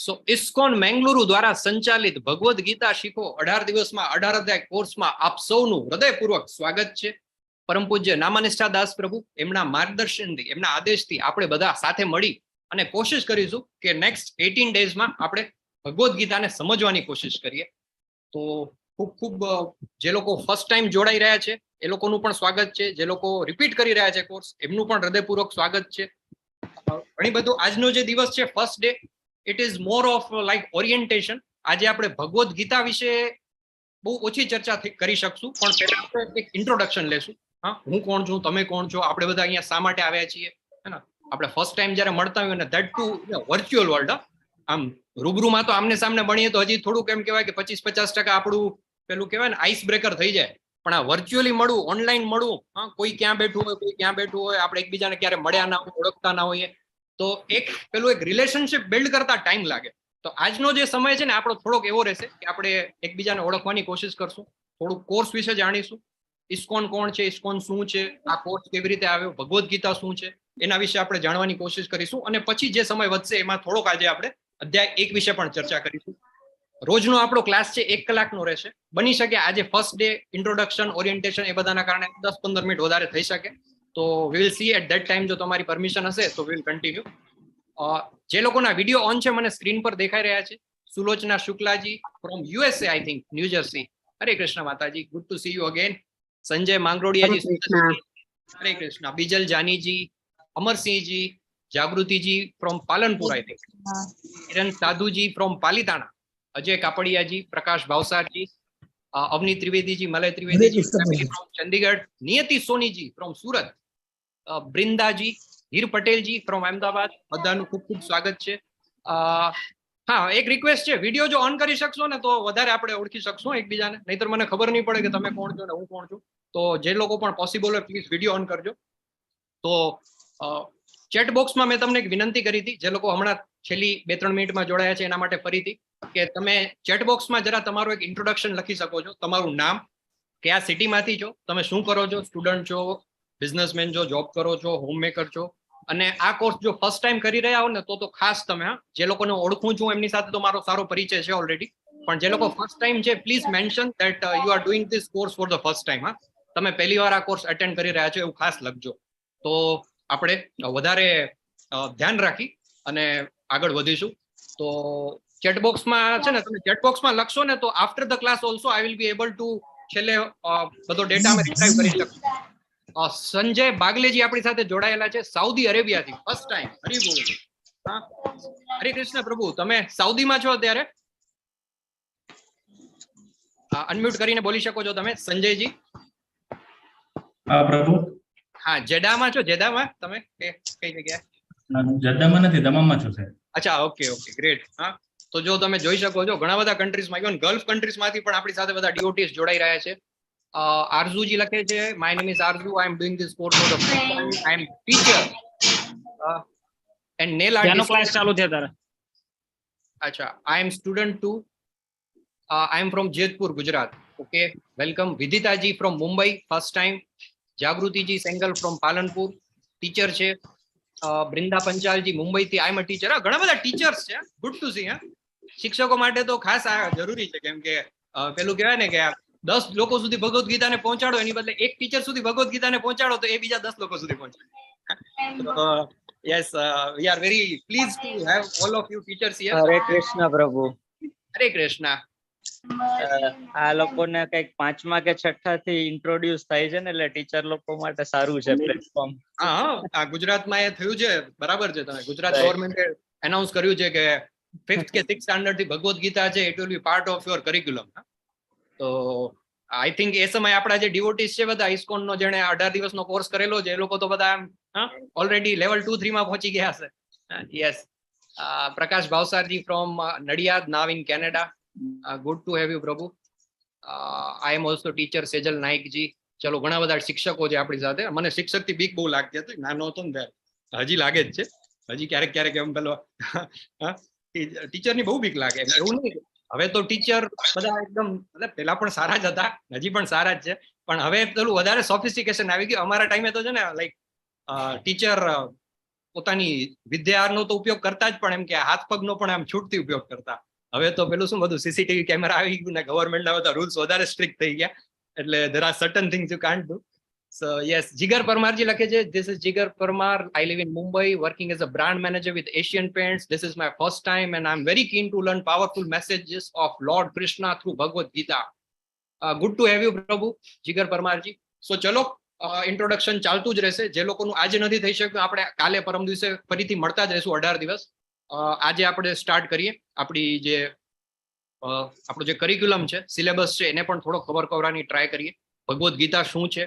સો ISKCON Mangaluru દ્વારા સંચાલિત ભગવદ ગીતા શીખો 18 દિવસમાં 18 અધ્યાય કોર્સમાં આપ સૌનું હૃદયપૂર્વક સ્વાગત છે. પરમ પૂજ્ય નામાનિષ્ઠા દાસ પ્રભુ એમના માર્ગદર્શનથી, એમના આદેશથી આપણે બધા સાથે મળી અને કોશિશ કરીશું કે નેક્સ્ટ 18 ડેઝમાં આપણે ભગવદ ગીતાને સમજવાની કોશિશ કરીએ. તો ખૂબ ખૂબ જે લોકો ફર્સ્ટ ટાઈમ જોડાઈ રહ્યા છે એ લોકોનું પણ સ્વાગત છે. જે લોકો રિપીટ કરી રહ્યા છે કોર્સ, એમનું પણ હૃદયપૂર્વક સ્વાગત છે. ઘણી બધું આજનો જે દિવસ છે first day, it is more of like orientation. આજે આપણે ભગવદ ગીતા વિશે બહુ ઓછી ચર્ચા કરી શકશું, પણ પહેલા આપણે એક ઇન્ટ્રોડક્શન લેશું. હા, હું કોણ છું, તમે કોણ છો, આપણે બધા અહીંયા શા માટે આવ્યા છીએ, હે ને? આપણે ફર્સ્ટ ટાઈમ જયારે મળતા હોય ને ધેટ ટુ વર્ચ્યુઅલ વર્લ્ડ, આમ રૂબરૂમાં તો આમને સામને ભણીએ તો હજી થોડુંક એમ કહેવાય કે 25-50% આપણું પેલું કહેવાય ને આઈસ બ્રેકર થઈ જાય. પણ આ વર્ચ્યુઅલી મળવું, ઓનલાઈન મળવું, હા, કોઈ ક્યાં બેઠું હોય, કોઈ ક્યાં બેઠું હોય, આપણે એકબીજાને ક્યારે મળ્યા ના હોય, ઓળખતા ના હોઈએ, તો પેલું એક રિલેશનશિપ બિલ્ડ કરતા ટાઈમ લાગે. તો આજનો જે સમય છે ને આપણો થોડોક એવો રહેશે કે આપણે એકબીજાને ઓળખવાની કોશિશ કરશું, થોડુંક કોર્સ વિશે જાણીશું, ઇસ્કોન કોણ છે, ઇસ્કોન શું છે, આ કોર્સ કેવી રીતે આવ્યો, ભગવદ ગીતા શું છે, એના વિશે આપણે જાણવાની કોશિશ કરીશું. અને પછી જે સમય વધશે એમાં થોડોક આજે આપણે અધ્યાય 1 વિશે પણ ચર્ચા કરીશું. રોજનો આપણો ક્લાસ છે 1 કલાકનો રહેશે. બની શકે આજે ફર્સ્ટ ડે ઇન્ટ્રોડક્શન, ઓરિએન્ટેશન એ બધાના કારણે 10-15 મિનિટ વધારે થઈ શકે. તો we will see at that time. જો તમારી પરમિશન હશે તો વી વિલ કન્ટિન્યુ. જે લોકોના વિડીયો ઓન છે મને સ્ક્રીન પર દેખાઈ રહ્યા છે. Sulochana Shuklaji from USA, I think New Jersey. Hare Krishna માતાજી, good to see you again. Sanjay Mangrodiyaji, Hare Krishna. Bijal Janiji, Amarsinhji, Jagrutiji from Palanpur, I think. Kiran Sadhuji from Palitana, Ajay Kapadiyaji, Prakash Bhavsarji, Avani Trivediji, Malay Trivediji from Chandigarh, Niyati Soniji from Surat, Brindaji, Heer Patelji from Ahmedabad. બધાનું ખૂબ ખૂબ સ્વાગત છે. હા, એક રિક્વેસ્ટ છે, વિડીયો જો ઓન કરી શકશો ને તો વધારે આપણે ઓળખી શકશું એકબીજાને, નહીતર મને ખબર નહીં પડે કે તમે કોણ છો ને હું કોણ છું. તો જે લોકો પણ પોસિબલ હોય પ્લીઝ વિડીયો ઓન કરજો. તો ચેટ બોક્સમાં મેં તમને એક વિનંતી કરી હતી, જે લોકો હમણાં છેલ્લી 2-3 મિનિટમાં જોડાયા છે એના માટે ફરીથી, કે તમે ચેટ બોક્સમાં જરા તમારું એક ઇન્ટ્રોડક્શન લખી શકો છો. તમારું નામ, કયા સિટીમાંથી છો, તમે શું કરો છો, સ્ટુડન્ટ છો, બિઝનેસમેન છો, જોબ કરો છો, હોમમેકર છો. અને આ કોર્સ જો ફર્સ્ટ ટાઈમ કરી રહ્યા હો ને તો ખાસ તમે, જે લોકોને ઓળખું છું એમની સાથે તો મારો સારો પરિચય છે ઓલરેડી, પણ જે લોકો ફર્સ્ટ ટાઈમ છે please mention that you are doing this course for the first time. હા, તમે પહેલી વાર આ કોર્સ અટેન્ડ કરી રહ્યા છો એવું ખાસ લખજો. તો આપણે વધારે ધ્યાન રાખી અને આગળ વધીશું. તો ચેટબોક્સમાં છે ને, તમે ચેટબોક્સમાં લખશો ને તો after the class also I will be able to છેલ્લે બધો ડેટા અમે રિટ્રાઈવ કરી શકશું. સંજય બાગલેજી આપણી સાથે જોડાયેલા છે સાઉદી અરેબિયાથી, ફર્સ્ટ ટાઈમ. હરી બોલ. હા, હરે કૃષ્ણ પ્રભુ. તમે સાઉદીમાં છો અત્યારે? અનમ્યુટ કરીને બોલી શકો છો તમે, સંજયજી. હા પ્રભુ. હા, જેડામાં છો? જેડામાં તમે કઈ જગ્યાએ? જદ્દામાં નથી, દમામમાં છું સાહેબ. અચ્છા, ઓકે ઓકે, ગ્રેટ. હા, તો જો તમે જોઈ શકો છો ઘણા બધા કન્ટ્રીઝમાં, ઇવન ગલ્ફ કન્ટ્રીઝમાંથી પણ આપણી સાથે બધા ડીઓટીસ જોડાઈ રહ્યા છે. આરઝુજી લખે છે, my name is Arzoo, I am doing this course for the first time, I am teacher and nail artist. Class ચાલુ છે તારે? અચ્છા, I am student too, I am from Jetpur, Gujarat. Okay, welcome. Viditaji from Mumbai, first time. Jagrutiji Sengal from Palanpur, teacher છે. બૃંદા પંચાલજી મુંબઈથી, આઈ એમ a teacher. ઘણા બધા teachers છે, good to C. હા, શિક્ષકો માટે તો ખાસ આ જરૂરી છે, કેમ કે પેલું કહેવાય ને કે 10 લોકો સુધી ભગવદ ગીતાને પહોંચાડો એની બદલે એક ટીચર સુધી ભગવદ ગીતાને પહોંચાડો તો એ બીજા 10 લોકો સુધી પહોંચાડે. Yes, we are very please to have all of you teachers here. હરે કૃષ્ણ પ્રભુ. હરે કૃષ્ણ. આ લોકોને કઈક 5મા કે 6થા થી ઇન્ટ્રોડ્યુસ થાય છે ને, એટલે ટીચર લોકો માટે સારું છે પ્લેટફોર્મ. હા, આ ગુજરાતમાં એ થયું છે, બરાબર છે. તમે ગુજરાત ગવર્મેન્ટે એનાઉન્સ કર્યું છે કે 5th કે 6th સ્ટાન્ડર્ડ થી ભગવદ ગીતા છે, it will be part of your curriculum. તો આઈ થિંક એ સમય આપણા જે ડીઓટીસ છે બધા ઇસ્કોન નો, જેને 18 દિવસનો કોર્સ કરેલો છે, એ લોકો તો બધા ઓલરેડી લેવલ 2-3 માં પહોંચી ગયા હશે. Yes, Prakash Bhavsarji from Nadiad, now in Canada. Good to have you prabhu. I am also teacher, Sejal Naikji. ચલો, ઘણા બધા શિક્ષકો છે આપણી સાથે. મને શિક્ષક થી બીક બહુ લાગતી હતી, નાનો હતો ને, હજી લાગે જ છે. હજી ક્યારેક ક્યારેક એમ પેલો ટીચર ની બહુ બીક લાગે. એવું નહીં, હવે તો ટીચર બધા એકદમ, પેલા પણ સારા જ હતા, હજી પણ સારા જ છે, પણ હવે પેલું વધારે સોફિસ્ટિકેશન આવી ગયું. અમારા ટાઈમે તો છે ને, લાઈક ટીચર પોતાની વિદ્યાનો તો ઉપયોગ કરતા જ, પણ એમ કે હાથ પગનો પણ આમ છૂટથી ઉપયોગ કરતા. હવે તો પેલું શું બધું સીસીટીવી કેમેરા આવી ગયું ને ગવર્મેન્ટના બધા રૂલ્સ વધારે સ્ટ્રિક્ટ થઈ ગયા, એટલે there are certain things you can't do. So yes, જીગર પરમારજી લખે છે, this is Jigar Parmar. I live in Mumbai, working as a brand manager with Asian Paints. This is my first time and I'm very keen to learn powerful messages of Lord Krishna through Bhagavad Gita. Good to have you, પ્રભુ જીગર પરમારજી. સો ચલો introduction ચાલતું જ રહેશે. જે લોકોનું આજે નથી થઈ શક્યું, આપણે કાલે પરમ દિવસે ફરીથી મળતા જ રહેશું 18 દિવસ. આજે આપણે સ્ટાર્ટ કરીએ આપણી જે આપણું જે કરિક્યુલમ છે, સિલેબસ છે, એને પણ થોડો કવર કરવાની ટ્રાય કરીએ. ભગવદ્ ગીતા શું છે,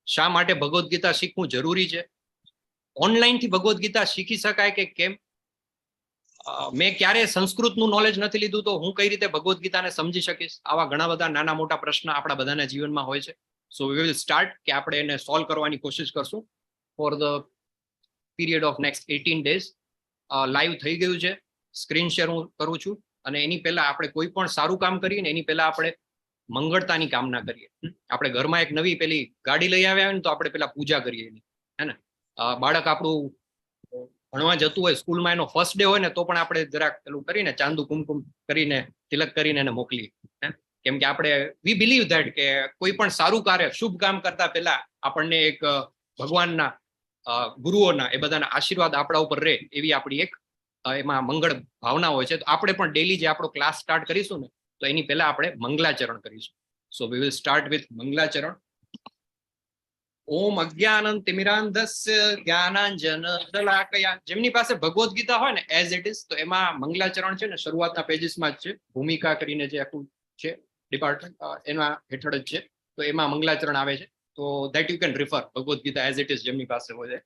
શા માટે ભગવદ્ ગીતા શીખવું જરૂરી છે, ઓનલાઈન થી ભગવદ્ ગીતા શીખી શકાય કે કેમ, મેં ક્યારે સંસ્કૃતનું નોલેજ નથી લીધું તો હું કઈ રીતે ભગવદ્ ગીતાને સમજી શકીશ. આવા ઘણા બધા નાના મોટા પ્રશ્ન આપણા બધાના જીવનમાં હોય છે. સો વી વિલ સ્ટાર્ટ કે આપણે એને સોલ્વ કરવાની કોશિશ કરશું for the period of next 18 days. Live થઈ ગયું છે, સ્ક્રીન શેર હું કરું છું, અને એની પહેલા આપણે કોઈ પણ સારું કામ કરીએ ને એની પહેલા આપણે મંગળતાની કામના કરીએ. આપણે ઘરમાં એક નવી પેલી ગાડી લઈ આવ્યા હોય ને તો આપણે પેલા પૂજા કરીએ એની, હે ને. બાળક આપણું ભણવા જતું હોય, સ્કૂલમાં એનો ફર્સ્ટ ડે હોય ને તો પણ આપણે જરાક પેલું કરીને ચાંદુ કુમકુમ કરીને તિલક કરીને એને મોકલીએ. કેમ કે આપણે વી બિલીવ ધેટ કે કોઈ પણ સારું કાર્ય, શુભ કામ કરતા પહેલા આપણને એક ભગવાનના ગુરુઓના એ બધાના આશીર્વાદ આપણા ઉપર રહે એવી આપણી એક એમાં મંગળ ભાવના હોય છે. તો આપણે પણ ડેલી જે આપણો ક્લાસ સ્ટાર્ટ કરીશું ને તો એની પહેલા આપણે મંગલાચરણ કરીશું. સો વી વિલ સ્ટાર્ટ વિથ મંગલાચરણ. ઓમ અજ્ઞાનં તિમિરાંધસ્ય જ્ઞાનાંજન શલાકયા. જેમની પાસે ભગવદ્ ગીતા હોય ને એઝ ઇટ ઇઝ, તો એમાં મંગલાચરણ છે ને શરૂઆતના પેજીસમાં જ છે. ભૂમિકા કરીને જે આખું છે ડિપાર્ટમેન્ટ, એના હેઠળ જ છે. તો એમાં મંગલાચરણ આવે છે. તો that you can refer Bhagavad Gita as it is જેમની પાસે હોય.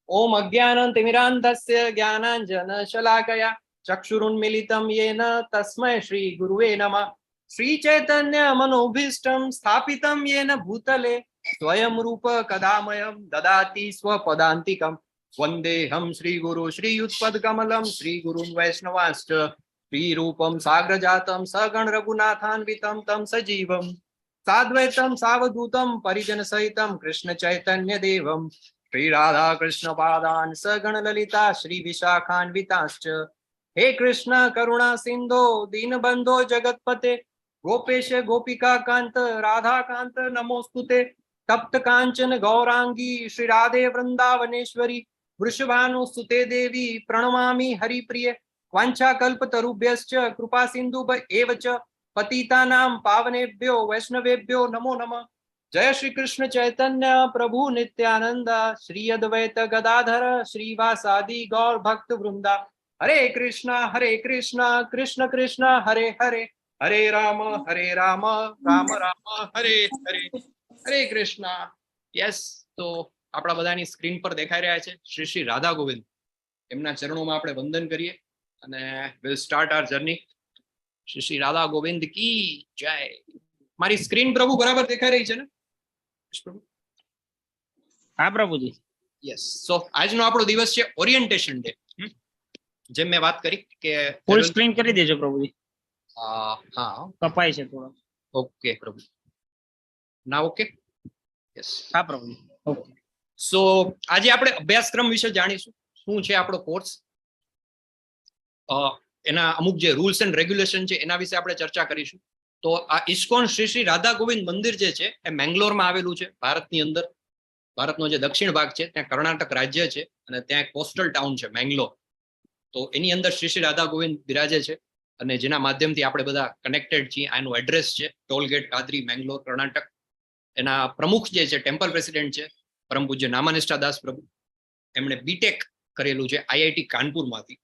ઓમ અજ્ઞાનં તિમિરાંધસ્ય જ્ઞાનાંજન શલાકયા ચક્ષુરુન્મિલિતમ યેન તસ્મૈ શ્રી ગુરુવે નમઃ. શ્રી ચૈતન્ય મનોભીષ્ટમ સ્થાપિતમ યેન ભૂતલે સ્વયં રૂપ કદામયમ દદાતિ સ્વપદાંતિકમ. વંદેહમ શ્રી ગુરુ શ્રીયુતપદ કમલમ શ્રી ગુરુન વૈષ્ણવાંશ્ચ શ્રી રૂપમ સાગ્રજાતમ સગણ રઘુનાથાન્વિતમ તમ સજીવમ સાદ્વૈતમ સાવધૂતમ પરિજન સહિતમ કૃષ્ણ ચૈતન્ય દેવમ શ્રી રાધા કૃષ્ણ પાદાન સગણ લલિતા શ્રી વિશાખાન્વિતાશ્ચ. હે કૃષ્ણ કરુણા સિંધો દીનબંધો જગતપતે ગોપેશ ગોપિકા કાંત રાધા કાંત નમોસ્તુતે. તપ્ત કાંચન ગૌરાંગી શ્રી રાધે વૃંદાવનેશ્વરી વૃષભાનુસુતે દેવી પ્રણમામી હરિપ્રિય. વાંછા કલ્પતરુભ્યશ્ચ કૃપા સિંધુ એવ ચ પતિતાનામ પાવનેભ્યો વૈષ્ણવેભ્યો નમો નમઃ. જય શ્રી કૃષ્ણ ચૈતન્ય પ્રભુ નિત્યાનંદ શ્રી અદ્વૈત ગદાધર શ્રીવાસાદિ ગૌર ભક્ત વૃંદા. હરે કૃષ્ણ કૃષ્ણ કૃષ્ણ હરે હરે, હરે રામ રામ રામ હરે હરે, હરે કૃષ્ણ. યસ, તો આપણા બધાની સ્ક્રીન પર દેખાઈ રહ્યા છે શ્રી શ્રી રાધા ગોવિંદ. એમના ચરણોમાં આપણે વંદન કરીએ અને will start our journey. Shri Shri Radha Govind કી જય. મારી સ્ક્રીન પ્રભુ બરાબર દેખાઈ રહી છે ને? હા પ્રભુજી. યસ. સો આજનો આપણો દિવસ છે ઓરિએન્ટેશન ડે. જેમ મેં વાત કરી કે ફૂલ સ્ક્રીન કરી દેજો પ્રભુજી. હા કપાય છે થોડો. ઓકે પ્રભુ. ના ઓકે. યસ. હા પ્રભુજી. ઓકે. સો આજે આપણે અભ્યાસક્રમ વિશે જાણીશું. શું છે આપણો કોર્સ, એના અમુક જે રૂલ્સ એન્ડ રેગ્યુલેશન છે એના વિશે આપણે ચર્ચા કરીશું. તો આ ઇસ્કોન શ્રી શ્રી રાધા ગોવિંદ મંદિર જે છે એ મેંગ્લોરમાં આવેલું છે, ભારતની અંદર. ભારતનો જે દક્ષિણ ભાગ છે ત્યાં કર્ણાટક રાજ્ય છે અને ત્યાં એક કોસ્ટલ ટાઉન છે મેંગ્લોર. તો એની અંદર શ્રી શ્રી રાધા ગોવિંદ બિરાજે છે અને જેના માધ્યમથી આપણે બધા કનેક્ટેડ છીએ. આનું એડ્રેસ છે ટોલગેટ કાદરી, મેંગ્લોર, કર્ણાટક. એના પ્રમુખ જે છે, ટેમ્પલ પ્રેસિડેન્ટ છે પરમ પૂજ્ય નામાનિષ્ઠા દાસ પ્રભુ. એમણે બીટેક કરેલું છે આઈઆઈટી કાનપુરમાંથી.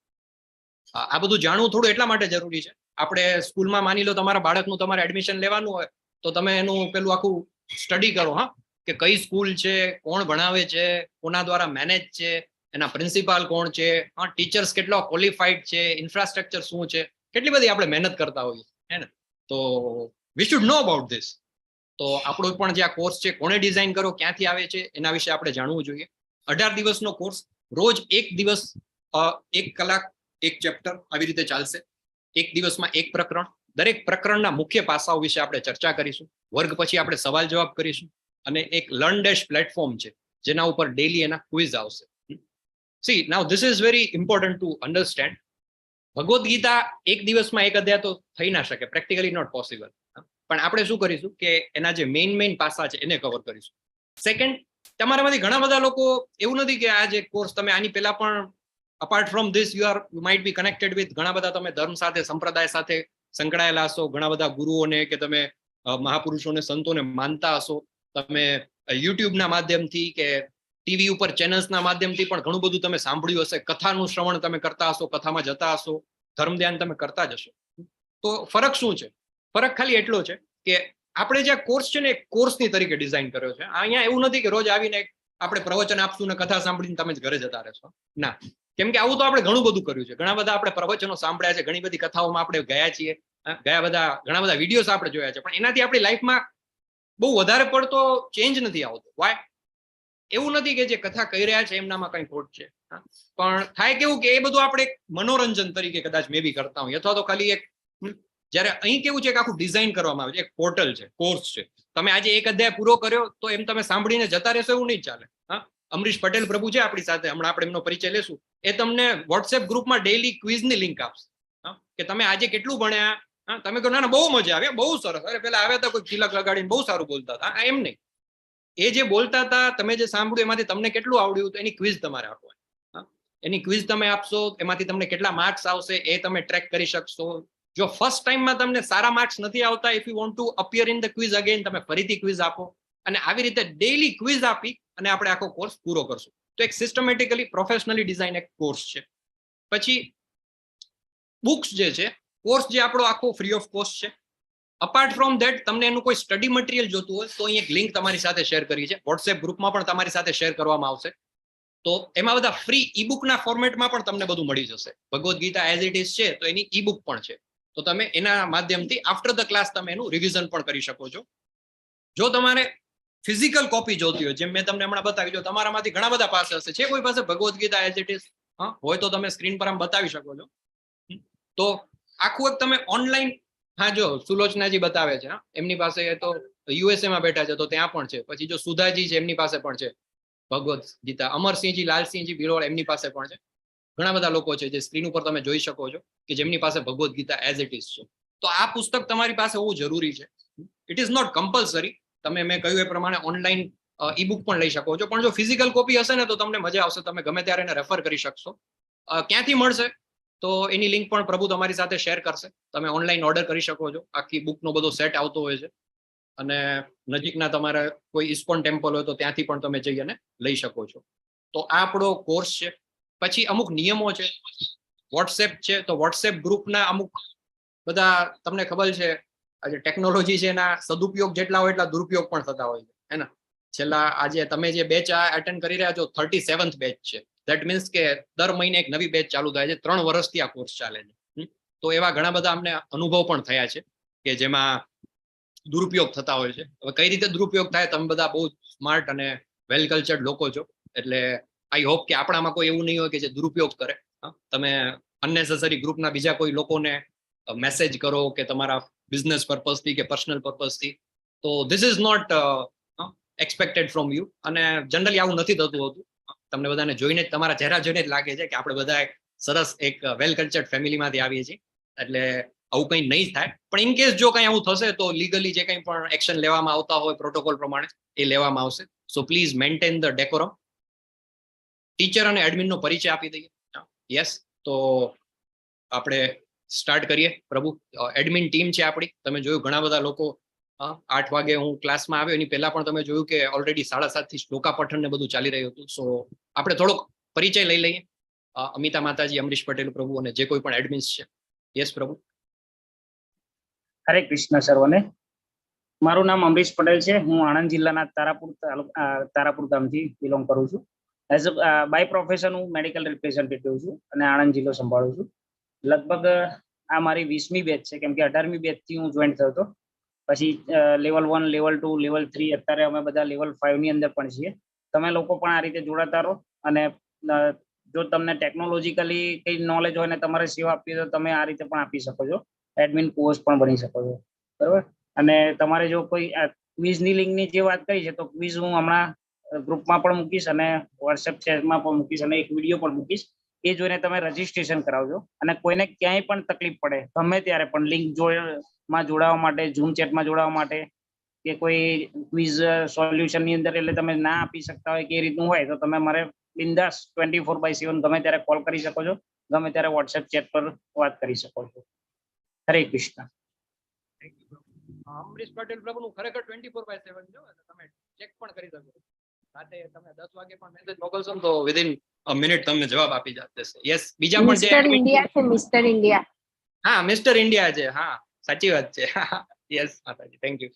આ બધું જાણવું થોડું એટલા માટે જરૂરી છે. આપણે સ્કૂલમાં માની લો તમારા બાળકનું તમારે એડમિશન લેવાનું હોય તો તમે એનું પેલું આખું સ્ટડી કરો, હા, કે કઈ સ્કૂલ છે, કોણ ભણાવે છે, કોના દ્વારા મેનેજ છે, એના પ્રિન્સિપાલ કોણ છે, હા, ટીચર્સ કેટલા ક્વોલિફાઈડ છે, ઇન્ફ્રાસ્ટ્રક્ચર શું છે, કેટલી બધી આપણે મહેનત કરતા હોઈએ, હે ને. તો we should know about this. તો આપણો પણ જે આ કોર્સ છે કોણે ડિઝાઇન કર્યો, ક્યાંથી આવે છે, એના વિશે આપણે જાણવું જોઈએ. 18 દિવસનો કોર્સ, રોજ એક દિવસ 1 કલાક 1 ચેપ્ટર આવી રીતે ચાલશે. એક દિવસમાં 1 પ્રકરણ. દરેક પ્રકરણના મુખ્ય પાસાઓ વિશે આપણે ચર્ચા કરીશું. વર્ગ પછી આપણે સવાલ જવાબ કરીશું અને એક લર્ન ડેશ પ્લેટફોર્મ છે જેના ઉપર ડેલી એના ક્વિઝ આવશે. See now this is very important to understand. Bhagavad Gita એક દિવસમાં એક અધ્યાય તો થઈ ના શકે, પ્રેક્ટિકલી નોટ પોસિબલ. પણ આપણે શું કરીશું કે એના જે મેઇન પાસા છે એને કવર કરીશું. સેકન્ડ, તમારામાંથી ઘણા બધા લોકો એવું નથી કે આ જે કોર્સ તમે આની પહેલા પણ apart from this you might be connected with ઘણા બધા તમે ધર્મ સાથે સંપ્રદાય સાથે સંકળાયેલા હશો, ઘણા બધા ગુરુઓને કે તમે મહાપુરુષોને સંતોને માનતા હશો, તમે યુટ્યુબના માધ્યમથી કે ટીવી ઉપર ચેનલ્સના માધ્યમથી પણ ઘણું બધું તમે સાંભળ્યું હશે, કથાનું શ્રવણ તમે કરતા હશો, કથામાં જતા હશો, ધર્મ ધ્યાન તમે કરતા જ હશો. તો ફરક શું છે? ફરક ખાલી એટલો છે કે આપણે જે કોર્સ છે ને એ કોર્સની તરીકે ડિઝાઇન કર્યો છે. અહીંયા એવું નથી કે રોજ આવીને આપણે પ્રવચન આપશું ને કથા સાંભળીને તમે જ ઘરે જતા રહેશો. ના, કેમ કે આવું તો આપણે ઘણું બધું કર્યું છે. ઘણા બધા આપણે પ્રવચનો સાંભળ્યા છે, ઘણી બધી કથાઓમાં આપણે ગયા છીએ, ઘણા બધા વિડીયોઝ આપણે જોયા છે, પણ એનાથી આપણી લાઈફમાં બહુ વધારે પડતો ચેન્જ નથી આવતો. વાય? એવું નથી કે જે કથા કહી રહ્યા છે એમનામાં કઈ ખોટ છે, પણ થાય કેવું કે એ બધું આપણે મનોરંજન તરીકે કદાચ મે બી કરતા હોઈએ, અથવા તો ખાલી એક જ્યારે અહીં કેવું છે કે આખું ડિઝાઇન કરવામાં આવે છે, એક પોર્ટલ છે, કોર્સ છે. તમે આજે એક અધ્યાય પૂરો કર્યો તો એમ તમે સાંભળીને જતા રહેશો એવું નહીં ચાલે. અમરીશ પટેલ પ્રભુ છે આપણી સાથે, હમણાં આપણે એમનો પરિચય લેશું. એ તમને વોટ્સએપ ગ્રુપમાં ડેઈલી ક્વિઝની લિંક આપશે કે તમે આજે કેટલું ભણ્યા. તમે કહો ના બહુ મજા આવે, બહુ સરસ, અરે પેલા આવ્યા હતા કોઈ તિલક લગાડીને બહુ સારું બોલતા હતા, એમ નહીં. એ જે બોલતા હતા તમે જે સાંભળ્યું એમાંથી તમને કેટલું આવડ્યું તો એની ક્વિઝ તમારે આપવાની. એની ક્વિઝ તમે આપશો, એમાંથી તમને કેટલા માર્ક્સ આવશે એ તમે ટ્રેક કરી શકશો. જો ફર્સ્ટ ટાઈમમાં તમને સારા માર્ક્સ નથી આવતા, if you want to appear in the quiz again, તમે ફરીથી ક્વિઝ આપો, અને આવી રીતે ડેઈલી ક્વિઝ આપી અને આપણે આખો કોર્સ પૂરો કરશું. તો એક સિસ્ટમેટિકલી પ્રોફેશનલી ડિઝાઇન એક કોર્સ છે. પછી બુક્સ જે છે, કોર્સ જે આપણો આખો ફ્રી ઓફ કોસ્ટ છે. અપાર્ટ ફ્રોમ ધેટ તમને એનું કોઈ સ્ટડી મટીરિયલ જોતું હોય તો અહીં એક લિંક તમારી સાથે શેર કરી છે, વોટ્સએપ ગ્રુપમાં પણ તમારી સાથે શેર કરવામાં આવશે. તો એમાં બધા ફ્રી ઈબુકના ફોર્મેટમાં પણ તમને બધું મળી જશે. Bhagavad Gita as it is છે તો એની ઈબુક પણ છે, તો તમે એના માધ્યમથી આફ્ટર ધ ક્લાસ તમે એનું રિવિઝન પણ કરી શકો છો. જો તમારે ફિઝિકલ કોપી જોતી હોય, જેમ મેં તમને હમણાં બતાવી, જો તમારામાંથી ઘણા બધા પાસે હશે, છે કોઈ પાસે Bhagavad Gita as it is હોય તો તમે સ્ક્રીન પર આમ બતાવી શકો છો. તો આખું એક તમે ઓનલાઈન, હા જો સુલોચનાજી બતાવે છે, એમની પાસે તો યુએસએ માં બેઠા છે તો ત્યાં પણ છે. પછી જો સુધાજી છે એમની પાસે પણ છે ભગવદ્ ગીતા. અમરસિંહજી, લાલસિંહજી બિરોડ એમની પાસે પણ છે. ઘણા બધા લોકો છે જે સ્ક્રીન ઉપર તમે જોઈ શકો છો કે જેમની પાસે Bhagavad Gita as it is છે. તો આ પુસ્તક તમારી પાસે હોવું જરૂરી છે. It is not compulsory. તમે મેં કહ્યું એ પ્રમાણે ઓનલાઈન ઈબુક પણ લઈ શકો છો, પણ જો ફિઝિકલ કોપી હશે ને તો તમને મજા આવશે, તમે ગમે ત્યારે એને રેફર કરી શકશો. ક્યાંથી મળશે તો એની લિંક પણ પ્રભુ તમારી સાથે શેર કરશે. તમે ઓનલાઈન ઓર્ડર કરી શકો છો. આખી બુકનો બધો સેટ આવતો હોય છે, અને નજીકના તમારે કોઈ ઇસ્કોન ટેમ્પલ હોય તો ત્યાંથી પણ તમે જઈ અને લઈ શકો છો. તો આ આપણો કોર્સ છે. પછી અમુક નિયમો છે. વોટ્સએપ છે તો વોટ્સએપ ગ્રુપના અમુક બધા તમને ખબર છે, આજે ટેકનોલોજી છે એના સદુપયોગ જેટલા હોય એટલા દુરુપયોગ પણ થતા હોય છે, હે ને. છેલ્લા આજે તમે જે બેચ એટેન્ડ કરી રહ્યા છો 37th બેચ છે. ધેટ મીન્સ કે દર મહિને એક નવી બેચ ચાલુ થાય છે. 3 વર્ષથી આ કોર્સ ચાલે છે. તો એવા ઘણા બધા અમને અનુભવ પણ થયા છે કે જેમાં દુરુપયોગ થતા હોય છે. હવે કઈ રીતે દુરુપયોગ થાય, તમે બધા બહુ સ્માર્ટ અને વેલ કલ્ચર્ડ લોકો છો, એટલે આઈ હોપ કે આપણામાં કોઈ એવું નહીં હોય કે જે દુરુપયોગ કરે. તમે અનનેસેસરી ગ્રુપના બીજા કોઈ લોકોને મેસેજ કરો કે તમારા બિઝનેસ પર્પઝથી કે પર્સનલ પર્પઝથી, તો this is not expected from you. અને જનરલી આવું નથી થતું હોતું. તમને બધાને જોઈને જ, તમારા ચહેરા જોઈને જ લાગે છે કે આપણે બધા સરસ એક વેલ કલ્ચર્ડ ફેમિલીમાંથી આવીએ છીએ, એટલે આવું કંઈ નહીં થાય. પણ ઇન કેસ જો કંઈ આવું થશે તો લીગલી જે કંઈ પણ એક્શન લેવામાં આવતા હોય પ્રોટોકોલ પ્રમાણે એ લેવામાં આવશે. So please maintain the decorum. Teacher અને એડમિનનો પરિચય આપી દઈએ. યસ, તો આપણે સ્ટાર્ટ કરીએ. પ્રભુ, એડમિન ટીમ છે આપણી. તમે જોયું ઘણા બધા લોકો 8 વાગે હું ક્લાસમાં આવ્યો એની પહેલા પણ તમે જોયું કે ઓલરેડી 7:30 થી શ્લોકા પઠન ને બધું ચાલી રહ્યું હતું. સો આપણે થોડોક પરિચય લઈ લઈએ. અમિતા માતાજી, અમરીશ પટેલ પ્રભુ અને જે કોઈ પણ એડમિન્સ છે. યસ પ્રભુ. હરે કૃષ્ણ સર્વને. મારું નામ અમરીશ પટેલ છે. હું આણંદ જિલ્લાના તારાપુર ગામથી બિલોંગ કરું છું. એઝ અ બાય પ્રોફેશન હું મેડિકલ રિપ્રેઝેન્ટેટિવ છું અને આણંદ જિલ્લો સંભાળું છું. લગભગ આ મારી 20મી બેચ છે, કેમ કે 18મી બેચથી હું જોઈન થયો હતો. પછી લેવલ 1, લેવલ 2, લેવલ 3, અત્યારે અમે બધા લેવલ 5 ની અંદર પણ છીએ. તમે લોકો પણ આ રીતે જોડાતા રહો, અને જો તમને ટેકનોલોજીકલી કંઈ નોલેજ હોય ને તમારે સેવા આપવી હોય તો તમે આ રીતે પણ આપી શકો છો. એડમિન કોર્સ પણ બની શકો છો, બરાબર. અને તમારે જો કોઈ ક્વિઝની લિંકની જે વાત કરી છે, તો ક્વિઝ હું હમણાં ગ્રુપમાં પણ મૂકીશ અને વોટ્સએપ ચેટમાં પણ મૂકીશ અને એક વિડીયો પણ મૂકીશ. એ જોઈને તમે રજીસ્ટ્રેશન કરાવજો. અને કોઈને ક્યાંય પણ તકલીફ પડે ગમે ત્યારે પણ લિંક માં જોડાવા માટે, ઝૂમ ચેટમાં જોડાવા માટે કે કોઈ ક્વિઝ સોલ્યુશનની અંદર એટલે તમે ના આપી શકતા હોય કે એ રીતનું હોય તો તમે મારે બિંદાસ 24/7 ગમે ત્યારે કોલ કરી શકો છો, ગમે ત્યારે વોટ્સએપ ચેટ પર વાત કરી શકો છો. હરે કૃષ્ણ. અમરીશ પટેલ પ્રભુનું ખરેખર 24/7 જો તમે ચેક પણ કરી શકો. સાથે તમે 10 વાગે પણ મેસેજ મોકલશો તો વિધિન અ મિનિટ તમને જવાબ આપી જશે. યસ, બીજા પણ મિસ્ટર ઇન્ડિયા છે, મિસ્ટર ઇન્ડિયા. હા, મિસ્ટર ઇન્ડિયા છે. હા, સાચી વાત છે. યસ માતાજી, થેન્ક યુ.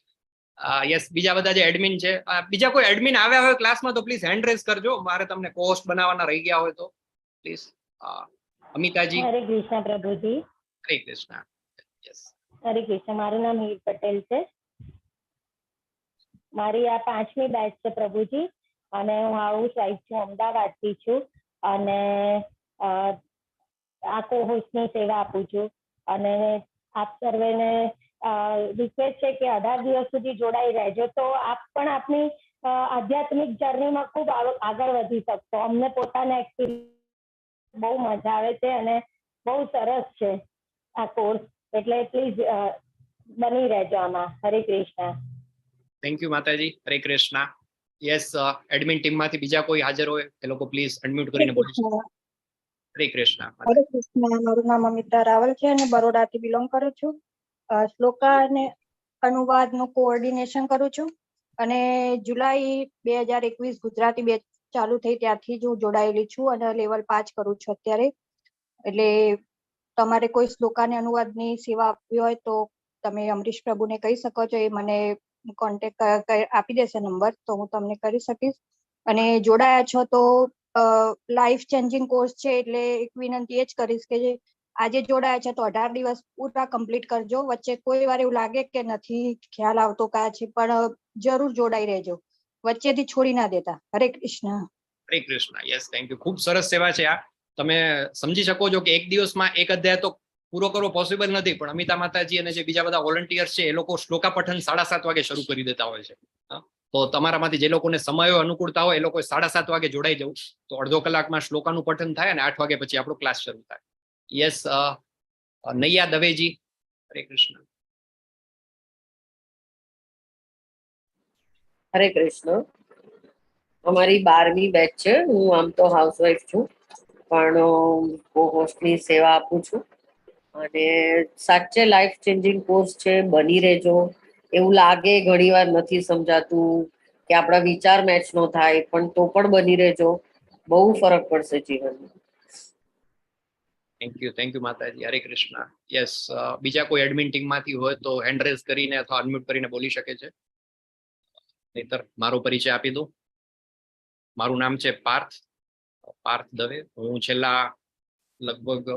યસ, બીજા બધા જે એડમિન છે, બીજા કોઈ એડમિન આવ્યા હોય ક્લાસમાં તો પ્લીઝ હેન્ડ રેઝ કરજો. મારે તમને કોસ્ટ બનાવવાના રહી ગયા હોય તો પ્લીઝ. અમિતાજી. હરે કૃષ્ણ પ્રભુજી. હરે કૃષ્ણ. યસ. હરે કૃષ્ણ. મારું નામ હીર પટેલ છે. મારી આ 5મી બેચ છે પ્રભુજી. અને હું હાઉસ વાઇફ છું, અમદાવાદથી છું. અને આ કોર્સની સેવા આપું છું. અને આપ સર્વેને રિક્વેસ્ટ છે કે 18 દિવસ સુધી જોડાઈ રહેજો તો આપ પણ આપની આધ્યાત્મિક જર્નીમાં ખૂબ આગળ વધી શકશો. અમને પોતાના એક્સપિરિયન્સ બહુ મજા આવે છે અને બહુ સરસ છે આ કોર્સ. એટલે પ્લીઝ બની રહેજો આમાં. હરે કૃષ્ણ. થેન્ક યુ માતાજી. હરે કૃષ્ણ. યસ, એડમિન ટીમમાંથી બીજા કોઈ હાજર હોય એ લોકો પ્લીઝ અનમ્યુટ કરીને બોલી શકો. હરે કૃષ્ણ. હરે કૃષ્ણ. મારું નામ અમિતા રાવલ છે અને બરોડાથી બિલોંગ કરું છું. શ્લોકા અને અનુવાદનું કોઓર્ડિનેશન કરું છું. અને જુલાઈ 2021 ગુજરાતી બેચ ચાલુ થઈ ત્યારથી જ હું જોડાયેલી છું અને લેવલ 5 કરું છું અત્યારે. એટલે તમારે કોઈ શ્લોકાને અનુવાદની સેવા આપવી હોય તો તમે અમરીશ પ્રભુને કહી શકો છો. એ મને કોન્ટેક્ટ આપી દેશે નંબર તો હું તમને કરી શકીશ. અને જોડાયા છો તો લાઈફ ચેન્જિંગ કોર્સ છે એટલે એક વિનંતી એ જ કરીશ કે આજે જોડાયા છે તો 18 દિવસ પૂરા કમ્પ્લીટ કરજો. વચ્ચે કોઈ વાર એવું લાગે કે નથી ખ્યાલ આવતો કા છે પણ જરૂર જોડાઈ રહેજો, વચ્ચેથી છોડી ના દેતા. હરે કૃષ્ણ. હરે કૃષ્ણ. Yes, thank you. ખૂબ સરસ સેવા છે આ. તમે સમજી શકો છો કે એક દિવસમાં એક અધ્યાય તો પૂરો કરવો પોસિબલ નથી, પણ અમિતા માતાજી અને જે બીજા બધા વોલન્ટિયર્સ છે એ લોકો શ્લોકા પઠન 7:30 વાગે શરૂ કરી દેતા હોય છે. તો તમારામાંથી જે લોકોને સમયો અનુકૂળતા હોય એ લોકો 7:30 વાગે જોડાઈ જવું તો અડધો કલાકમાં શ્લોકાનું પઠન થાય અને 8 વાગે પછી આપણો ક્લાસ શરૂ થાય. યસ, નૈયા દવેજી. હરે કૃષ્ણ. હરે કૃષ્ણ. અમારી 12મી બેચ છે. હું આમ તો હાઉસવાઈફ છું પણ કો હોસ્ટની સેવા આપું છું. અને સાચે લાઈફ ચેન્જિંગ કોર્સ છે, બની રહેજો. એવું લાગે ઘણીવાર નથી સમજાતું કે આપણા વિચાર મેચ નો થાય, પણ તો પણ બની રહેજો. બહુ ફરક પડશે જીવનમાં. થેન્ક યુ માતાજી. હરે કૃષ્ણ. યસ, બીજા કોઈ એડમિન ટીમમાંથી હોય તો હેન્ડ રેઝ કરીને અથવા અનમ્યુટ કરીને બોલી શકે છે. નહીતર મારો પરિચય આપી દઉં. મારું નામ છે પાર્થ દવે. હું છેલ્લા લગભગ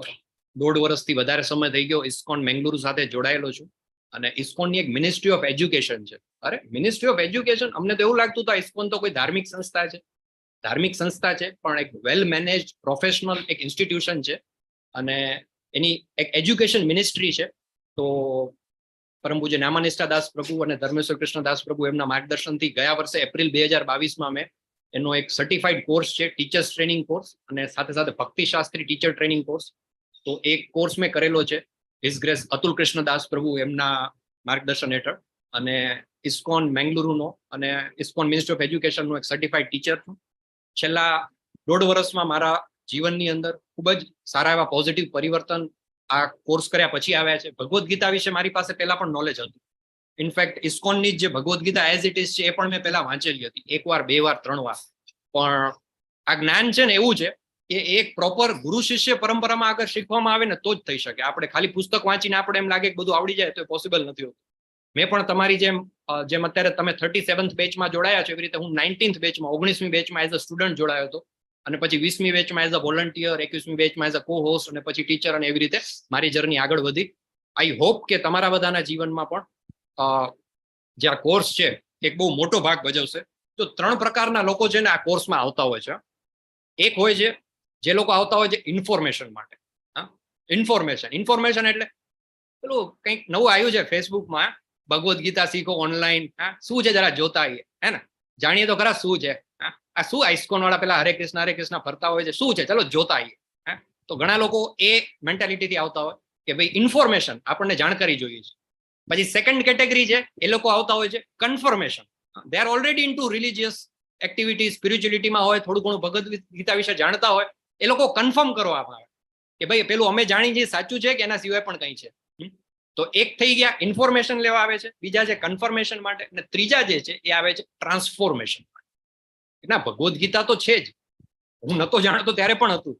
1.5 વર્ષથી વધારે સમય થઈ ગયો ઇસ્કોન મેંગલુરુ સાથે જોડાયેલો છું. અને ઇસ્કોનની એક મિનિસ્ટ્રી ઓફ એજ્યુકેશન છે. અરે, મિનિસ્ટ્રી ઓફ એજ્યુકેશન! અમને તો એવું લાગતું હતું ઇસ્કોન તો કોઈ ધાર્મિક સંસ્થા છે. ધાર્મિક સંસ્થા છે પણ એક વેલ મેનેજ્ડ પ્રોફેશનલ એક ઇન્સ્ટિટ્યુશન છે અને એની એક એજ્યુકેશન મિનિસ્ટ્રી છે. તો પરમ પૂજ્ય નામાનિષ્ઠા દાસ પ્રભુ અને ધર્મેશ્વર કૃષ્ણ દાસ પ્રભુ એમના માર્ગદર્શનથી ગયા વર્ષે એપ્રિલ 2022માં મેં એનો એક સર્ટિફાઈડ કોર્સ છે, ટીચર્સ ટ્રેનિંગ કોર્સ, અને સાથે સાથે ભક્તિશાસ્ત્રી ટીચર ટ્રેનિંગ કોર્સ. તો એક કોર્સ મેં કરેલો છે હિઝ ગ્રેસ અતુલ કૃષ્ણ દાસ પ્રભુ એમના માર્ગદર્શન હેઠળ. અને ઇસ્કોન મેંગલુરુનો અને ઇસ્કોન મિનિસ્ટ્રી ઓફ એજ્યુકેશનનો એક સર્ટિફાઈડ ટીચર છું. છેલ્લા 1.5 વર્ષમાં મારા જીવનની અંદર ખૂબ જ સારા એવા પોઝિટિવ પરિવર્તન આ કોર્સ કર્યા પછી આવ્યા છે. ભગવદ્ ગીતા વિશે મારી પાસે પહેલા પણ નોલેજ હતું. ઇનફેક્ટ ઇસ્કોનની જે Bhagavad Gita as it is છે એ પણ મેં પહેલા વાંચેલી હતી, 1 વાર 2 વાર 3 વાર. પણ આ જ્ઞાન છે ને એવું છે કે એક પ્રોપર ગુરુ શિષ્ય પરંપરામાં આગળ શીખવામાં આવે ને તો જ થઈ શકે. આપણે ખાલી પુસ્તક વાંચીને આપણે એમ લાગે કે બધું આવડી જાય તો એ પોસિબલ નથી હોતું. મેં પણ તમારી જેમ અત્યારે તમે 37th બેચમાં જોડાયા છો એવી રીતે હું 19th બેચમાં 19મી બેચમાં એઝ અ સ્ટુડન્ટ જોડાયો હતો. અને પછી 20મી બેચમાં એઝ અ વોલન્ટિયર, 21મી બેચમાં એઝ અ કો હોસ્ટ અને પછી ટીચર, અને એવી રીતે મારી જર્ની આગળ વધી. આઈ હોપ કે તમારા બધાના જીવનમાં પણ જે આ કોર્સ છે એક બહુ મોટો ભાગ ભજવશે. તો 3 પ્રકારના લોકો છે ને આ કોર્સમાં આવતા હોય છે. એક હોય છે જે લોકો આવતા હોય છે ઇન્ફોર્મેશન માટે. ઇન્ફોર્મેશન એટલે પેલું કંઈક નવું આવ્યું છે ફેસબુકમાં, ભગવદ્ ગીતા શીખો ઓનલાઈન. શું છે જરા જોતા આવીએ, હે ને, જાણીએ તો ખરા શું છે. આ શું આઈસ્કોન વાળા પેલા હરે કૃષ્ણ ફરતા હોય છે, શું છે, ચલો જોતા આવીએ. હે, તો ઘણા લોકો એ મેન્ટાલિટીથી આવતા હોય કે ભાઈ ઇન્ફોર્મેશન, આપણને જાણકારી જોઈએ છે. પછી સેકન્ડ કેટેગરી છે, એ લોકો આવતા હોય છે confirmation. They are already into religious activity, સ્પિરિચ્યુઅલિટીમાં હોય, થોડું ઘણું ભગવદ ગીતા વિશે જાણતા હોય, એ લોકો કન્ફર્મ કરવામાં આવે કે ભાઈ પેલું અમે જાણી છીએ સાચું છે કે એના સિવાય પણ કંઈ છે. તો એક થઈ ગયા ઇન્ફોર્મેશન લેવા આવે છે, બીજા છે કન્ફર્મેશન માટે, અને ત્રીજા જે છે એ આવે છે ટ્રાન્સફોર્મેશન માટે. ના, ભગવદ્ ગીતા તો છે જ, હું નતો જાણતો ત્યારે પણ હતું,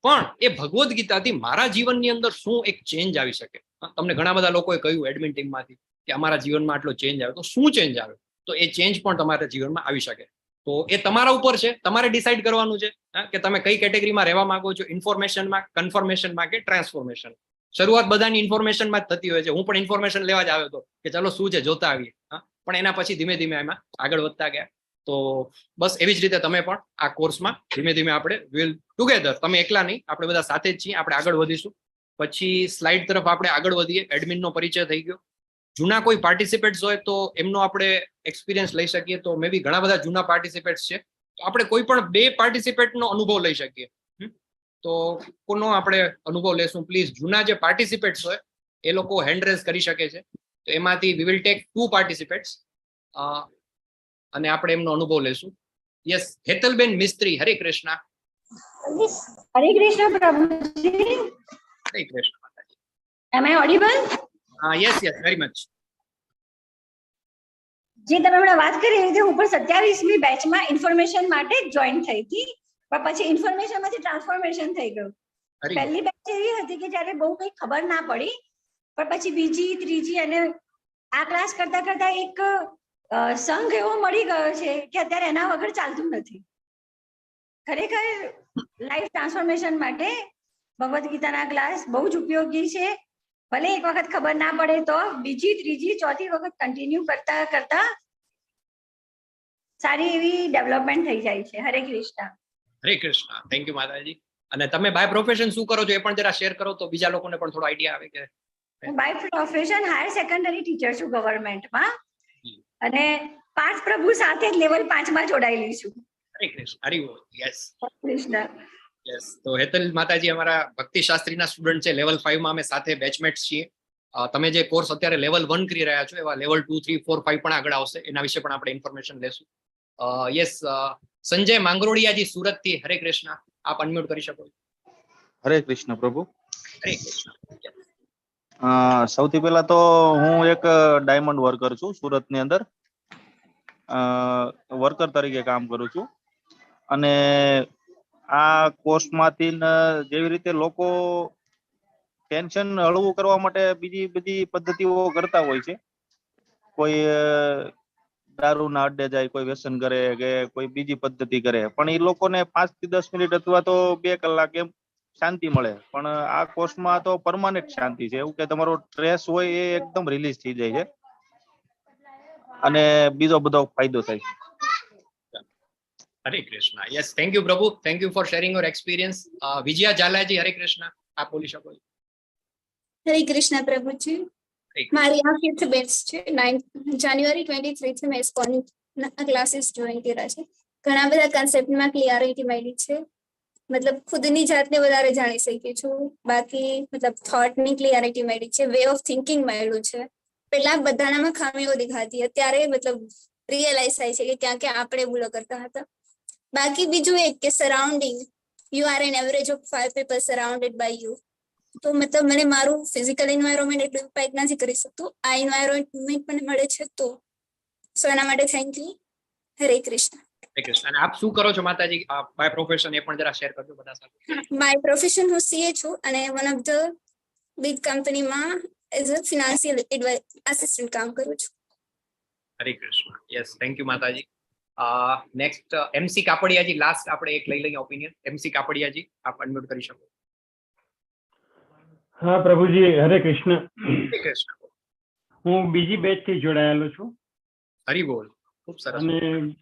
પણ એ ભગવદ્ ગીતાથી મારા જીવનની અંદર શું એક ચેન્જ આવી શકે. તમને ઘણા બધા લોકોએ કહ્યું એડમિન ટીમમાંથી કે અમારા જીવનમાં આટલો ચેન્જ આવ્યો, તો શું ચેન્જ આવ્યો? તો એ ચેન્જ પણ તમારા જીવનમાં આવી શકે. તો એ તમારા ઉપર છે, તમારે ડિસાઈડ કરવાનું છે કે તમે કઈ કેટેગરીમાં રહેવા માંગો છો, ઇન્ફોર્મેશનમાં, કન્ફર્મેશનમાં કે ટ્રાન્સફોર્મેશન. શરૂઆત બધાની ઇન્ફોર્મેશનમાં જ થતી હોય છે. હું પણ ઇન્ફોર્મેશન લેવા જ આવ્યો હતો કે ચલો શું છે જોતા આવીએ, પણ એના પછી ધીમે ધીમે એમાં આગળ વધતા ગયા. તો બસ એવી જ રીતે તમે પણ આ કોર્સમાં ધીમે ધીમે આપણે વિલ ટુગેધર, તમે એકલા નહીં, આપણે બધા સાથે જ છીએ, આપણે આગળ વધીશું. પછી સ્લાઇડ તરફ આપણે આગળ વધીએ. એડમિનનો પરિચય થઈ ગયો. જૂના કોઈ પાર્ટિસિપેટ્સ હોય તો એમનો આપણે એક્સપિરિયન્સ લઈ શકીએ. તો મે બી ઘણા બધા જૂના પાર્ટિસિપેટ્સ છે, તો આપણે કોઈ પણ 2 પાર્ટિસિપેટનો અનુભવ લઈ શકીએ. તો કોનો આપણે અનુભવ લેશું? પ્લીઝ, જૂના જે પાર્ટિસિપેટ્સ હોય એ લોકો હેન્ડ રેઝ કરી શકે છે. તો એમાંથી વી વિલ ટેક 2 પાર્ટિસિપેટ્સ અને આપણે એમનો અનુભવ લેશું. યસ, હેતલબેન મિસ્ત્રી, હરે કૃષ્ણ. હરે કૃષ્ણ પ્રભુજી. હરે કૃષ્ણ માતાજી. Am I audible? Yes, very much. જે તમે હમણાં વાત કરી એ રીતે હું પણ 27મી બેચમાં ઇન્ફોર્મેશન માટે જોઈન થઈ હતી, પણ પછી ઇન્ફોર્મેશનમાંથી ટ્રાન્સફોર્મેશન થઈ ગયું. પહેલી બેચ એવી હતી કે જ્યારે બહુ કંઈ ખબર ના પડી, પણ પછી બીજી, ત્રીજી અને આ ક્લાસ કરતા કરતા એક સંઘ એવો મળી ગયો છે કે અત્યારે એના વગર ચાલતું નથી. ખરેખર લાઈફ ટ્રાન્સફોર્મેશન માટે ભગવદ્ ગીતાના ક્લાસ બહુ જ ઉપયોગી છે. ભલે એક વખત ખબર ના પડે તો બીજી, ત્રીજી, ચોથી વખત કન્ટિન્યુ કરતા કરતા સારી એવી ડેવલપમેન્ટ થઈ જાય છે. હરે કૃષ્ણ. હરે કૃષ્ણ. થેન્ક યુ માતાજી. અને તમે બાય પ્રોફેશન શું કરો છો એ પણ જરા શેર કરો તો બીજા લોકોને પણ થોડો આઈડિયા આવે. કે હું by profession higher secondary teacher છું ગવર્મેન્ટમાં, અને પાર્થ પ્રભુ સાથે જ લેવલ 5માં જોડાયેલી છું. હરે કૃષ્ણ. હરિ બોલ. યસ કૃષ્ણ. યસ. તો હેતલ માતાજી અમારા ભક્તિ શાસ્ત્રીના સ્ટુડન્ટ છે. લેવલ 5માં અમે સાથે બેચમેટ્સ છીએ. તમે જે કોર્સ અત્યારે લેવલ 1 કરી રહ્યા છો એવા લેવલ 2, 3, 4, 5 પણ આગળ આવશે. એના વિશે પણ આપણે ઇન્ફોર્મેશન લેશું. યસ, સંજય માંગરોડિયાજી સુરતથી, હરે કૃષ્ણ. આપ અનમ્યુટ કરી શકો. હરે કૃષ્ણ પ્રભુ. હરે કૃષ્ણ. સૌથી પહેલા તો હું એક ડાયમંડ વર્કર છું, સુરતની અંદર વર્કર તરીકે કામ કરું છું. અને આ કોર્સમાંથી જેવી રીતે લોકો ટેન્શન હળવું કરવા માટે બીજી બધી પદ્ધતિઓ કરતા હોય છે. કોઈ દારૂના અડ્ડે જાય, કોઈ વ્યસન કરે કે કોઈ બીજી પદ્ધતિ કરે, પણ એ લોકોને 5 થી 10 મિનિટ અથવા તો 2 કલાક એમ શાંતિ મળે. પણ આ કોર્સમાં તો પરમાનન્ટ શાંતિ છે. એવું કે તમારો સ્ટ્રેસ હોય એ એકદમ રિલીઝ થઈ જાય છે અને બીજો બધો ફાયદો થાય. Hare Krishna. Yes, thank you prabhu. Thank you for sharing your experience. Vijaya Zalaji, Hare Krishna. આપ બોલી શકો. હરે કૃષ્ણ પ્રભુજી. મારી આ 5th બેચ છે. 9 જાન્યુઆરી 23 થી મેં ISKCON ક્લાસીસ જોઈન કર્યા છે. ઘણા બધા કન્સેપ્ટમાં ક્લિયરિટી મળી છે. મતલબ ખુદની જાતને વધારે જાણી શકી છું. બાકી મતલબ થોટની ક્લિયરિટી મળી છે, વે ઓફ થિંકિંગ મળ્યું છે. પેલા બધાનામાં ખામીઓ દેખાતી, અત્યારે મતલબ રિયલાઇઝ થાય છે કે ક્યાં ક્યાં આપણે ભૂલો કરતા હતા. બાકી બીજું એક કે surrounding, you are an average of 5 people surrounded by you. તો મતલબ મને મારું ફિઝિકલ એન્વાયરમેન્ટ એટલું ઇમ્પેક્ટ નથી કરી શકતું, આ એન્વાયરમેન્ટ મને મળે છે. તો સો એના માટે થેન્ક યુ. હરે કૃષ્ણ. હરે કૃષ્ણ. અને આપ શું કરો છો માતાજી બાય પ્રોફેશન, એ પણ જરા શેર કરજો બધા સાથે. માય પ્રોફેશન હું CA છું અને વન ઓફ ધ બિગ કંપનીમાં એઝ અ ફિનાન્શિયલ આસિસ્ટન્ટ કામ કરું છું. હરે કૃષ્ણ. યસ, થેન્ક યુ માતાજી. નેક્સ્ટ MC કાપડિયાજી, લાસ્ટ આપણે એક લઈ લઈએ ઓપિનિયન. MC કાપડિયાજી, આપ અનમ્યુટ કરી શકો. હા પ્રભુજી, હરે કૃષ્ણ. હરે કૃષ્ણ. હું બીજી બેચ થી જોડાયેલો છું. હરિ બોલ. ખૂબ સરસ. અને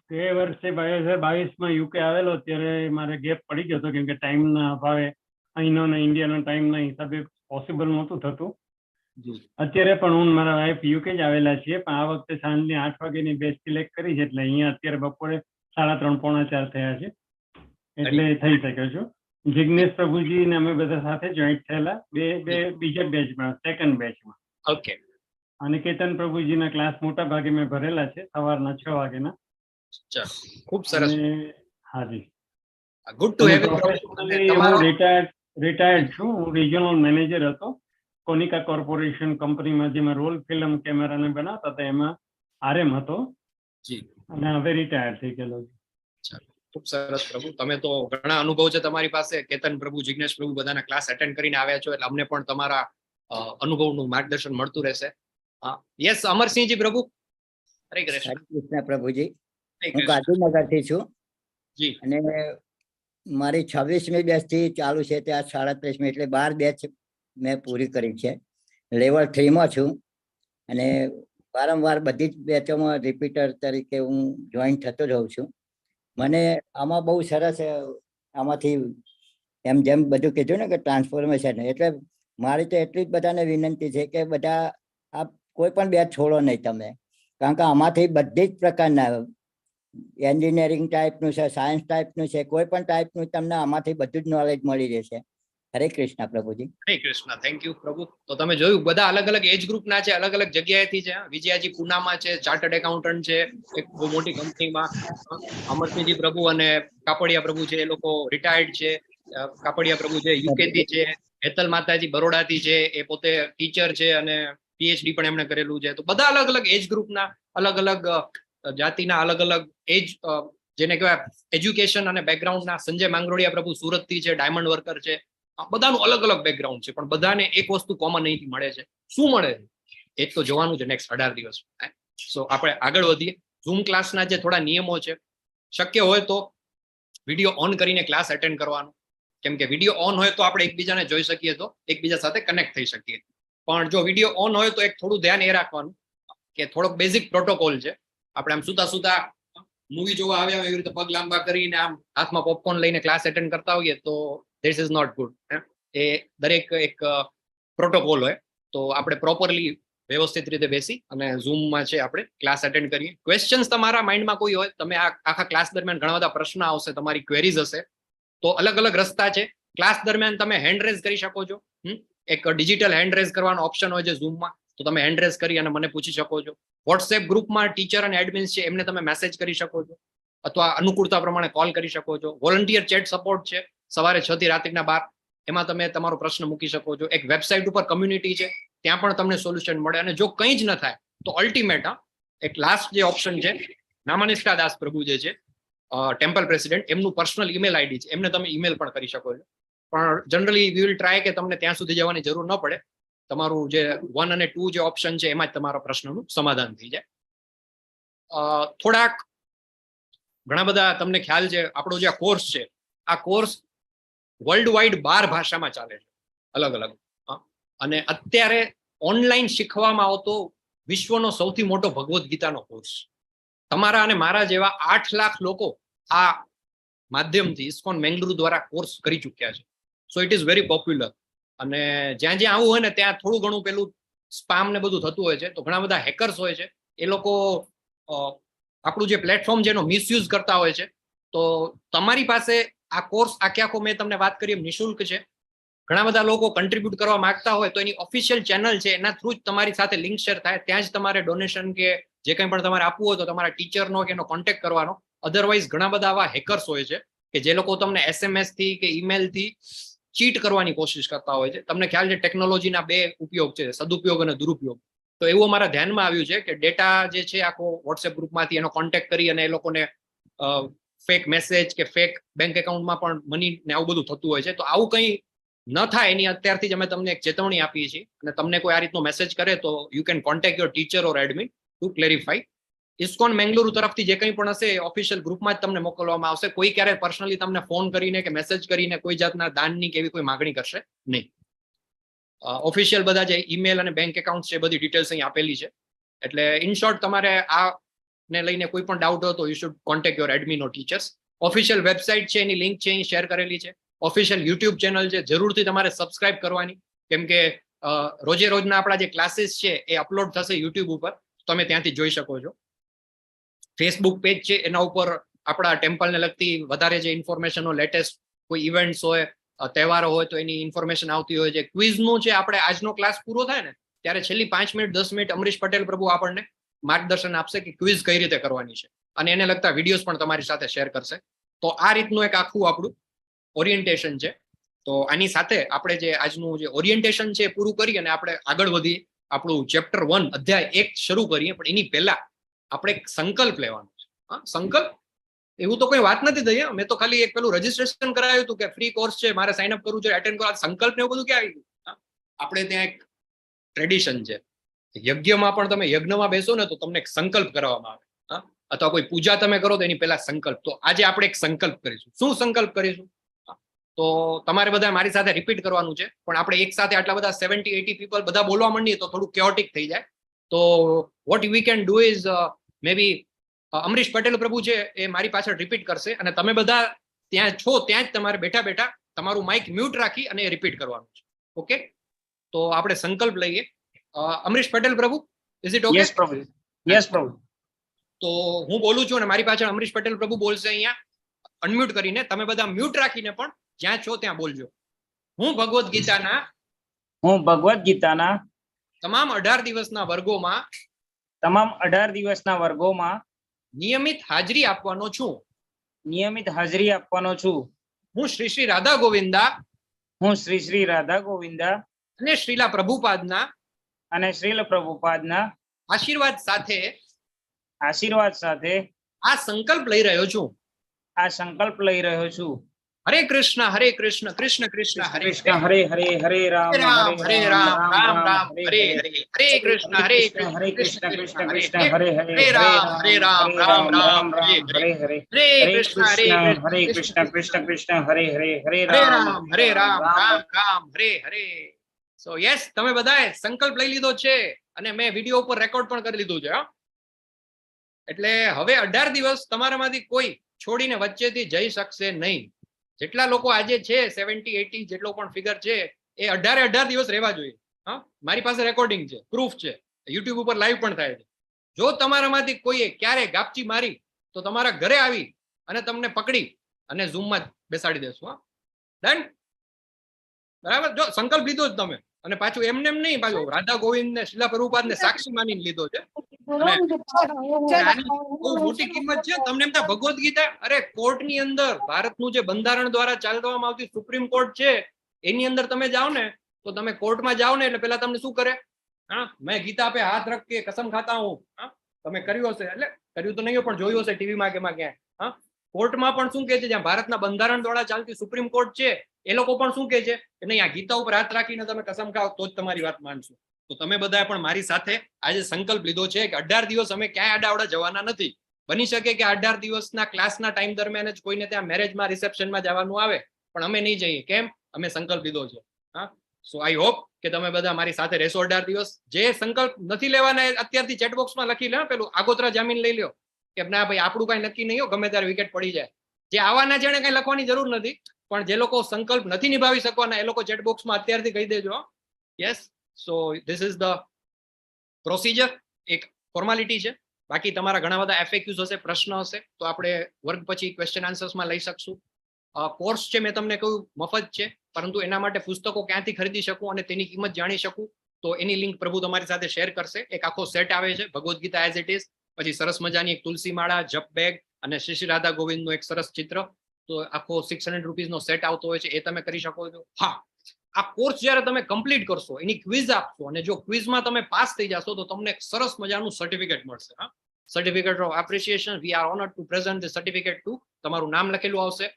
તે વર્ષે 2022માં UK આવેલો, ત્યારે મારે ગેપ પડી ગયો હતો કેમ કે ટાઈમના અભાવે અહીંનો ને ઇન્ડિયાનો ટાઈમના હિસાબે પોસિબલ નહોતું થતું. અત્યારે પણ હું મારા વાઈફ UK જ આવેલા છીએ, પણ આ વખતે સાંજની 8 વાગ્યાની બેચ સિલેક્ટ કરી છે, એટલે અહીંયા અત્યારે બપોરે 3:30 પોણા 4 થયા છે એટલે થઈ શકે છો. જિગ્નેશ પ્રભુજી ને અમે બધા સાથે જોઈન્ટ થયેલા બીજા બેચમાં, સેકન્ડ બેચમાં. ઓકે. અને કેતન પ્રભુજીના ક્લાસ મોટા ભાગે મેં ભરેલા છે સવારના 6 વાગ્યાના. ચાલો, ખૂબ સરસ. હાજી, ગુડ ટુ હેવ યુ. હું રિટાયર્ડ છું. હું રિજનલ મેનેજર હતો કોનિકા કોર્પોરેશન કંપનીમાં, જેમાં રોલ ફિલ્મ કેમેરાને બનાવતા હતા, એમાં RM હતો અને હવે રિટાયર્ડ થઈ ગયેલો છું. ખૂબ સરસ પ્રભુ, તમે તો ઘણા અનુભવ છે તમારી પાસે. કેતન પ્રભુ, જિગ્નેશ પ્રભુ બધાના ક્લાસ અટેન્ડ કરીને આવ્યા છો, એટલે અમને પણ તમારા અનુભવનું માર્ગદર્શન મળતું રહેશે. યસ, અમરસિંહજી પ્રભુ. હરે કૃષ્ણ પ્રભુજી, હું ગાંધીનગરથી છું જી, અને મારી 26મી બેચ થી ચાલુ છે, ત્યાં 37મી, એટલે 12 બેચ મેં પૂરી કરી છે. લેવલ 3માં છું અને વારંવાર બધી જ બેચોમાં રિપીટર તરીકે હું જોઈન થતો રહું છું. મને આમાં બહુ સરસ આમાંથી એમ જેમ બધું કીધું ને કે ટ્રાન્સફોર્મેશન, એટલે મારી તો એટલી જ બધાને વિનંતી છે કે બધા આ કોઈ પણ બેચ છોડો નહીં તમે, કારણ કે આમાંથી બધી જ પ્રકારના એન્જિનિયરિંગ ટાઈપનું છે, સાયન્સ ટાઈપનું છે, કોઈ પણ ટાઈપનું તમને આમાંથી બધું જ નોલેજ મળી રહેશે. હરે કૃષ્ણ પ્રભુજી. હરે કૃષ્ણ. થેન્ક યુ પ્રભુ. તો તમે જોયું બધા અલગ અલગ એજ ગ્રુપના છે, અલગ અલગ જગ્યાએથી છે. વિજયાજી પુનામાં છે, ચાર્ટર્ડ એકાઉન્ટન્ટ છે એક બહુ મોટી કંપનીમાં. અમરસિંહજી પ્રભુ અને કાપડિયા પ્રભુ છે, એ લોકો રિટાયર્ડ છે. કાપડિયા પ્રભુ છે UK થી છે. હેતલ માતાજી બરોડાથી છે, એ પોતે ટીચર છે અને PhD પણ એમણે કરેલું છે. તો બધા અલગ અલગ એજ ગ્રુપના, અલગ અલગ જાતિના, અલગ અલગ એજ, જેને કહેવાય એજ્યુકેશન અને બેકગ્રાઉન્ડના. સંજય માંગરોળિયા પ્રભુ સુરતથી છે, ડાયમંડ વર્કર છે. બધાનું અલગ અલગ બેકગ્રાઉન્ડ છે, પણ બધાને એક વસ્તુ કોમન અહીંથી મળે છે. શું મળે છે એ તો જોવાનું છે નેક્સ્ટ 18 દિવસ. સો આપણે આગળ વધીએ. ઝૂમ ક્લાસના જે થોડા નિયમો છે, શક્ય હોય તો વિડીયો ઓન કરીને ક્લાસ અટેન્ડ કરવાનો, કેમ કે વિડીયો ઓન હોય તો આપણે એકબીજાને જોઈ શકીએ, તો એકબીજા સાથે કનેક્ટ થઈ શકીએ. પણ જો વિડીયો ઓન હોય તો એક થોડું ધ્યાન એ રાખવાનું કે થોડોક બેઝિક પ્રોટોકોલ છે. આપણે આમ સુતા સુતા મૂવી જોવા આવ્યા હોય એવી રીતે પગ લાંબા કરીને આમ હાથમાં પોપકોર્ન લઈને ક્લાસ અટેન્ડ કરતા હોઈએ તો ધીસ ઇઝ નોટ ગુડ. એ દરેક એક પ્રોટોકોલ હોય, તો આપણે પ્રોપરલી વ્યવસ્થિત રીતે બેસી અને ઝૂમમાં છે આપણે ક્લાસ અટેન્ડ કરીએ. ક્વેશ્ચન્સ તમારા માઇન્ડમાં કોઈ હોય, તમે આખા ક્લાસ દરમિયાન ઘણા બધા પ્રશ્ન આવશે, તમારી ક્વેરીઝ હશે, તો અલગ અલગ રસ્તા છે. ક્લાસ દરમિયાન તમે હેન્ડ રેઝ કરી શકો છો. એક ડિજિટલ હેન્ડ રેઝ કરવાનો ઓપ્શન હોય છે ઝૂમમાં, તો તમે હેન્ડ રેઝ કરી અને મને પૂછી શકો છો. વોટ્સએપ ગ્રુપમાં ટીચર અને એડમિન્સ છે, એમને તમે મેસેજ કરી શકો છો, અથવા અનુકૂળતા પ્રમાણે કોલ કરી શકો છો. વોલન્ટિયર ચેટ સપોર્ટ છે સવારે 6 થી રાત્રિના 12, એમાં તમે તમારો પ્રશ્ન મૂકી શકો છો. એક વેબસાઇટ ઉપર કમ્યુનિટી છે, ત્યાં પણ તમને સોલ્યુશન મળે. અને જો કંઈ જ ન થાય તો અલ્ટિમેટ એક લાસ્ટ જે ઓપ્શન છે, નામાનિષ્ઠા દાસ પ્રભુ જે છે ટેમ્પલ પ્રેસિડેન્ટ, એમનું પર્સનલ ઈમેલ ID છે, એમને તમે ઈમેલ પણ કરી શકો છો. પણ જનરલી વી વિલ ટ્રાય કે તમને ત્યાં સુધી જવાની જરૂર ન પડે. તમારું જે 1 અને 2 જે ઓપ્શન છે એમાં જ તમારા પ્રશ્નનું સમાધાન થઈ જાય. થોડાક ઘણા બધા તમને ખ્યાલ છે, આપણો જે આ કોર્સ છે, આ કોર્સ વર્લ્ડ વાઇડ 12 ભાષામાં ચાલે છે, અલગ અલગ. અને અત્યારે ઓનલાઈન શીખવામાં આવતો વિશ્વનો સૌથી મોટો ભગવદ્ ગીતાનો કોર્સ. તમારા અને મારા જેવા 8 લાખ લોકો આ માધ્યમથી ઇસ્કોન મેંગલુરુ દ્વારા કોર્સ કરી ચૂક્યા છે. So it is very popular. અને જ્યાં જ્યાં આવું હોય ને ત્યાં થોડું ઘણું પેલું સ્પામ ને બધું થતું હોય છે, તો ઘણા બધા હેકર્સ હોય છે, એ લોકો આપણું જે પ્લેટફોર્મ છે એનો મિસયુઝ કરતા હોય છે. તો તમારી પાસે આ કોર્સ આખો મેં તમને વાત કરી એમ નિઃશુલ્ક છે. ઘણા બધા લોકો કન્ટ્રીબ્યુટ કરવા માંગતા હોય તો એની ઓફિશિયલ ચેનલ છે, એના થ્રુ જ તમારી સાથે લિંક શેર થાય, ત્યાં જ તમારે ડોનેશન કે જે કંઈ પણ તમારે આપવું હોય તો તમારા ટીચરનો કે એનો કોન્ટેક્ટ કરવાનો. અધરવાઇઝ ઘણા બધા આવા હેકર્સ હોય છે કે જે લોકો તમને SMS થી કે ઈમેલ થી ચીટ કરવાની કોશિશ કરતા હોય છે. તમને ખ્યાલ છે ટેકનોલોજીના 2 ઉપયોગ છે, સદુપયોગ અને દુરુપયોગ. તો એવું અમારા ધ્યાનમાં આવ્યું છે કે ડેટા જે છે આખો વોટ્સએપ ગ્રુપમાંથી એનો કોન્ટેક્ટ કરી અને એ લોકોને ફેક મેસેજ કે ફેક બેંક એકાઉન્ટમાં પણ મની ને આવું બધું થતું હોય છે. તો આવું કંઈ ન થાય એની અત્યારથી જ અમે તમને એક ચેતવણી આપીએ છીએ. અને તમને કોઈ આ રીતનો મેસેજ કરે તો you can contact your teacher or admin to clarify. ISKCON Mangaluru તરફથી જે કંઈ પણ હશે ઓફિશિયલ ગ્રુપમાં જ તમને મોકલવામાં આવશે. કોઈ ક્યારે પર્સનલી તમને ફોન કરીને કે મેસેજ કરીને કોઈ જાતના દાનની કે એવી કોઈ માગણી કરશે નહીં. ઓફિશિયલ બધા જે ઈમેલ અને બેંક એકાઉન્ટ છે બધી ડિટેલ્સ અહીં આપેલી છે. એટલે ઇન શોર્ટ તમારે આ ને લઈને કોઈ પણ ડાઉટ હોય તો you should contact your admin or teachers. Official website છે, એની લિંક છે અહીં શેર કરેલી છે. ઓફિશિયલ યુટ્યુબ ચેનલ છે, જરૂરથી તમારે સબસ્ક્રાઇબ કરવાની, કેમ કે રોજે રોજના આપણા જે ક્લાસીસ છે એ અપલોડ થશે યુટ્યુબ ઉપર, તમે ત્યાંથી જોઈ શકો છો. ફેસબુક પેજ છે, એના ઉપર આપણા ટેમ્પલને લગતી વધારે જે ઇન્ફોર્મેશનો લેટેસ્ટ કોઈ ઇવેન્ટ્સ હોય તહેવારો હોય તો એની ઇન્ફોર્મેશન આવતી હોય છે. ક્વિઝનું છે આપણે આજનો ક્લાસ પૂરો થાય ને ત્યારે છેલ્લી 5 મિનિટ 10 મિનિટ અમરીશ પટેલ પ્રભુ આપણને માર્ગદર્શન આપશે કે ક્વિઝ કઈ રીતે કરવાની છે અને એને લગતા વિડીયોઝ પણ તમારી સાથે શેર કરશે. તો આ રીતનું એક આખું આપણું ઓરિએન્ટેશન છે. તો આની સાથે આપણે જે આજનું જે ઓરિએન્ટેશન છે એ પૂરું કરી અને આપણે આગળ વધીએ, આપણું ચેપ્ટર 1 અધ્યાય 1 શરૂ કરીએ. પણ એની પહેલા આપણે એક સંકલ્પ લેવાનો છે. સંકલ્પ એવું તો કોઈ વાત નથી થઈ. મેં તો ખાલી એક પેલું રજીસ્ટ્રેશન કરાવ્યું હતું કે ફ્રી કોર્સ છે, મારે સાઇન અપ કરવું છે, એટેન્ડ કરવા. સંકલ્પ ને એવું બધું ક્યાં આવી ગયું? આપણે ત્યાં એક ટ્રેડિશન છે, યજ્ઞમાં પણ તમે યજ્ઞમાં બેસો ને તો તમને એક સંકલ્પ કરવામાં આવે, અથવા કોઈ પૂજા તમે કરો તો એની પહેલા સંકલ્પ. તો આજે આપણે એક સંકલ્પ કરીશું. શું સંકલ્પ કરીશું? તો તમારે બધા મારી સાથે રિપીટ કરવાનું છે. પણ આપણે એક સાથે આટલા બધા 70-80 પીપલ બધા બોલવા માંડીએ તો થોડું કેઓટિક થઈ જાય. તો what we can do is maybe Amrish Patel પ્રભુ છે એ મારી પાછળ રિપીટ કરશે અને તમે બધા ત્યાં છો ત્યાં જ તમારે બેઠા બેઠા તમારું માઇક મ્યુટ રાખી અને રિપીટ કરવાનું છે. ઓકે, તો આપણે સંકલ્પ લઈએ. અમરીશ પટેલ પ્રભુ, ઇઝ ઇટ ઓકે? યસ પ્રભુ, યસ પ્રભુ. તો હું બોલું છું અને મારી પાછળ અમરીશ પટેલ પ્રભુ બોલશે અહીંયા અનમ્યુટ કરીને. તમે બધા મ્યુટ રાખીને પણ જ્યાં છો ત્યાં બોલજો. હું ભગવદ્ ગીતાના તમામ 18 દિવસના વર્ગોમાં નિયમિત હાજરી આપવાનો છું. હું શ્રી શ્રી રાધા ગોવિંદા અને શ્રીલા પ્રભુપાદના આશીર્વાદ સાથે આ સંકલ્પ લઈ રહ્યો છું. હરે કૃષ્ણ કૃષ્ણ કૃષ્ણ હરે હરે હરે રામ રામ રામ રામ હરે હરે. હરે કૃષ્ણ કૃષ્ણ કૃષ્ણ હરે હરે રામ રામ રામ હરે હરે. હરે કૃષ્ણ કૃષ્ણ કૃષ્ણ હરે હરે હરે રામ રામ રામ હરે હરે. સો યસ, તમે બધાએ સંકલ્પ લઈ લીધો છે અને મેં વિડીયો ઉપર રેકોર્ડ પણ કરી લીધું છે. એટલે હવે 18 દિવસ તમારામાંથી કોઈ છોડીને વચ્ચેથી જઈ શકશે નહીં. જેટલા લોકો આજે છે 70-80 જેટલો પણ ફિગર છે એ 18 દિવસ રહેવા જોઈએ. મારી પાસે રેકોર્ડિંગ છે, પ્રૂફ છે, યુટ્યુબ ઉપર લાઈવ પણ થાય છે. જો તમારામાંથી કોઈએ ક્યારે ગાપચી મારી તો તમારા ઘરે આવી અને તમને પકડી અને ઝૂમમાં બેસાડી દેશું. ડન? બરાબર? જો સંકલ્પ લીધો જ તમે, અને પાછું એમને એમ નહીં, પાછું રાધા ગોવિંદ ને શિલા પ્રભુપાદ ને સાક્ષી માનીને લીધો છે. બહુ મોટી કિંમત છે. તમને એમ થાય ભગવદ્ ગીતા, અરે કોર્ટની અંદર ભારતનું જે બંધારણ દ્વારા ચાલવામાં આવતી સુપ્રીમ કોર્ટ છે એની અંદર તમે જાઓ ને તો તમે કોર્ટમાં જાઓ ને એટલે પેલા તમને શું કરે? મેં ગીતા પે હાથ રખ કે કસમ ખાતા હું. તમે કર્યું હશે, એટલે કર્યું તો નહીં પણ જોયું હશે ટીવીમાં કે એમાં ક્યાંય. કોર્ટમાં પણ શું કે છે, જ્યાં ભારતના બંધારણ દ્વારા ચાલતી સુપ્રીમ કોર્ટ છે એ લોકો પણ શું કે છે કે નહીં, આ ગીતા ઉપર હાથ રાખીને તમે કસમ ખાઓ તો જ તમારી વાત માનશું. તો તમે બધાએ પણ મારી સાથે આજે સંકલ્પ લીધો છે કે 18 દિવસ અમે ક્યાંય આડાવડા જવાના નથી. બની શકે કે 18 દિવસના ક્લાસના ટાઈમ દરમિયાન જ કોઈને ત્યાં મેરેજમાં રિસેપ્શનમાં જવાનું આવે, પણ અમે નહીં જઈએ. કેમ? અમે સંકલ્પ લીધો છે. સો આઈ હોપ કે તમે બધા મારી સાથે રહેશો 18 દિવસ. જે સંકલ્પ નથી લેવાના અત્યારથી ચેટબોક્સમાં લખી લે, પેલું આગોતરા જામીન લઈ લ્યો કે ના ભાઈ આપણું કઈ નક્કી નહીં, ગમે ત્યારે વિકેટ પડી જાય. જે આવવાના છે એને કઈ લખવાની જરૂર નથી, પણ જે લોકો સંકલ્પ નથી નિભાવી શકવાના એ લોકો ચેટબોક્સમાં અત્યારથી કહી દેજો. Yes, so this is the procedure. એક ફોર્માલિટી છે. બાકી તમારા ઘણા બધા એફએક્યુઝ હશે, પ્રશ્ન હશે તો આપણે વર્ગ પછી ક્વેશ્ચન આન્સર્સમાં લઈ શકશું. કોર્સ છે મેં તમને કહ્યું મફત છે, પરંતુ એના માટે પુસ્તકો ક્યાંથી ખરીદી શકું અને તેની કિંમત જાણી શકું તો એની લિંક પ્રભુ તમારી સાથે શેર કરશે. એક આખો સેટ આવે છે Bhagavad Gita as it is, પછી સરસ મજાની એક તુલસી માળા, જપ બેગ અને શ્રી શ્રી રાધા ગોવિંદનું એક સરસ ચિત્ર. તો આખો 600 રૂપીઝનો સેટ આવતો હોય છે, એ તમે કરી શકો છો. હા, આ કોર્સ જ્યારે તમે કમ્પ્લીટ કરશો, એની ક્વિઝ આપશો અને જો ક્વિઝમાં તમે પાસ થઈ જશો તો તમને એક સરસ મજાનું સર્ટિફિકેટ મળશે. Certificate of appreciation. We are honoured to present the certificate to. તમારું નામ લખેલું આવશે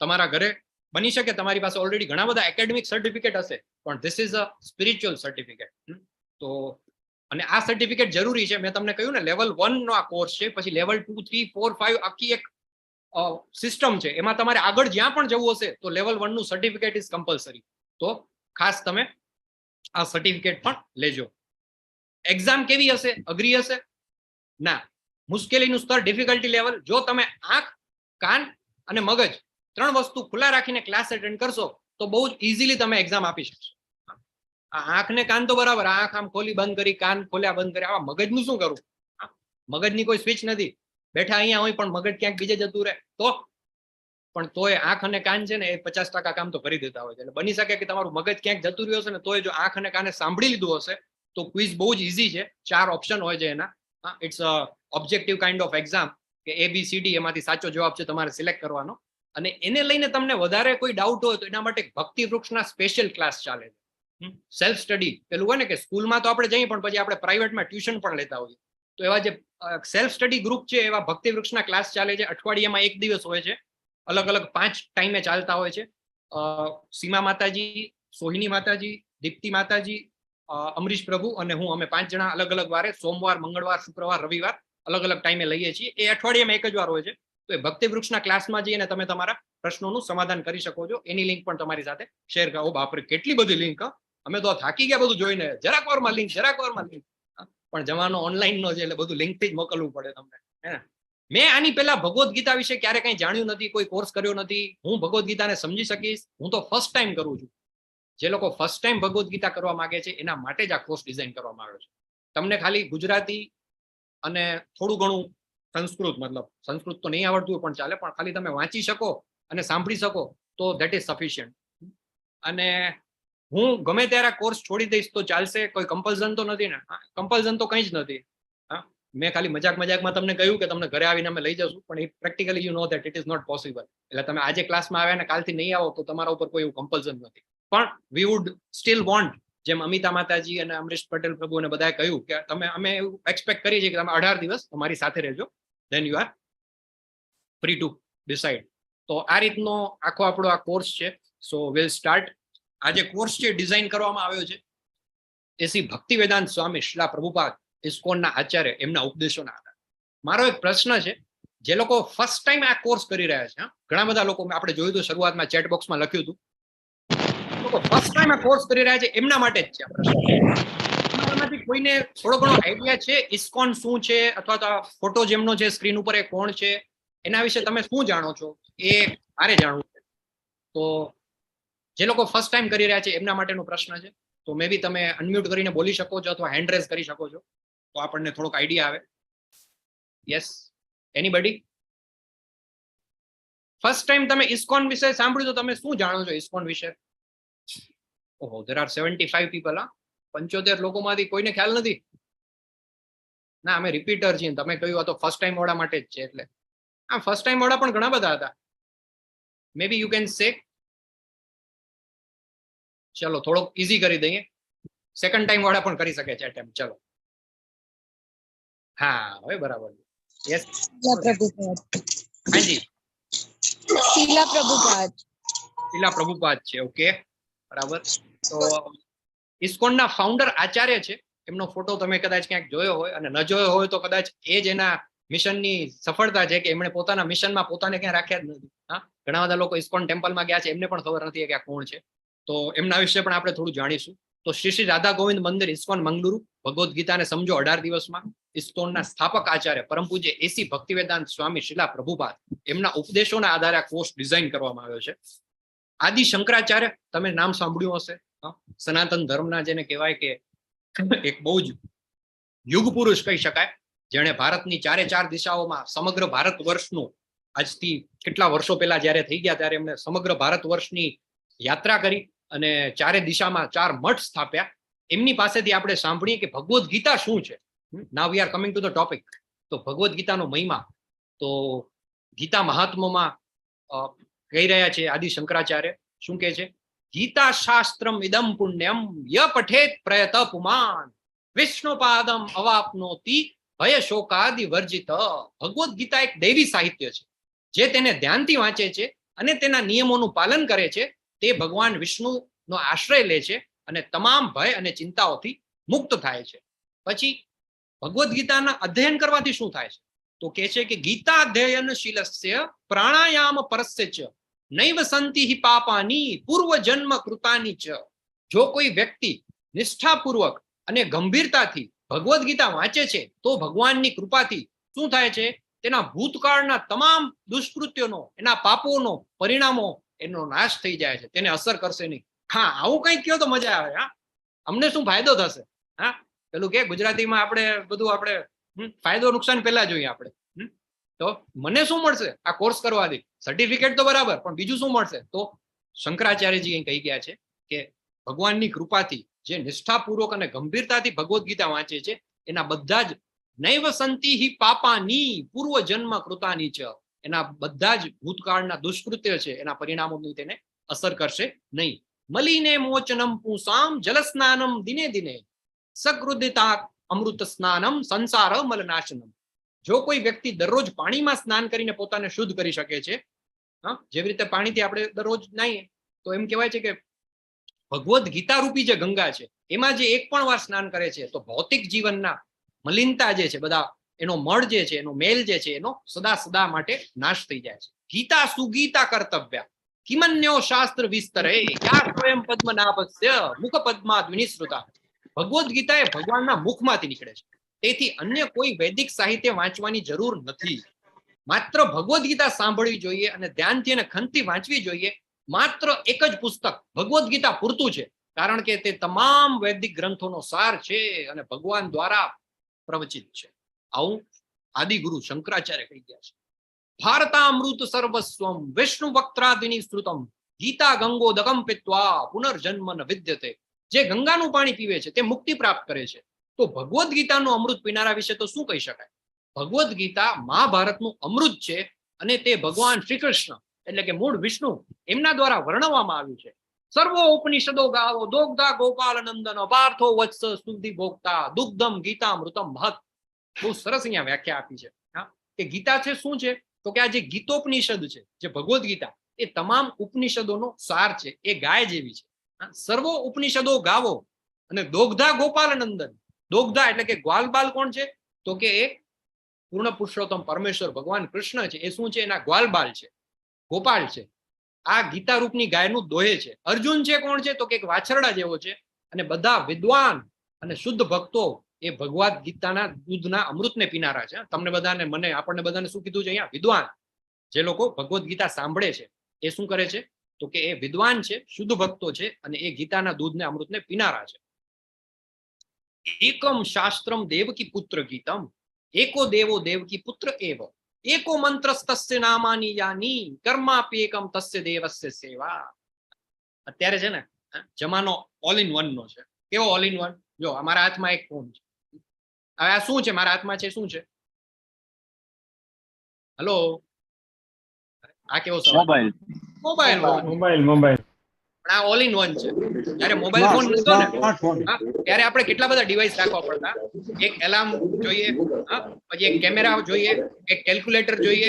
તમારા ઘરે. બની શકે તમારી પાસે ઓલરેડી ઘણા બધા એકેડેમિક સર્ટિફિકેટ હશે, પણ this is a spiritual certificate. તો અને આ સર્ટિફિકેટ જરૂરી છે. મેં તમને કહ્યું ને લેવલ 1 નો આ કોર્સ છે, પછી લેવલ 2, 3, 4, 5 આખી એક સિસ્ટમ છે. એમાં તમારે આગળ જ્યાં પણ જવું હશે તો લેવલ 1 નું સર્ટિફિકેટ ઇઝ કમ્પલસરી. તો ખાસ તમે આ સર્ટિફિકેટ પણ લેજો. એક્ઝામ કેવી હશે? અઘરી હશે? ના. મુશ્કેલીનું સ્તર, ડિફિકલ્ટી લેવલ, જો તમે આંખ, કાન અને મગજ 3 વસ્તુ ખુલ્લા રાખીને ક્લાસ એટેન્ડ કરશો તો બહુ જ ઇઝીલી તમે એક્ઝામ આપી શકશો. આંખ ને કાન તો બરાબર, આંખ આમ ખોલી બંધ કરી, કાન ખોલ્યા બંધ કર્યા, આવા મગજનું શું કરવું? મગજની કોઈ સ્વિચ નથી. બેઠા અહીંયા હોય પણ મગજ ક્યાંક બીજે જતું રહે તો પણ તોય આંખ અને કાન છે ને એ 50% કામ તો કરી દેતા હોય છે. એટલે બની શકે કે તમારું મગજ ક્યાંક જતું રહ્યું હશે ને તોય જો આંખ અને કાને સાંભળી લીધું હશે તો ક્વિઝ બહુ જ ઇઝી છે. 4 ઓપ્શન હોય છે એના. It's a objective kind of exam કે ABCD એમાંથી સાચો જવાબ છે તમારે સિલેક્ટ કરવાનો. અને એને લઈને તમને વધારે કોઈ ડાઉટ હોય તો એના માટે ભક્તિ વૃક્ષના સ્પેશિયલ ક્લાસ ચાલે છે. સેલ્ફ સ્ટડી પેલું હોય ને કે સ્કૂલમાં તો આપણે જઈએ પણ પછી આપણે પ્રાઇવેટમાં ટ્યુશન પણ લેતા હોઈએ. તો એવા જે સેલ્ફ સ્ટડી ગ્રુપ છે એવા ભક્તિ વૃક્ષના ક્લાસ ચાલે છે. અઠવાડિયામાં 1 દિવસ હોય છે. અલગ અલગ 5 ટાઈમે ચાલતા હોય છે. સીમા માતાજી, સોહિની માતાજી, દીપ્તિ માતાજી, અમરીશ પ્રભુ અને હું અમે 5 જણા અલગ અલગ વારે સોમવાર, મંગળવાર, શુક્રવાર, રવિવાર અલગ અલગ ટાઈમે લઈએ છીએ. એ અઠવાડિયામાં 1 જ વાર હોય છે. તો એ ભક્તિ વૃક્ષના ક્લાસમાં જઈને તમે તમારા પ્રશ્નોનું સમાધાન કરી શકો છો. એની લિંક પણ તમારી સાથે શેર કરો. બાપરે કેટલી બધી લિંક! અમે તો થાકી ગયા બધું જોઈને. જરાક વારમાં લિંક. પણ જવાનો ઓનલાઈન નો છે એટલે બધું લિંક થી જ મોકલવું પડે તમને. હે મેં આની પહેલા ભગવદ્ ગીતા વિશે ક્યારે કંઈ જાણ્યું નથી, કોઈ કોર્સ કર્યો નથી. હું ભગવદ્ ગીતાને સમજી શકીશ. હું તો ફર્સ્ટ ટાઈમ કરું છું. જે લોકો ફર્સ્ટ ટાઈમ ભગવદ્ ગીતા કરવા માંગે છે એના માટે જ આ કોર્સ ડિઝાઇન કરવામાં આવ્યો છે. તમને ખાલી ગુજરાતી અને થોડું ઘણું સંસ્કૃત, મતલબ સંસ્કૃત તો નહીં આવડતું પણ ચાલે, પણ ખાલી તમે વાંચી શકો અને સાંભળી શકો તો ધેટ ઇઝ સફિશિયન્ટ. અને હું ગમે ત્યારે કોર્સ છોડી દઈશ તો ચાલશે. કોઈ કમ્પલ્ઝન તો નથી ને? કમ્પલ્ઝન તો કંઈ જ નથી. મેં ખાલી મજાકમાં તમને કહ્યું કે તમને ઘરે આવીને અમે લઈ જશું, પણ એ practically you know that it is not possible. એટલે તમે આજે ક્લાસમાં આવ્યા ને કાલથી નહીં આવો તો તમારા ઉપર કોઈ એવું કમ્પલ્ઝન નથી. પણ વી વુડ સ્ટીલ વોન્ટ, જેમ અમિતા માતાજી અને અમરીશ પટેલ પ્રભુ અને બધાએ કહ્યું કે અમે એવું એક્સપેક્ટ કરીએ છીએ કે તમે 18 દિવસ તમારી સાથે રહેજો, then you are free two decide. તો આ રીતનો આખો આપણો આ કોર્સ છે. સો વિલ સ્ટાર્ટ. આ જે કોર્સ છે ડિઝાઇન કરવામાં આવ્યો છે એસી ભક્તિવેદાંત સ્વામી શ્રીલા પ્રભુપાદ ઇસ્કોનના આચાર્ય એમના ઉપદેશોના આધારે. મારો એક પ્રશ્ન છે, જે લોકો ફર્સ્ટ ટાઈમ આ કોર્સ કરી રહ્યા છે, ઘણા બધા લોકો આપણે જોયું હતું શરૂઆતમાં ચેટ બોક્સમાં લખ્યું હતું, લોકો ફર્સ્ટ ટાઈમ આ કોર્સ કરી રહ્યા છે એમના માટે જ છે આ પ્રશ્ન. એમાંથી કોઈને થોડો ઘણો આઈડિયા છે ઇસ્કોન શું છે, અથવા તો ફોટો જેમનો છે સ્ક્રીન ઉપર એ કોણ છે, એના વિશે તમે શું જાણો છો? એ મારે જાણવું છે. તો જે લોકો ફર્સ્ટ ટાઈમ કરી રહ્યા છે એમના માટેનો પ્રશ્ન છે. તો મે બી તમે અનમ્યુટ કરીને બોલી શકો છો અથવા હેન્ડ રેઝ કરી શકો છો તો આપણને થોડોક આઈડિયા આવે. Yes, anybody? ફર્સ્ટ ટાઈમ તમે ઇસ્કોન વિશે સાંભળ્યું તો તમે શું જાણો છો ઇસ્કોન વિશે? ઓહો, there are 75 people. 75 લોકોમાંથી કોઈને ખ્યાલ નથી? ના, અમે રિપીટર છીએ. તમે કહ્યું આ તો ફર્સ્ટ ટાઈમ વાળા માટે જ છે. એટલે ફર્સ્ટ ટાઈમ વાળા પણ ઘણા બધા હતા. મે બી યુ કેન સે. ચલો થોડોક ઈઝી કરી દઈએ. સેકન્ડ ટાઈમ વાળા પણ કરી શકે છે અટેમ્પ. ચલો, હા હવે બરાબર. યસ, હાજી, શીલા પ્રભુપાદ છે. ઓકે, બરાબર. તો ઇસ્કોનના ફાઉન્ડર આચાર્ય છે. એમનો ફોટો તમે કદાચ ક્યાંક જોયો હોય, અને ન જોયો હોય તો કદાચ એ જ એના મિશનની સફળતા છે કે એમણે પોતાના મિશનમાં પોતાને ક્યાં રાખ્યા જ નથી. ઘણા બધા લોકો ઇસ્કોન ટેમ્પલમાં ગયા છે, એમને પણ ખબર નથી કે આ કોણ છે. તો એમના વિશે પણ આપણે થોડું જાણીશું. તો શ્રી રાધા ગોવિંદ મંદિર ઇસ્કોન મંગલુરુ, ભગવદ્ ગીતાને સમજો 18 દિવસમાં. ઇસ્કોનના સ્થાપક આચાર્ય પરમ પૂજ્ય એસી ભક્તિવેદાંત સ્વામી શ્રીલા પ્રભુપાદ એમના ઉપદેશોના આધારે આ કોર્સ ડિઝાઇન કરવામાં આવ્યો છે. આદિ શંકરાચાર્ય, તમે નામ સાંભળ્યું હશે. સનાતન ધર્મના જેને કહેવાય કે એક બહુ જ યુગ પુરુષ કહી શકાય, જેણે ભારતની 4 દિશાઓમાં સમગ્ર ભારત વર્ષનું, આજથી કેટલા વર્ષો પહેલા જયારે થઈ ગયા ત્યારે એમણે સમગ્ર ભારત વર્ષની યાત્રા કરી અને 4 દિશામાં 4 મઠ સ્થાપ્યા. એમની પાસેથી આપણે સાંભળીએ કે ભગવદ્ ગીતા શું છે. Now we are coming to the topic. તો ભગવદ્ ગીતાનો મહિમા, તો ગીતા મહાત્મ્યમાં કહી રહ્યા છે આદિ શંકરાચાર્ય. શું કહે છે? ગીતા શાસ્ત્રમ ઇદમ પુણ્યમ ય પઠેત પ્રયત પુમાન વિષ્ણુપાદમ અવાપનોતિ ભય શોકાદિ વર્જિત. ભગવદ્ ગીતા એક દૈવી સાહિત્ય છે. જે તેને ધ્યાનથી વાંચે છે અને તેના નિયમોનું પાલન કરે છે તે ભગવાન વિષ્ણુનો આશ્રય લે છે અને તમામ ભય અને ચિંતાઓથી મુક્ત થાય છે. પછી ભગવદ્ ગીતાના અધ્યયન કરવાથી શું થાય છે? તો કહે છે કે ગીતા અધ્યયનશીલસ્ય પ્રાણાયામ પરસ્ય ચ નૈવ સંતિ હિ પાપાની પૂર્વ જન્મ કૃતાની ચ. જો કોઈ વ્યક્તિ નિષ્ઠાપૂર્વક અને ગંભીરતાથી ભગવદ્ ગીતા વાંચે છે તો ભગવાનની કૃપાથી શું થાય છે? તેના ભૂતકાળના તમામ દુષ્કૃત્યોનો, એના પાપોનો પરિણામો એનો નાશ થઈ જાય છે, તેને અસર કરશે નહીં. હા, આવું કંઈક કહો તો મજા આવે. અમને શું ફાયદો થશે? પેલું કે ગુજરાતીમાં આપણે બધું આપણે ફાયદો નુકસાન પહેલા જોઈએ આપણે. તો મને શું મળશે આ કોર્સ કરવાથી? સર્ટિફિકેટ તો બરાબર, પણ બીજું શું મળશે? તો શંકરાચાર્યજી અહીં કહી ગયા છે કે ભગવાનની કૃપાથી જે નિષ્ઠાપૂર્વક અને ગંભીરતાથી ભગવદ્ ગીતા વાંચે છે એના બધા જ નૈવ સંતિ હિ પાપાની પૂર્વ જન્મ કૃતાની છે, એના બધા જ ભૂતકાળના દુષ્કૃત્ય છે એના પરિણામોની તેને અસર કરશે નહીં. મલિને મોચનમ પુંસામ જલ સ્નાનમ દિને દિને સકૃદિતા અમૃત સ્નાનમ સંસાર મલનાશનમ. જો કોઈ વ્યક્તિ દરરોજ પાણીમાં સ્નાન કરીને પોતાને શુદ્ધ કરી શકે છે, જેવી રીતે પાણીથી આપણે દરરોજ નાહીએ, તો એમ કહેવાય છે કે ભગવદ્ ગીતા રૂપી જે ગંગા છે એમાં જે એક પણ વાર સ્નાન કરે છે તો ભૌતિક જીવનના મલિનતા જે છે, બધા એનો મળ જે છે, એનો મેલ જે છે, એનો સદા સદા માટે નાશ થઈ જાય છે. ગીતા સુગીતા કર્તવ્ય કિમન્યો શાસ્ત્ર વિસ્તરે યા સ્વયં પદ્મનાભસ્ય મુખ પદ્માદ વિનિશ્રુતા. ભગવદ્ ગીતા એ ભગવાનના મુખમાંથી નીકળે છે, તેથી અન્ય કોઈ વૈદિક સાહિત્ય વાંચવાની જરૂર નથી. માત્ર ભગવદ્ ગીતા સાંભળવી જોઈએ અને ધ્યાનથી અને ખંતથી વાંચવી જોઈએ. માત્ર એક જ પુસ્તક ભગવદ્ ગીતા પૂરતું છે, કારણ કે તે તમામ વૈદિક ગ્રંથોનો સાર છે અને ભગવાન દ્વારા પ્રવચિત છે. આવું આદિગુરુ શંકરાચાર્ય કહી ગયા છે. ભારતામૃત સર્વસ્વમ વિષ્ણુ વક્ત્રાદિની શ્રુતમ ગીતા ગંગોદકમ પિત્વા પુનર્જન્મ ન વિદ્યતે. જે ગંગાનું પાણી પીવે છે તે મુક્તિ પ્રાપ્ત કરે છે. તો ભગવદ્ ગીતાનું અમૃત પીનારા વિશે તો શું કહી શકાય? ભગવદ્ ગીતા મહાભારતનું અમૃત છે અને તે ભગવાન શ્રી કૃષ્ણ એટલે કે મૂળ વિષ્ણુ એમના દ્વારા વર્ણવવામાં આવ્યું છે. સર્વો ઉપનિષદો ગાવો દોગ્ધા ગોપાલ નંદન પાર્થો વત્સ સ્તુતિ ભોક્તા દુગ્ધમ ગીતામૃતમ મહત. બહુ સરસ અહીંયા વ્યાખ્યા આપી છે કે ગીતા છે શું છે? તો કે આ જે ગીતોપનિષદ છે, જે ભગવદ્ ગીતા એ તમામ ઉપનિષદોનો સાર છે, એ ગાય જેવી છે. સર્વો ઉપનિષદો ગાવો અને દોગ્ધા ગોપાલ નંદન. દોગ્ધા એટલે કે ગ્વાલ બાલ કોણ છે? તો કે એ પૂર્ણ પુરુષોત્તમ પરમેશ્વર ભગવાન કૃષ્ણ છે. એ શું છે? એના ગ્વાલ બાલ છે, ગોપાલ છે. આ ગીતા રૂપની ગાયનું દોહે છે. અર્જુન છે કોણ છે? તો કે એક વાછરડા જેવો છે. અને બધા વિદ્વાન અને શુદ્ધ ભક્તો એ ભગવદ્ ગીતાના દૂધના અમૃતને પીનારા છે. તમને બધાને, મને, આપણને બધાને શું કીધું છે અહીંયા? વિદ્વાન. જે લોકો ભગવદ્ ગીતા સાંભળે છે એ શું કરે છે? તો કે એ વિદ્વાન છે, શુદ્ધ ભક્તો છે અને એ ગીતાના દૂધને અમૃતને પીનારા છે. એકમ શાસ્ત્રમ દેવકી પુત્ર ગીતમ એકો દેવો દેવકી પુત્ર એવ એકો મંત્રસ્તસ્ય નામાની યાની કર્માપ્યેકમ તસ્ય દેવસ્ય સેવા. અત્યારે છે ને જમાનો ઓલ ઇન વન નો છે. કેવો ઓલ ઇન વન? જો અમારા હાથમાં એક ફોન છે. હવે આ શું છે? મારા હાથમાં છે શું છે? હલો, આ કેવો સવાલ? Mobile mobile mobile. પણ આ ઓલ ઇન વન છે. જયારે મોબાઈલ ફોન નતો ને ત્યારે આપણે કેટલા બધા ડિવાઇસ રાખવા પડતા. એક એલાર્મ જોઈએ, પછી એક કેમેરા જોઈએ, એક કેલ્ક્યુલેટર જોઈએ,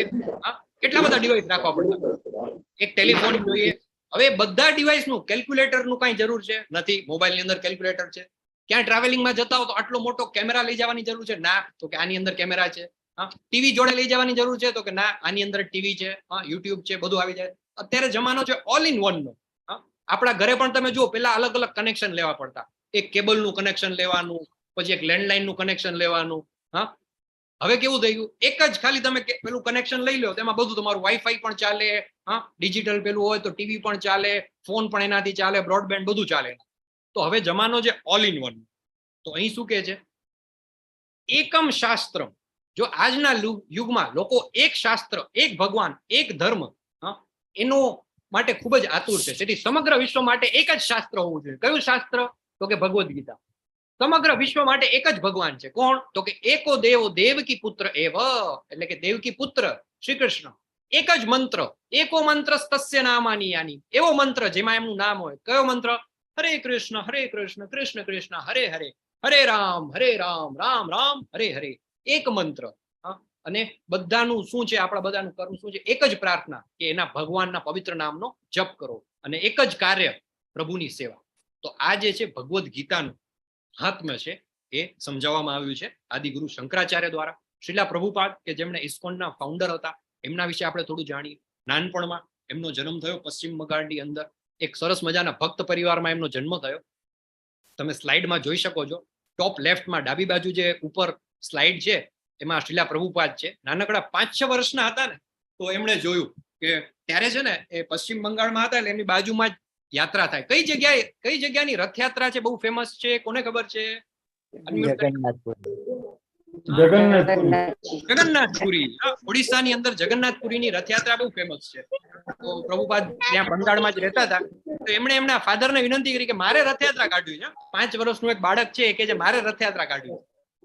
કેટલા બધા ડિવાઇસ રાખવા પડતા. એક ટેલિફોન જોઈએ. હવે બધા ડિવાઇસ નું કેલ્ક્યુલેટર નું કઈ જરૂર છે? નથી. મોબાઈલ ની અંદર કેલ્ક્યુલેટર છે. ક્યાં ટ્રાવેલિંગમાં જતા હો તો આટલો મોટો કેમેરા લઈ જવાની જરૂર છે? ના. તો કે આની અંદર કેમેરા છે. ટીવી જોડે લઈ જવાની જરૂર છે? તો કે ના, આની અંદર ટીવી છે, યુટ્યુબ છે, બધું આવી જાય. અત્યારે જમાનો છે ઓલ ઇન વન નો. આપણા ઘરે પણ તમે જુઓ, પેલા અલગ અલગ કનેક્શન લેવા પડતા. એક કેબલ નું કનેક્શન લેવાનું, પછી એક લેન્ડલાઇન નું કનેક્શન લેવાનું. હવે કેવું થઈ ગયું? એક જ ખાલી તમે પેલું કનેક્શન લઈ લો, તેમાં બધું તમારું વાઈફાઈ પણ ચાલે, ડિજિટલ પેલું હોય તો ટીવી પણ ચાલે, ફોન પણ એનાથી ચાલે, બ્રોડબેન્ડ બધું ચાલે. તો હવે જમાનો છે ઓલ ઇન વન. તો અહીં શું કહે છે? એકમ શાસ્ત્ર. જો આજના યુગમાં લોકો એક શાસ્ત્ર, એક ભગવાન, એક ધર્મ એનો માટે ખૂબ જ આતુર છે. તેથી સમગ્ર વિશ્વ માટે એક જ શાસ્ત્ર હોવું જોઈએ. કયું શાસ્ત્ર? તો કે ભગવદ્ ગીતા. સમગ્ર વિશ્વ માટે એક જ ભગવાન છે. કોણ? તો કે એકો દેવો દેવકી પુત્ર એવ એટલે કે દેવકી પુત્ર શ્રી કૃષ્ણ. એક જ મંત્ર, એકો મંત્ર તસ્ય નામાની યાની. એવો મંત્ર જેમાં એમનું નામ હોય. કયો મંત્ર? હરે કૃષ્ણ કૃષ્ણ કૃષ્ણ હરે હરે, હરે રામ રામ રામ હરે હરે. એક મંત્ર. અને બધાનું શું છે? આપણા બધાનું કર્મ શું છે? એક જ પ્રાર્થના કે એના ભગવાનના પવિત્ર નામનો જપ કરો અને એક જ કાર્ય પ્રભુની સેવા. તો આ જે છે ભગવદ્ ગીતાનું મહાત્મ્ય છે એ સમજાવવામાં આવ્યું છે આદિગુરુ શંકરાચાર્ય દ્વારા. શ્રીલા પ્રભુપાદ કે જેમણે ઇસ્કોનના ફાઉન્ડર હતા, એમના વિશે આપણે થોડું જાણીએ. નાનપણમાં એમનો જન્મ થયો પશ્ચિમ બંગાળની અંદર. એક સરસ મજાના ભક્ત પરિવારમાં એમનો જન્મ થયો. તમે સ્લાઇડમાં જોઈ શકો છો. ટોપ લેફ્ટમાં ડાબી બાજુ જે ઉપર સ્લાઇડ છે એમાં શ્રીલા પ્રભુપાદ છે. નાનકડા 5-6 વર્ષના હતા ને તો એમણે જોયું કે ત્યારે છે ને એ પશ્ચિમ બંગાળમાં હતા એટલે એમની બાજુમાં જ યાત્રા થાય. કઈ જગ્યાની રથયાત્રા છે બહુ ફેમસ છે? કોને ખબર છે? જગન્નાથપુરી. ઓડિશાની અંદર જગન્નાથપુરીની રથયાત્રા બહુ ફેમસ છે. તો પ્રભુપાદ ત્યાં બંગાળમાં જ રહેતા હતા. તો એમણે એમના ફાધરને વિનંતી કરી કે મારે રથયાત્રા કાઢવી છે. 5 વર્ષનું એક બાળક છે કે જે મારે રથયાત્રા કાઢવી.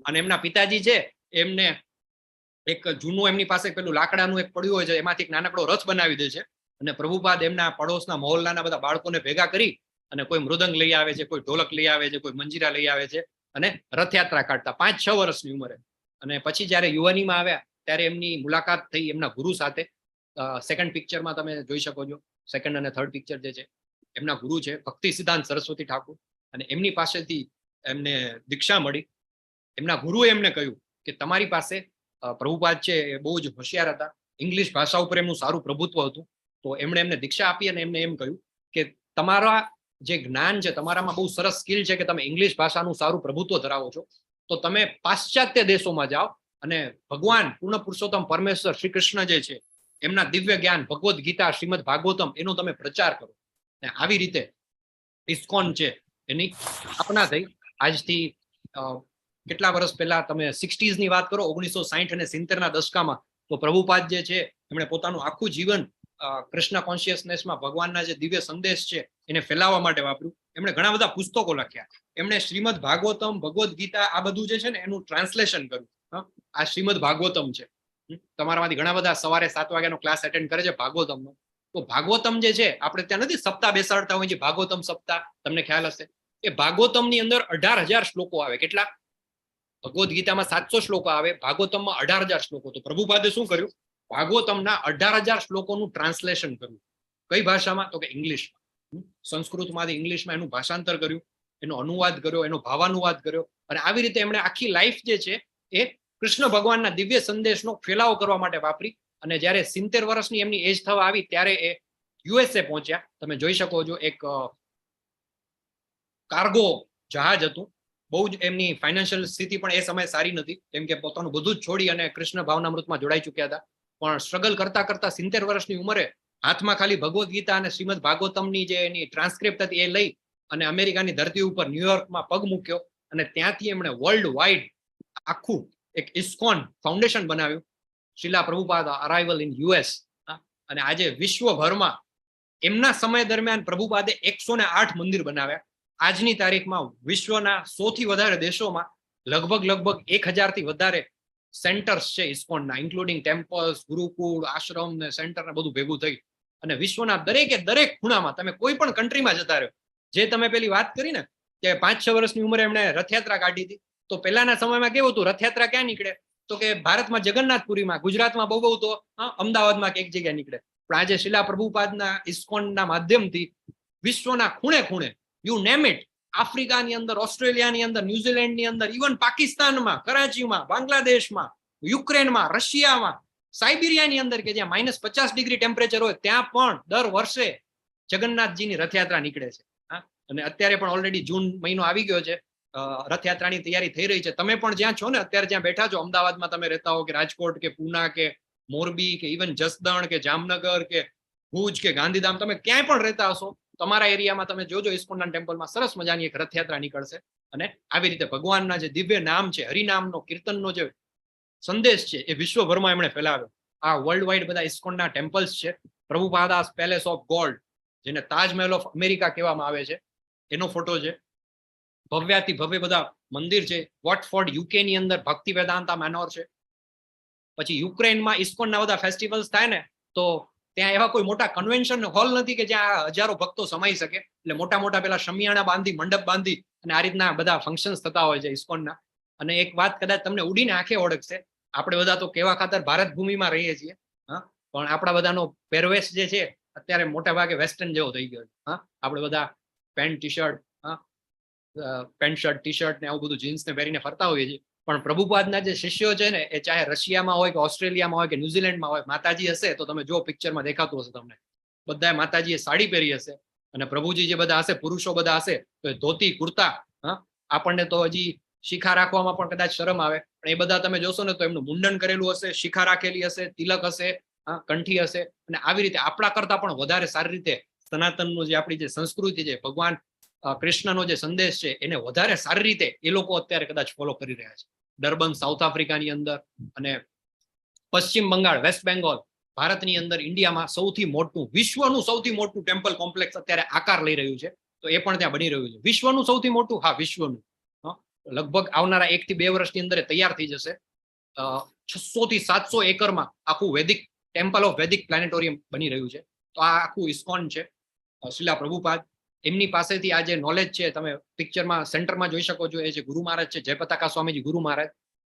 અને એમના પિતાજી છે એમને એક જૂનું એમની પાસે પેલું લાકડાનું એક પડ્યું હોય છે, એમાંથી એક નાનકડો રથ બનાવી દે છે. અને પ્રભુપાદ એમના પડોશના મહોલ્લાના બધા બાળકોને ભેગા કરી અને કોઈ મૃદંગ લઈ આવે છે, કોઈ ઢોલક લઈ આવે છે, કોઈ મંજીરા લઈ આવે છે અને રથયાત્રા કાઢતા 5-6 વર્ષની ઉંમરે. અને પછી જયારે યુવાનીમાં આવ્યા ત્યારે એમની મુલાકાત થઈ એમના ગુરુ સાથે. સેકન્ડ પિક્ચરમાં તમે જોઈ શકો છો, સેકન્ડ અને થર્ડ પિક્ચર જે છે એમના ગુરુ છે ભક્તિ સિદ્ધાંત સરસ્વતી ઠાકુર. અને એમની પાસેથી એમને દીક્ષા મળી. એમના ગુરુએ એમને કહ્યું કે તમારી પાસે પ્રભુપાદ છે એ બહુ જ હોશિયાર હતા, ઇંગ્લિશ ભાષા ઉપર એમનું સારું પ્રભુત્વ હતું. તો એમણે એમને દીક્ષા આપી અને એમને એમ કહ્યું કે તમારા જે જ્ઞાન છે, તમારામાં બહુ સરસ સ્કિલ છે કે તમે ઇંગ્લિશ ભાષાનું સારું પ્રભુત્વ ધરાવો છો, તો તમે પાશ્ચાત્ય દેશોમાં જાઓ અને ભગવાન પૂર્ણ પુરુષોત્તમ પરમેશ્વર શ્રી કૃષ્ણ જે છે એમના દિવ્ય જ્ઞાન ભગવદ્ ગીતા શ્રીમદ ભાગવતમ એનો તમે પ્રચાર કરો. અને આવી રીતે ઇસ્કોન છે એની સ્થાપના થઈ. આજથી કેટલા વર્ષ પહેલા તમે 60s ની વાત કરો, 1960 અને 70 ના દશકામાં, તો પ્રભુપાદ જે છે એમણે પોતાનું આખું જીવન કૃષ્ણ કોન્શિયસનેસમાં ભગવાનના જે દિવ્ય સંદેશ છે એને ફેલાવવા માટે વાપર્યું. એમણે ઘણા બધા પુસ્તકો લખ્યા. એમણે શ્રીમદ ભાગવતમ, ભગવદ્ ગીતા આ બધું જે છે ને એનું ટ્રાન્સલેશન કર્યું. આ શ્રીમદ ભાગવતમ છે. તમારામાંથી ઘણા બધા સવારે 7 વાગ્યાનો ક્લાસ એટેન્ડ કરે છે ભાગવતમનો. તો ભાગવતમ જે છે આપણે ત્યાં નથી સપ્તાહ બેસાડતા હોય છે ભાગવતમ સપ્તાહ, તમને ખ્યાલ હશે. એ ભાગવતમની અંદર 18,000 શ્લોકો આવે. કેટલા? ભગવદ્ ગીતામાં 700 શ્લોકો આવે, ભાગવતમમાં 18,000 શ્લોકો. તો પ્રભુપાદે શું કર્યું? ભાગવતમના 18,000 શ્લોકોનું ટ્રાન્સલેશન કર્યું. કઈ ભાષામાં? તો કે ઇંગ્લિશમાં. સંસ્કૃતમાંથી ઇંગ્લિશમાં એનું ભાષાંતર કર્યું, એનો અનુવાદ કર્યો, એનો ભાવાનુવાદ કર્યો. અને આવી રીતે એમણે આખી લાઈફ જે છે એ કૃષ્ણ ભગવાનના દિવ્ય સંદેશનો ફેલાવો કરવા માટે વાપરી. અને જ્યારે 70 વર્ષની એમની એજ થવા આવી ત્યારે એ યુએસએ પહોંચ્યા. તમે જોઈ શકો છો એક કાર્ગો જહાજ હતું. બહુ જ એમની ફાઇનાન્શિયલ સ્થિતિ પણ એ સમયે સારી નથી, કેમ કે પોતાનું બધું જ છોડી અને કૃષ્ણ ભાવનામૃતમાં જોડાઈ ચુક્યા હતા. પણ સ્ટ્રગલ કરતા કરતા 70 વર્ષની ઉંમરે હાથમાં ખાલી ભગવદ્ ગીતા અને શ્રીમદ ભાગવતમની જે એની ટ્રાન્સક્રિપ્ટ હતી એ લઈ અને અમેરિકાની ધરતી ઉપર ન્યુયોર્કમાં પગ મૂક્યો. અને ત્યાંથી એમણે વર્લ્ડ વાઇડ આખું એક ઇસ્કોન ફાઉન્ડેશન બનાવ્યું, શ્રીલા પ્રભુપાદ અરાઇવલ ઇન યુએસ. અને આજે વિશ્વભરમાં એમના સમય દરમિયાન પ્રભુપાદે 108 મંદિર બનાવ્યા. આજની તારીખમાં વિશ્વના 100 થી વધારે દેશોમાં લગભગ 1000 થી વધારે સેન્ટર્સ છે ઇસ્કોનના, ઇન્ક્લુડિંગ ટેમ્પલ્સ, ગુરુકુળ, આશ્રમ ને સેન્ટર ને બધું ભેગું થઈ. અને વિશ્વના દરેક ખૂણામાં તમે કોઈ પણ કન્ટ્રીમાં જતા રહ્યો. જે તમે પેલી વાત કરી ને કે 5-6 વર્ષની ઉંમરે એમણે રથયાત્રા કાઢી હતી, તો પહેલાના સમયમાં કેવું હતું, રથયાત્રા ક્યાં નીકળે? તો કે ભારતમાં જગન્નાથપુરીમાં, ગુજરાતમાં બહુ તો અમદાવાદમાં એક જગ્યાએ નીકળે. પણ આજે શ્રીલા પ્રભુપાદના ઇસ્કોનના માધ્યમથી વિશ્વના ખૂણે ખૂણે, યુ નેમ ઇટ, આફ્રિકાની અંદર, ઓસ્ટ્રેલિયાની અંદર, ન્યુઝીલેન્ડની અંદર, ઇવન પાકિસ્તાનમાં, કરાચીમાં, બાંગ્લાદેશમાં, યુક્રેનમાં, રશિયામાં, સાઇબિરિયાની અંદર કે જ્યાં -50 ડિગ્રી ટેમ્પરેચર હોય ત્યાં પણ દર વર્ષે જગન્નાથજીની રથયાત્રા નીકળે છે. અને અત્યારે પણ ઓલરેડી જૂન મહિનો આવી ગયો છે, રથયાત્રાની તૈયારી થઈ રહી છે. તમે પણ જ્યાં છો ને, અત્યારે જ્યાં બેઠા છો, અમદાવાદમાં તમે રહેતા હો કે રાજકોટ કે પૂના કે મોરબી કે ઇવન જસદણ કે જામનગર કે ભુજ કે ગાંધીધામ, તમે ક્યાંય પણ રહેતા હશો, તમારા એરિયામાં તમે જોજો ઇસ્કોનના ટેમ્પલમાં સરસ મજાની એક રથયાત્રા નીકળશે. અને આવી રીતે ભગવાનના જે દિવ્ય નામ છે, હરિનામનો, કીર્તનનો જે સંદેશ છે એ વિશ્વભરમાં એમણે ફેલાવ્યો. આ વર્લ્ડ વાઇડ બધા ઇસ્કોનના ટેમ્પલ્સ છે. પ્રભુપાદાસ પેલેસ ઓફ ગોલ્ડ, જેને તાજમહેલ ઓફ અમેરિકા કહેવામાં આવે છે, એનો ફોટો છે. ભવ્યાથી ભવ્ય બધા મંદિર છે. વોટફોર્ડ યુકે ની અંદર ભક્તિ વેદાંતા મેનોર છે. પછી યુક્રેનમાં ઇસ્કોનના બધા ફેસ્ટિવલ્સ થાય ને, તો ત્યાં એવા કોઈ મોટા કન્વેન્શન હોલ નથી કે જ્યાં હજારો ભક્તો સમાઈ શકે. એટલે મોટા પેલા શમિયાણા બાંધી, મંડપ બાંધી અને આ રીતના બધા ફંક્શન્સ થતા હોય છે ઇસ્કોનના. અને એક વાત કદાચ તમને ઉડીને આંખે ઓળખશે, આપણે બધા તો કેવા ખાતર ભારત ભૂમિમાં રહીએ છીએ, પણ આપણા બધાનો પહેરવેશ જે છે અત્યારે મોટા ભાગે વેસ્ટર્ન જેવો થઈ ગયો છે. આપણે બધા પેન્ટ શર્ટ ટી શર્ટ ને આવું બધું જીન્સ ને પહેરીને ફરતા હોઈએ છીએ. પણ પ્રભુપાદના જે શિષ્યો છે ને, એ ચાહે રશિયામાં હોય કે ઓસ્ટ્રેલિયામાં હોય કે ન્યુઝીલેન્ડમાં હોય, માતાજી હશે તો તમે જો પિક્ચરમાં દેખાતું હશે તમને, બધા માતાજીએ સાડી પહેરી હશે. અને પ્રભુજી જે બધા હશે, પુરુષો બધા હશે, તો ધોતી કુર્તા. આપણને તો હજી શિખા રાખવામાં પણ કદાચ શરમ આવે, પણ એ બધા તમે જોશો ને તો એમનું મુંડન કરેલું હશે, શિખા રાખેલી હશે, તિલક હશે, કંઠી હશે. અને આવી રીતે આપણા કરતા પણ વધારે સારી રીતે સનાતનનું જે આપણી જે સંસ્કૃતિ છે, ભગવાન કૃષ્ણનો જે સંદેશ છે, એને વધારે સારી રીતે એ લોકો અત્યારે કદાચ ફોલો કરી રહ્યા છે. ડર્બન સાઉથ આફ્રિકાની અંદર, અને પશ્ચિમ બંગાળ વેસ્ટ બેંગોલ ભારતની અંદર, ઇન્ડિયામાં સૌથી મોટું, વિશ્વનું સૌથી મોટું ટેમ્પલ કોમ્પ્લેક્સ અત્યારે આકાર લઈ રહ્યું છે, તો એ પણ ત્યાં બની રહ્યું છે. વિશ્વનું સૌથી મોટું, હા વિશ્વનું, લગભગ આવનારા 1 થી 2 વર્ષની અંદર તૈયાર થઈ જશે. 600 થી 700 એકરમાં આખું વેદિક ટેમ્પલ ઓફ વેદિક પ્લાનેટોરિયમ બની રહ્યું છે. તો આ આખું ઇસ્કોન છે, શિલા પ્રભુપાદ, એમની પાસેથી આ જે નોલેજ છે તમે પિક્ચરમાં સેન્ટરમાં જોઈ શકો છો. એ જે ગુરુ મહારાજ છે, જયપતાકા સ્વામીજી ગુરુ મહારાજ,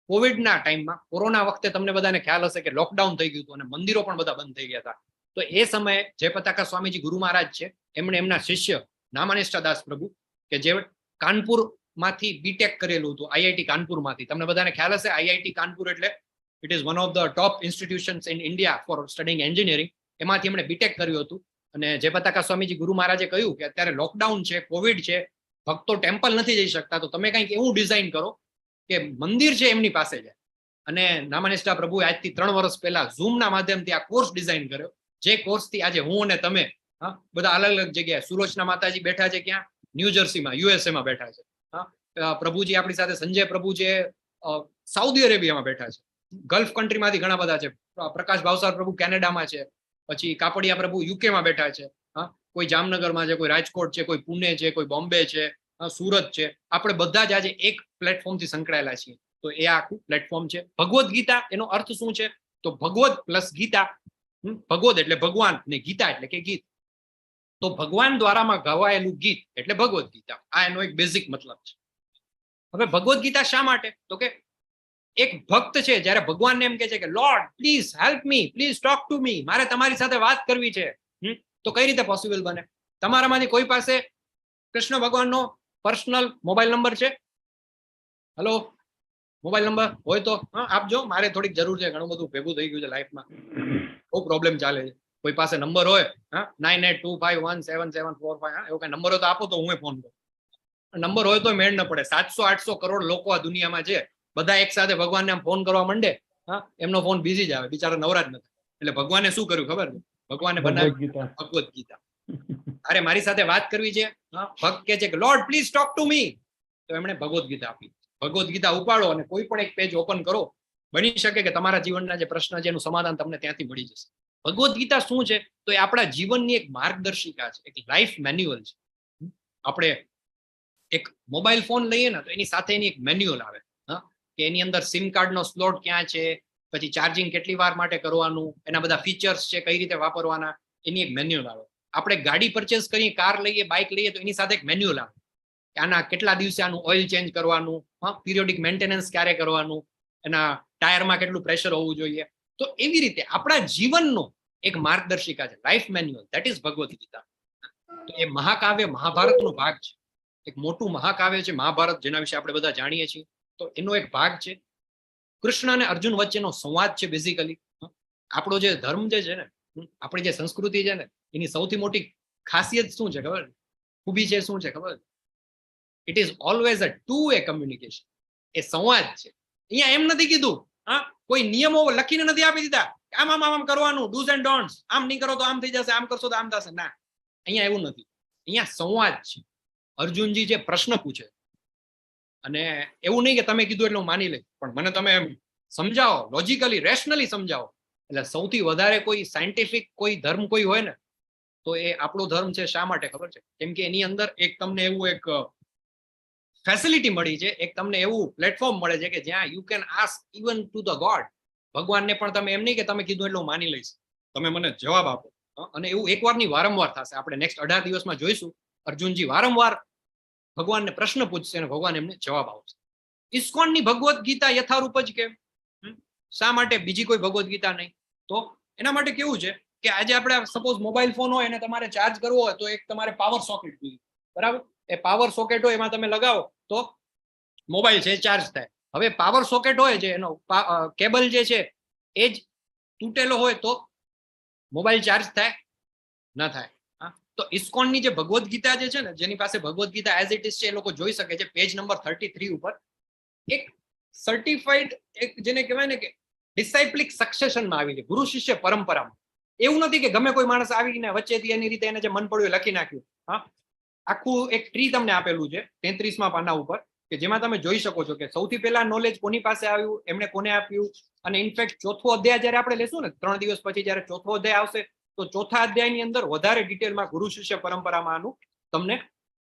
કોવિડના ટાઈમમાં, કોરોના વખતે તમને બધાને ખ્યાલ હશે કે લોકડાઉન થઈ ગયું હતું અને મંદિરો પણ બધા બંધ થઈ ગયા હતા. તો એ સમયે જયપતાકા સ્વામીજી ગુરુ મહારાજ છે, એમણે એમના શિષ્ય નામાનિષ્ઠા દાસ પ્રભુ, કે જે કાનપુર માંથી બીટેક કરેલું હતું, આઈઆઈટી કાનપુરમાંથી. તમને બધાને ખ્યાલ હશે આઈઆઈટી કાનપુર એટલે it is one of the top institutions in India four studying engineering. એમાંથી એમણે બીટેક કર્યું હતું. અને જયપતાકા સ્વામીજી ગુરુ મહારાજે કહ્યું કે અત્યારે લોકડાઉન છે, કોવિડ છે, ભક્તો ટેમ્પલ નથી જઈ શકતા, તો તમે કંઈક એવું ડિઝાઇન કરો કે મંદિર છે એમની પાસે જાય. અને નામાનિષ્ઠા પ્રભુએ આજથી 3 વર્ષ પહેલા ઝૂમના માધ્યમથી આ કોર્સ ડિઝાઇન કર્યો, જે કોર્સથી આજે હું અને તમે બધા અલગ અલગ જગ્યાએ, સુલોચના માતાજી બેઠા છે ક્યાં, ન્યૂ જર્સીમાં, યુએસએમાં બેઠા છે. પ્રભુજી આપણી સાથે, સંજય પ્રભુ છે સાઉદી અરેબિયામાં બેઠા છે, ગલ્ફ કન્ટ્રીમાંથી ઘણા બધા છે. પ્રકાશ ભાવસાર પ્રભુ કેનેડામાં છે, પછી કાપડિયા પ્રભુ યુકેમાં બેઠા છે, કોઈ જામનગરમાં છે, કોઈ રાજકોટ છે, કોઈ પુણે છે, કોઈ બોમ્બે છે, સુરત છે. આપણે બધા જ આજે એક પ્લેટફોર્મથી સંકળાયેલા છીએ. તો એ આખું પ્લેટફોર્મ છે. ભગવદ્ ગીતા એનો અર્થ શું છે? તો ભગવદ પ્લસ ગીતા. ભગવદ એટલે ભગવાન ને ગીતા એટલે કે ગીત. તો ભગવાન દ્વારામાં ગવાયેલું ગીત એટલે ભગવદ્ ગીતા. આ એનો એક બેઝિક મતલબ છે. હવે ભગવદ્ ગીતા શા માટે? તો કે એક ભક્ત છે, જ્યારે ભગવાનને એમ કે છે કે lord please help me, please talk to me, મારે તમારી સાથે વાત કરવી છે, તો કઈ રીતે પોસિબલ બને? તમારામાંથી કોઈ પાસે કૃષ્ણ ભગવાનનો પર્સનલ મોબાઈલ નંબર છે? હેલો, મોબાઈલ નંબર હોય તો આપજો, મારે થોડીક જરૂર છે, ઘણું બધું ભેગું થઈ ગયું છે લાઈફમાં, બહુ પ્રોબ્લેમ ચાલે છે. કોઈ પાસે નંબર હોય 9825177745, એવો કઈ નંબર હોય તો આપો, તો હું ફોન કરું. નંબર હોય તો મેળ ન પડે. 700-800 કરોડ લોકો આ દુનિયામાં છે, બધા એક સાથે ભગવાનને આમ ફોન કરવા માંડે, એમનો ફોન બીજી જ આવે, બિચારા નવરા જ નથી. એટલે ભગવાને શું કર્યું ખબર છે? ભગવાને બનાવી ભગવદ્ ગીતા. અરે મારી સાથે વાત કરવી છે, ભક્ત કે છે કે lord please talk to me, તો એમણે ભગવદ્ ગીતા આપી. ભગવદ્ ગીતા ઉપાડો અને કોઈ પણ એક પેજ ઓપન કરો, બની શકે કે તમારા જીવનના જે પ્રશ્ન છે એનું સમાધાન તમને ત્યાંથી મળી જશે. ભગવદ્ ગીતા શું છે? તો એ આપણા જીવનની એક માર્ગદર્શિકા છે, એક લાઈફ મેન્યુઅલ છે. આપણે એક મોબાઈલ ફોન લઈએ ને, તો એની સાથે એની એક મેન્યુઅલ આવે કે એની અંદર સિમ કાર્ડનો સ્લોટ ક્યાં છે, પછી ચાર્જિંગ કેટલી વાર માટે કરવાનું, એના બધા ફીચર્સ છે, કઈ રીતે વાપરવાના, એની એક મેન્યુઅલ આવે. આપણે ગાડી પરચેસ કરીએ, કાર લઈએ, બાઇક લઈએ, તો એની સાથે એક મેન્યુઅલ આવે કે આના કેટલા દિવસે આનું ઓઇલ ચેન્જ કરવાનું, પીરિયોડિક મેન્ટેનન્સ ક્યારે કરવાનું, એના ટાયરમાં કેટલું પ્રેશર હોવું જોઈએ. તો એવી રીતે આપણા જીવનનો એક માર્ગદર્શિકા છે, life manual, that is Bhagavad Gita. તો એ મહાકાવ્ય મહાભારતનો ભાગ છે, એક મોટું મહાકાવ્ય છે મહાભારત, જેના વિશે આપણે બધા જાણીએ છીએ. તો એનો એક ભાગ છે. કૃષ્ણ અને અર્જુન વચ્ચેનો સંવાદ છે. બેઝિકલી આપણો જે ધર્મ જે છે ને, આપણી જે સંસ્કૃતિ છે ને, એની સૌથી મોટી ખાસિયત શું છે ખબર? ખૂબી છે શું છે ખબર? It is always a two way communication. એ સંવાદ છે. અહીંયા એમ નથી કીધું, કોઈ નિયમો લખીને નથી આપી દીધા, આમ આમ આમ કરવાનું, ડૂઝ એન્ડ ડોન્ટ્સ, આમ નહીં કરો તો આમ થઈ જશે, આમ કરશો તો આમ થશે. ના, અહીંયા એવું નથી. અહીંયા સંવાદ છે. અર્જુનજી જે પ્રશ્ન પૂછે, અને એવું નહીં કે તમે કીધું એટલે હું માની લઈશ, પણ મને તમે એમ સમજાવો, લોજિકલી રેશનલી સમજાવો. એટલે સૌથી વધારે કોઈ સાયન્ટિફિક કોઈ ધર્મ કોઈ હોય ને, તો એ આપણો ધર્મ છે. શા માટે ખબર છે? કેમ કે એની અંદર એક તમને એવું એક ફેસિલિટી મળી છે, એક તમને એવું પ્લેટફોર્મ મળે છે કે જ્યાં you can ask even to the God. ભગવાનને પણ તમે એમ નહીં કે તમે કીધું એટલે હું માની લઈશ, તમે મને જવાબ આપો. અને એવું એકવારની વારંવાર થશે. આપણે નેક્સ્ટ 18 દિવસમાં જોઈશું. અર્જુનજી વારંવાર ભગવાનને પ્રશ્ન પૂછશે અને ભગવાન એમને જવાબ આપશે. ઇસ્કોનની ભગવદ્ ગીતા યથારૂપ જ કેમ? શા માટે બીજી કોઈ ભગવદ્ ગીતા નહીં? તો એના માટે કેવું છે કે આજે આપણે સપોઝ મોબાઈલ ફોન હોય અને તમારે ચાર્જ કરવો હોય, તો એક તમારે પાવર સોકેટ જોઈએ, બરાબર? એ પાવર સોકેટ હોય, એમાં તમે લગાવો તો મોબાઈલ છે ચાર્જ થાય. હવે પાવર સોકેટ હોય છે, એનો કેબલ જે છે એ જ તૂટેલો હોય તો મોબાઈલ ચાર્જ થાય? ના થાય. તો ઇસ્કોનની જે ભગવદ્ ગીતા જે છે ને, જેની પાસે Bhagavad Gita as it is છે, એ લોકો જોઈ શકે છે. પેજ નંબર 33 ઉપર એક સર્ટિફાઈડ, એક જેને કહેવાય ને કે ડિસાઇપ્લિક સક્સેશનમાં આવી છે, ગુરુ શિષ્ય પરંપરામાં. એવું નથી કે ગમે કોઈ માણસ આવીને વચ્ચેથી એની રીતે એને જે મન પડ્યું લખી નાખ્યું. આખું એક ટ્રી તમને આપેલું છે 33મા પાના ઉપર, કે જેમાં તમે જોઈ શકો છો કે સૌથી પહેલા નોલેજ કોની પાસે આવ્યું, એમણે કોને આપ્યું, અને ઇનફેક્ટ ચોથો અધ્યાય જયારે આપણે લેશું ને 3 દિવસ પછી જયારે ચોથો અધ્યાય આવશે તો ચોથા અધ્યાયની અંદર વધારે ડિટેલમાં ગુરુ શિષ્ય પરંપરામાં આનું તમને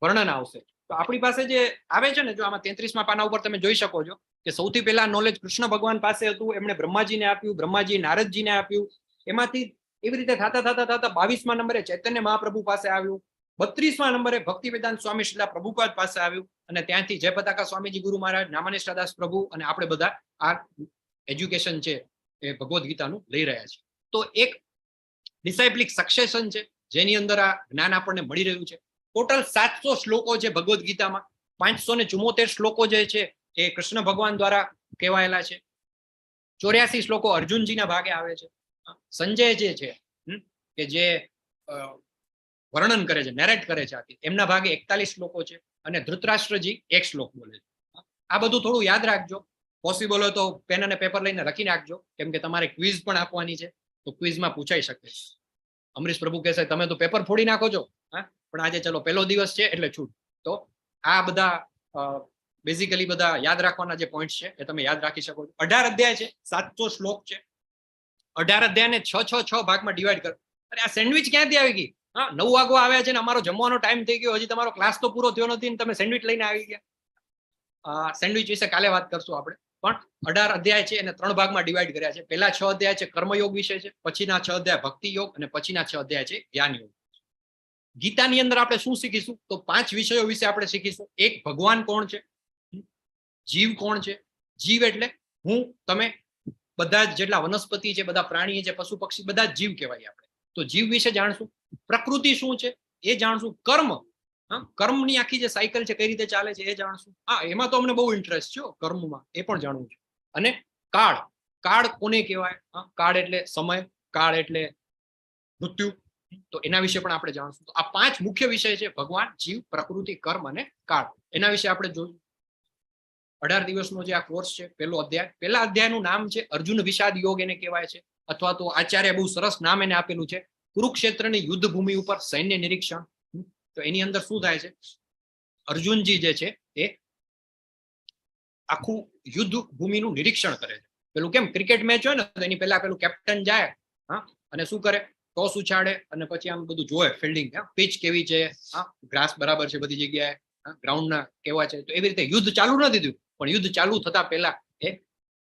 વર્ણન આવશે. તો આપણી પાસે જે આવે છે ને, જો આમાં 33મા પાના ઉપર તમે જોઈ શકો છો કે સૌથી પહેલા નોલેજ કૃષ્ણ ભગવાન પાસે હતું, એમણે બ્રહ્માજીને આપ્યું, બ્રહ્માજી નારદજીને આપ્યું, એમાંથી એવી રીતે થતા 22મા નંબરે ચૈતન્ય મહાપ્રભુ પાસે આવ્યું, 32મા નંબરે ભક્તિવેદાંત સ્વામી શ્રીલા પ્રભુપાદ પાસે આવ્યું, અને ત્યાંથી જય પતાકા સ્વામીજી ગુરુ મહારાજ, નામાનિષ્ઠાદાસ પ્રભુ અને આપણે બધા આ એજ્યુકેશન છે એ ભગવદ્ ગીતાનું લઈ રહ્યા છે. તો એક ડિસાઇપ્લિક સક્સેશન છે જેની અંદર આ જ્ઞાન આપણને મળી રહ્યું છે. ટોટલ 700 શ્લોકો છે ભગવદ્ ગીતામાં, 574 શ્લોકો જે છે એ કૃષ્ણ ભગવાન દ્વારા કહેવાયેલા છે, 84 શ્લોકો અર્જુનજીના ભાગે આવે છે. સંજય જે છે કે જે વર્ણન કરે છે, નેરેટ કરે છે આથી, એમના ભાગે 41 શ્લોકો છે, અને ધૃતરાષ્ટ્રજી 1 શ્લોક બોલે છે. આ બધું થોડું યાદ રાખજો, પોસિબલ હોય તો પેન અને પેપર લઈને લખી નાખજો, કેમ કે તમારે ક્વિઝ પણ આપવાની છે, તો ક્વિઝમાં પૂછાઈ શકે છે. અમરીશ પ્રભુ કહેશે તમે તો પેપર ફોડી નાખો છો, હા, પણ આજે ચલો પહેલો દિવસ છે એટલે છૂટ. તો આ બધા બેઝિકલી બધા યાદ રાખવાના જે પોઈન્ટ છે એ તમે યાદ રાખી શકો છો. 18 અધ્યાય છે, 700 શ્લોક છે. 18 અધ્યાયને 6 ભાગમાં ડિવાઈડ કરો. અરે આ સેન્ડવિચ ક્યાંથી આવી ગઈ? હા, 9 વાગવા આવ્યા છે ને અમારો જમવાનો ટાઈમ થઈ ગયો, હજી તમારો ક્લાસ તો પૂરો થયો નથી ને તમે સેન્ડવિચ લઈને આવી ગયા. સેન્ડવિચ વિશે કાલે વાત કરશું આપણે. પણ 18 અધ્યાય છે એને 3 ભાગમાં ડિવાઈડ કર્યા છે. પહેલા 6 અધ્યાય છે કર્મયોગ વિશે છે, પછીના 6 અધ્યાય ભક્તિ યોગ, અને પછીના 6 અધ્યાય છે જ્ઞાન યોગ. ગીતાની અંદર આપણે શું શીખીશું? તો 5 વિષયો વિશે આપણે શીખીશું. એક, ભગવાન કોણ છે, જીવ કોણ છે. જીવ એટલે હું, તમે, બધા જેટલા વનસ્પતિ છે, બધા પ્રાણી છે, પશુ પક્ષી, બધા જ જીવ કહેવાય આપણે. તો જીવ વિશે જાણશું. પ્રકૃતિ શું છે એ જાણશું. કર્મ, કર્મની આખી જે સાયકલ છે કઈ રીતે ચાલે છે એ જાણશું. હા, એમાં તો અમને બહુ ઇન્ટરેસ્ટ છે કર્મમાં, એ પણ જાણવું છે. અને કાળ, કાળ કોને કહેવાય? કાળ એટલે સમય, કાળ એટલે મૃત્યુ, તો એના વિશે પણ આપણે જાણશું. તો આ 5 મુખ્ય વિષય છે: ભગવાન, જીવ, પ્રકૃતિ, કર્મ અને કાળ. એના વિશે આપણે જોયું. 18 દિવસનો જે આ કોર્સ છે, પહેલો અધ્યાય, પહેલા અધ્યાયનું નામ છે અર્જુન વિષાદ યોગ એને કહેવાય છે, અથવા તો આચાર્ય બહુ સરસ નામ એને આપેલું છે, કુરુક્ષેત્રની યુદ્ધ ભૂમિ ઉપર સૈન્ય નિરીક્ષણ. તો એની અંદર શું થાય છે? અર્જુનજી જે છે એ આખું યુદ્ધ ભૂમિનું નિરીક્ષણ કરે છે. પેલું કેમ ક્રિકેટ મેચ હોય ને તો એની પહેલા પેલું કેપ્ટન જાય, હા, અને શું કરે? ટોસ ઉછાડે અને પછી આમ બધું જોવે ફિલ્ડિંગ, પિચ કેવી છે, ગ્રાસ બરાબર છે બધી જગ્યાએ, ગ્રાઉન્ડના કેવા છે. તો એવી રીતે યુદ્ધ ચાલુ નથી થયું, પણ યુદ્ધ ચાલુ થતા પહેલા એ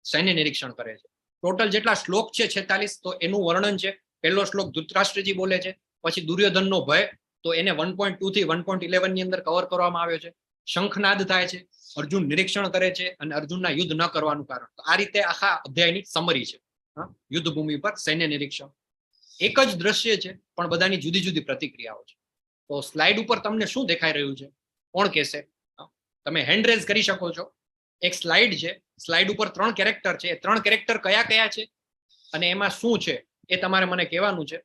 સૈન્ય નિરીક્ષણ કરે છે. ટોટલ જેટલા શ્લોક છે 46, તો એનું વર્ણન છે. પહેલો શ્લોક ધૃતરાષ્ટ્રજી બોલે છે, પછી દુર્યોધનનો ભય, તો એને 1.2 થી 1.11 ની અંદર કવર કરવામાં આવ્યો છે. શંખનાદ થાય છે, અર્જુન નિરીક્ષણ કરે છે, અને અર્જુનના યુદ્ધ ન કરવાનું કારણ. તો આ રીતે આખા અધ્યાયની સમરી છે. યુદ્ધ ભૂમિ પર સૈન્ય નિરીક્ષણ. એક જ દ્રશ્ય છે પણ બધાની જુદી જુદી પ્રતિક્રિયાઓ છે. તો સ્લાઇડ ઉપર તમને શું દેખાઈ રહ્યું છે? કોણ કહેશે? તમે હેન્ડ રેઝ કરી શકો છો. એક સ્લાઇડ છે, સ્લાઇડ ઉપર 3 કેરેક્ટર છે. એ 3 કેરેક્ટર કયા કયા છે અને એમાં શું છે એ તમારે મને કહેવાનું છે.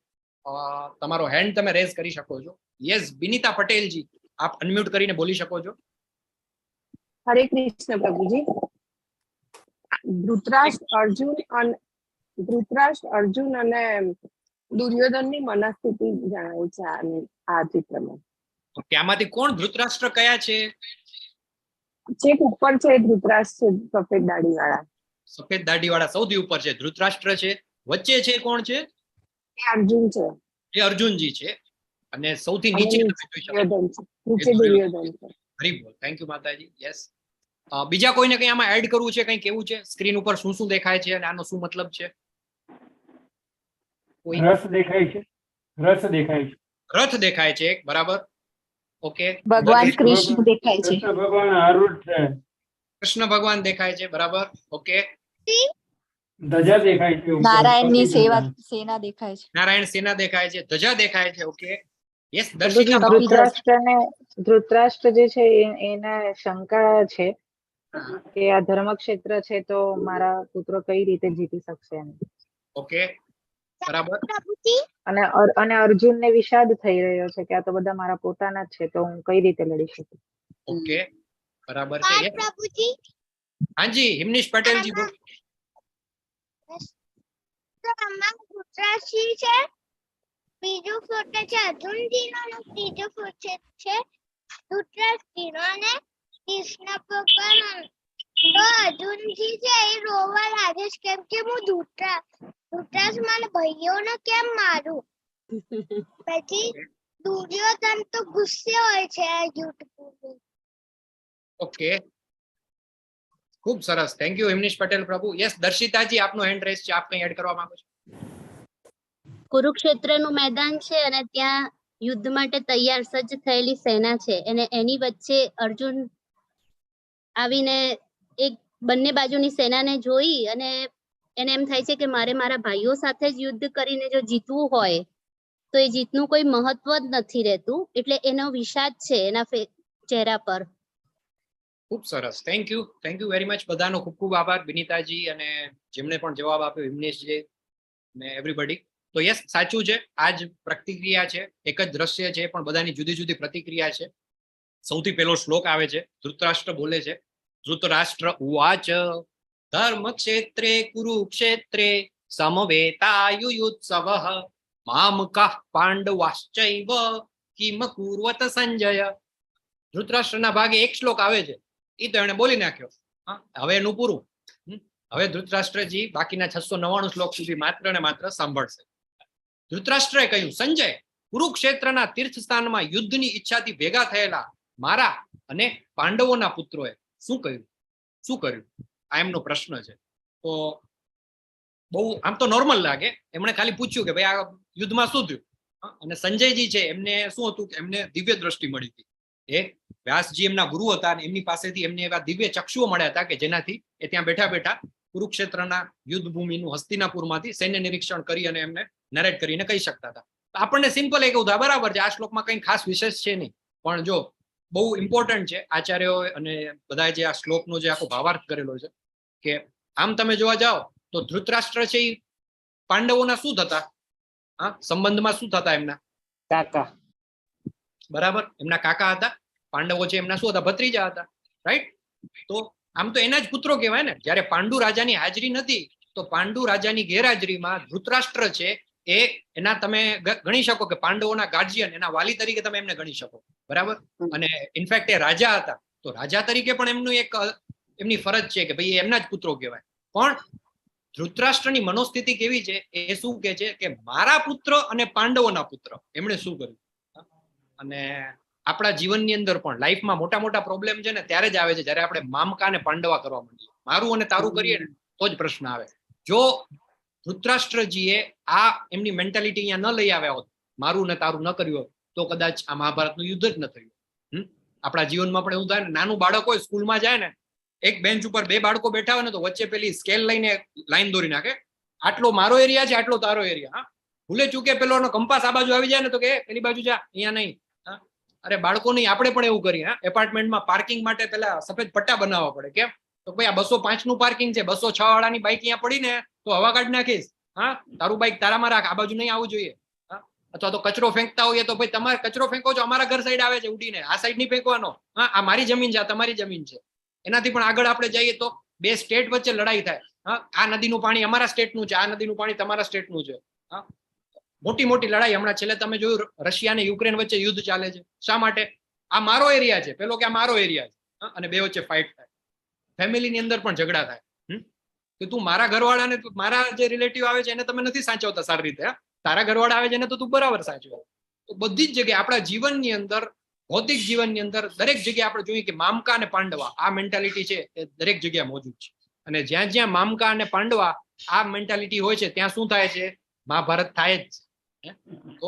તમારો હેન્ડ તમે રેઝ કરી શકો છો. યસ, બિનિતા પટેલજી, આપ અનમ્યુટ કરીને બોલી શકો છો. હરે કૃષ્ણ પ્રભુજી. ધૃતરાષ્ટ્ર અર્જુન અને દુર્યોધનની મનસ્થિતિ જણાવી છે આ ચિત્રમાં. ત્યાંમાંથી કોણ ધૃતરાષ્ટ્ર કયા છે? ચેક ઉપર છે ધૃતરાષ્ટ્ર, સફેદ દાઢી વાળા. સફેદ દાઢી વાળા સૌથી ઉપર છે, ધૃતરાષ્ટ્ર છે. વચ્ચે છે કોણ છે? એ અર્જુન છે. એ અર્જુનજી છે. અને સૌથી નીચે દુર્યોધન છે. હરી બોલ. થેન્ક યુ માતાજી. યસ. બીજા કોઈને કઈ આમાં એડ કરવું છે, કઈ કેવું છે? સ્ક્રીન ઉપર શું શું દેખાય છે અને આનો શું મતલબ છે? રસ દેખાય છે. રસ દેખાય છે. રથ દેખાય છે, બરાબર. ઓકે. ભગવાન કૃષ્ણ દેખાય છે. કૃષ્ણ ભગવાન આરૂઢ છે. કૃષ્ણ ભગવાન દેખાય છે, બરાબર. ઓકે. ધજા દેખાય છે. નારાયણની સેના દેખાય છે. નારાયણ સેના દેખાય છે, ધજા દેખાય છે. ઓકે. યસ, ધૃતરાષ્ટ્ર જે છે એને શંકા છે કે આ ધર્મક્ષેત્ર છે તો મારા પુત્રો કઈ રીતે જીતી શકશે એમ. ઓકે, બરાબર. અને અર્જુનને વિષાદ થઈ રહ્યો છે કે આ તો બધા મારા પોતાના જ છે, તો હું કઈ રીતે લડી શકું. ઓકે, બરાબર છે. હાજી, હિમનીશ પટેલજી બોલો. ધૃતરાષ્ટ્ર છે, બીજું ફોટો છે અર્જુનજીનો, અને ત્રીજો ફોટો છે ધૃતરાષ્ટ્રજીનો અને કૃષ્ણ ભગવાન તો અર્જુનજી છે એ રોવા લાગે છે કેમ કે હું ધૃતરાષ્ટ્ર મારા ભાઈઓને કેમ મારું પછી દુર્યોધન તો ગુસ્સે હોય છે આ યુદ્ધ પૂરું. ઓકે, ખૂબ સરસ, થેન્ક યુ હિમનીશ પટેલ પ્રભુ. યસ દર્શિતાજી, આપનો હેન્ડ રેસ છે, આપ કંઈ એડ કરવા માંગો છો? કુરુક્ષેત્રનું મેદાન છે અને ત્યાં યુદ્ધ માટે તૈયાર સજ્જ થયેલી સેના છે અને એની વચ્ચે અર્જુન આવીને એક બંને બાજુની સેનાને જોઈ અને એને એમ થાય છે કે મારે મારા ભાઈઓ સાથે જ યુદ્ધ કરીને જો જીતવું હોય તો એ જીતનું કોઈ મહત્વ જ નથી રહેતું, એટલે એનો વિષાદ છે એના ચહેરા પર. ખૂબ સરસ, થેન્ક યુ વેરી મચ. બધાનો ખૂબ ખૂબ આભાર, વિનીતાજી અને જેમણે પણ જવાબ આપ્યો, હિમનેશજી ને એવરીબડી. તો યસ, સાચું છે, આ જ પ્રતિક્રિયા છે, એક જ દ્રશ્ય છે પણ બધાની જુદી જુદી પ્રતિક્રિયા છે. સૌથી પહેલો શ્લોક આવે છે, ધૃતરાષ્ટ્ર બોલે છે, ધૃતરાષ્ટ્ર ઉવાચ ધર્મ ક્ષેત્રે કુરુક્ષેત્રે સમવેતાયુયુત્સવઃ મામકાઃ પાંડવાશ્ચૈવ કિમ કુર્વત સંજય. ધૃતરાષ્ટ્રના ભાગે એક શ્લોક આવે છે, એ તો એને બોલી નાખ્યો. હવે એનું પૂરું. હવે ધૃતરાષ્ટ્રજી બાકીના 699 શ્લોક સુધી માત્ર ને માત્ર સાંભળશે. ધૃતરાષ્ટ્રએ કહ્યું, સંજય, કુરુક્ષેત્રના તીર્થસ્થાનમાં યુદ્ધની ઈચ્છાથી ભેગા થયેલા મારા અને પાંડવોના પુત્રોએ શું કર્યું? આ એમનો પ્રશ્ન છે. તો બહુ આમ તો નોર્મલ લાગે, એમણે ખાલી પૂછ્યું કે ભાઈ આ યુદ્ધમાં શું થયું. અને સંજયજી છે, એમને શું હતું કે એમને દિવ્ય દ્રષ્ટિ મળી હતી. એ વ્યાસજી એમના ગુરુ હતા અને એમની પાસેથી એમને એવા દિવ્ય ચક્ષુઓ મળ્યા હતા કે જેનાથી એ ત્યાં બેઠા બેઠા કુરુક્ષેત્રના યુદ્ધ ભૂમિનું હસ્તિનાપુરમાંથી સૈન્ય નિરીક્ષણ કરી અને એમને નરેટ કરીને કહી શકતા હતા. આપણને સિમ્પલ એક ઉદાહરણ, બરાબર છે, આ શ્લોકમાં કંઈ ખાસ વિશેષ છે નહીં, પણ જો બહુ ઇમ્પોર્ટન્ટ છે. આચાર્યો અને બધા જે આ શ્લોકનો જે આખો ભાવાર્થ કરેલો છે કે આમ તમે જોવા જાઓ તો ધૃતરાષ્ટ્ર છે એ પાંડવોના શું થતા, સંબંધમાં શું થતા? એમના કાકા, બરાબર, એમના કાકા હતા. પાંડવો છે એમના શું હતા? ભત્રીજા હતા, રાઈટ? તો આમ તો એના જ પુત્રો કહેવાય ને. જયારે પાંડુ રાજાની હાજરી નથી તો પાંડુ રાજાની ગેરહાજરીમાં ધૃતરાષ્ટ્ર છે એ એના તમે ગણી શકો કે પાંડવોના ગાર્જિયન, એના વાલી તરીકે તમે એમને ગણી શકો, બરાબર? અને ઇનફેક્ટ એ રાજા હતા તો રાજા તરીકે પણ એમનું એક એમની ફરજ છે કે ભાઈ એમના જ પુત્રો કહેવાય. પણ ધૃતરાષ્ટ્રની મનોસ્થિતિ કેવી છે, એ શું કે છે કે મારા પુત્ર અને પાંડવોના પુત્ર એમણે શું કર્યું. અને આપણા જીવનની અંદર પણ લાઈફમાં મોટા મોટા પ્રોબ્લેમ છે ને ત્યારે જ આવે છે જ્યારે આપણે મામકા અને પાંડવા કરવા માંડીએ. મારું અને તારું કરીએ ને તો જ પ્રશ્ન આવે. જો ધૃતરાષ્ટ્રજીએ આ એમની મેન્ટાલિટી અહીંયા ન લઈ આવ્યા હોત, મારું ને તારું ન કર્યું હોત, તો કદાચ આ મહાભારતનું યુદ્ધ જ ન થયું. આપણા જીવનમાં પણ એવું થાય ને, નાનું બાળક હોય સ્કૂલમાં જાય ને, એક બેન્ચ ઉપર બે બાળકો બેઠા હોય ને તો વચ્ચે પેલી સ્કેલ લઈને લાઈન દોરી નાખે, આટલો મારો એરિયા છે, આટલો તારો એરિયા. ભૂલે ચૂકે પેલો કંપાસ આ બાજુ આવી જાય ને તો કે પેલી બાજુ જા, અહીંયા નહીં. અરે બાળકો નહીં, આપણે પણ એવું કરીએ. એપાર્ટમેન્ટમાં પાર્કિંગ માટે પેલા સફેદ પટ્ટા બનાવવા પડે. કેમ? તો ભાઈ આ 205 નું પાર્કિંગ છે, 206 વાળાની બાઈક અહીંયા પડી ને તો હવા કાઢી નાખીશ. તારું બાઈક તારામાં રાખ, આ બાજુ નહીં આવવું જોઈએ. અથવા તો કચરો ફેંકતા હોઈએ તો ભાઈ તમારે કચરો ફેંકો છો, અમારા ઘર સાઈડ આવે છે ઉડીને, આ સાઈડ નહીં ફેંકવાનો. આ મારી જમીન છે, આ તમારી જમીન છે. એનાથી પણ આગળ આપણે જઈએ તો બે સ્ટેટ વચ્ચે લડાઈ થાય. આ નદીનું પાણી અમારા સ્ટેટનું છે, આ નદીનું પાણી તમારા સ્ટેટનું છે. મોટી મોટી લડાઈ. હમણાં છેલ્લે તમે જોયું રશિયા અને યુક્રેન વચ્ચે યુદ્ધ ચાલે છે. શા માટે? આ મારો એરિયા છે, પેલો કે આ મારો એરિયા છે, અને બે વચ્ચે ફાઇટ થાય. ફેમિલીની અંદર પણ ઝઘડા થાય કે તું મારા ઘરવાળાને, મારા જે રિલેટિવ આવે છે એને તમે નથી સાચવતા સારી રીતે, તારા ઘરવાળા આવે છે એને તો તું બરાબર સાચવે. તો બધી જ જગ્યાએ આપણા જીવનની અંદર, ભૌતિક જીવનની અંદર દરેક જગ્યાએ આપણે જોઈએ કે મામકા અને પાંડવા આ મેન્ટાલિટી છે એ દરેક જગ્યાએ મોજૂદ છે. અને જ્યાં જ્યાં મામકા અને પાંડવા આ મેન્ટાલિટી હોય છે ત્યાં શું થાય છે? મહાભારત થાય જ. તો